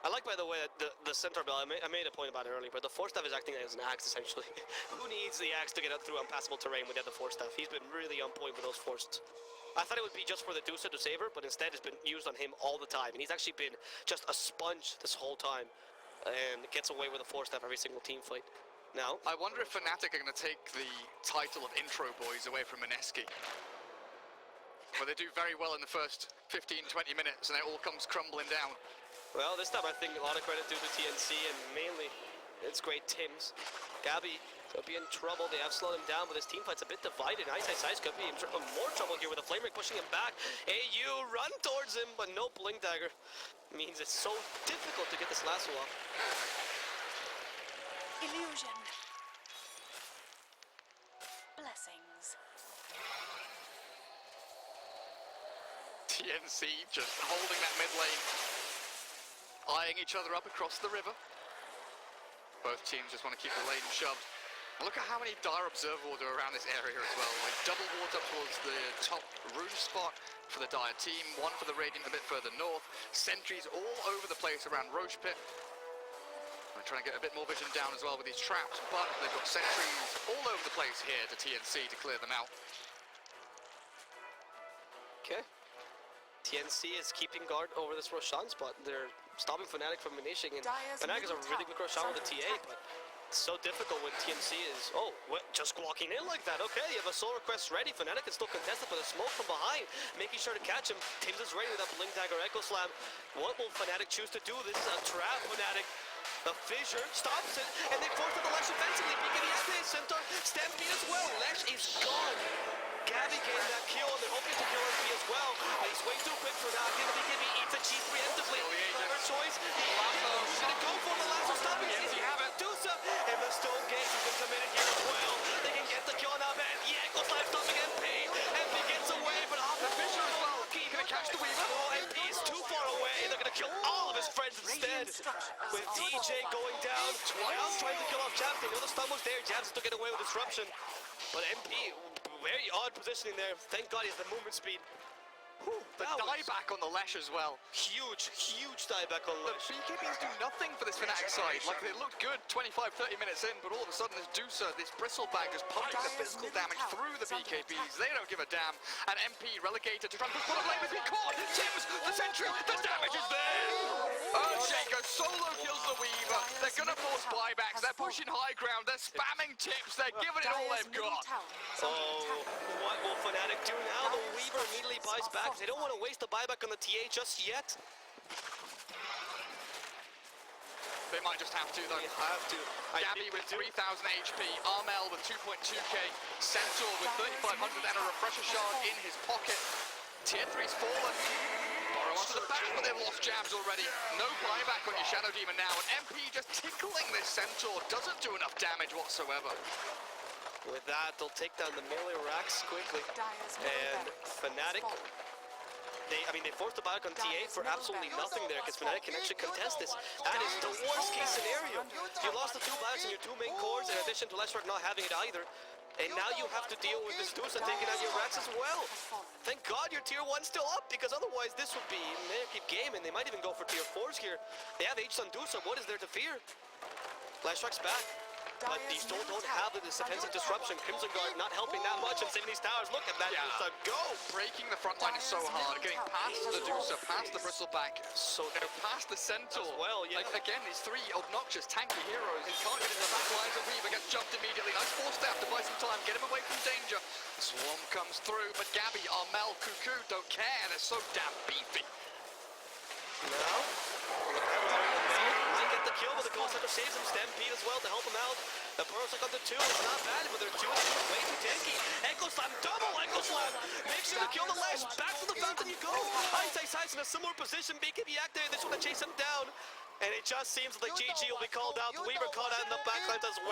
Speaker 8: I like, by the way, that the Centaur Bell, I made a point about it earlier, but the Force Staff is acting as an axe, essentially. Who needs the axe to get out through impassable terrain when they have the Force Staff? He's been really on point with those forced. I thought it would be just for the DOTA to save her, but instead it's been used on him all the time. And he's actually been just a sponge this whole time. And gets away with the Force Staff every single team fight. Now,
Speaker 7: I wonder if FNATIC are going to take the title of Intro Boys away from Mineski. Where they do very well in the first 15-20 minutes and it all comes crumbling down.
Speaker 8: Well, this time I think a lot of credit due to TNC, and mainly it's great Tims. Gabby could be in trouble. They have slowed him down, but his team fight's a bit divided. Ice could be in more trouble here with the Flame Ring pushing him back. AU run towards him, but no Blink Dagger. Means it's so difficult to get this lasso off.
Speaker 6: Illusion. Blessings.
Speaker 7: TNC just holding that mid lane. Eyeing each other up across the river. Both teams just want to keep the lane shoved. And look at how many Dire Observer Order around this area as well. Like double ward up towards the top rune spot for the Dire team, one for the Radiant a bit further north. Sentries all over the place around Roche Pit. They're trying to get a bit more vision down as well with these traps, but they've got sentries all over the place here to TNC to clear them out.
Speaker 8: Okay. TNC is keeping guard over this Roshan spot. They're stopping FNATIC from finishing, and
Speaker 6: Dire's
Speaker 8: FNATIC is a
Speaker 6: middle
Speaker 8: really good
Speaker 6: tower
Speaker 8: Roshan with the
Speaker 6: is
Speaker 8: TA,
Speaker 6: under
Speaker 8: but it's so difficult when TNC is, oh, what, just walking in like that. Okay, you have a soul request ready. FNATIC is still contested, but a smoke from behind, making sure to catch him. Tims is ready with that Blink Dagger Echo Slam. What will FNATIC choose to do? This is a trap, FNATIC. The fissure stops it, and they force it to Lesh offensively. Beacon the Epicenter, Stampede as well. Lesh is gone. Gabby getting that kill, and they're hoping to kill MP as well. But he's way too quick for that. BKB eats a cheese preemptively. Clever choice. He's gonna go for the lasso, stopping it. You have it. DOTA, and the Stone Gaze has been committed here as well. They can get the kill on up, and yeah, goes live stopping MP. MP gets away, but off the fissure as well. Gonna catch the Weaver. Oh, MP is too far away. They're gonna kill all of his friends instead. With DJ going down twice, trying to kill off Jabs. They know the stun was there. Jabs still get away with disruption. But MP, very odd positioning there. Thank God he has the movement speed. Whew,
Speaker 9: The dieback on the Lesh as well.
Speaker 8: huge dieback on
Speaker 9: The
Speaker 8: Lesh.
Speaker 9: BKBs do nothing for this FNATIC side. Like, they looked good 25-30 minutes in, but all of a sudden this DOTA, this bristlebag, just pumping the physical damage through the BKBs. They don't give a damn. And MP relegated to try and pull away, but he caught. Tims, the sentry, the damage is there. Earthshaker solo kills the Weaver. They're gonna force buybacks. They're pushing high ground. They're spamming tips. They're giving it all they've got.
Speaker 8: Oh, what will FNATIC do now? The Weaver immediately buys back. They don't want to waste the buyback on the TA just yet.
Speaker 9: They might just have to, though.
Speaker 8: They have to.
Speaker 9: Gabby with 3,000 HP, Armel with 2.2k, Centaur with 3,500 and a refresher shard in his pocket. Tier 3's fallen. Borrow onto the back, but they've lost Jabs already. No buyback on your Shadow Demon now, and MP just tickling this Centaur doesn't do enough damage whatsoever.
Speaker 8: With that, they'll take down the melee racks quickly. And FNATIC, they forced the buyback on TA for absolutely nothing there, because FNATIC can actually contest this. That is the worst case scenario. You lost the 2 buybacks in your 2 main cores, in addition to Leshrac not having it either. And now you have to deal with this DOTA taking out your racks as well. Thank God your tier 1's still up, because otherwise this would be a negative game, and they might even go for tier 4s here. They have H on DOTA, what is there to fear? Leshrac's back. But these still don't have this defensive disruption. Crimson Guard not helping that much and saving these towers. Look at that DOTA go!
Speaker 9: Breaking the front line is so hard. Getting past the DOTA, past the Bristleback, so past the Centaur.
Speaker 8: As well, yeah.
Speaker 9: Like, again, these 3 obnoxious tanky heroes. He can't get into the back lines, and Weaver gets jumped immediately. Nice force staff to buy some time, get him away from danger. Swarm comes through, but Gabby, Armel, Cuckoo don't care. They're so damn beefy.
Speaker 8: Now, might get the kill, but the Ghost Hunter saves him. Stampede as well to help him out. The Burrow's under 2, it's not bad, but they're 2 way too tanky. Echo Slam, double Echo Slam! Make sure to kill the Lesh, back to the fountain you go! Ice in a similar position, BKB activated, this one to chase him down. And it just seems like GG will be called out. The Weaver caught out in the backlines as well.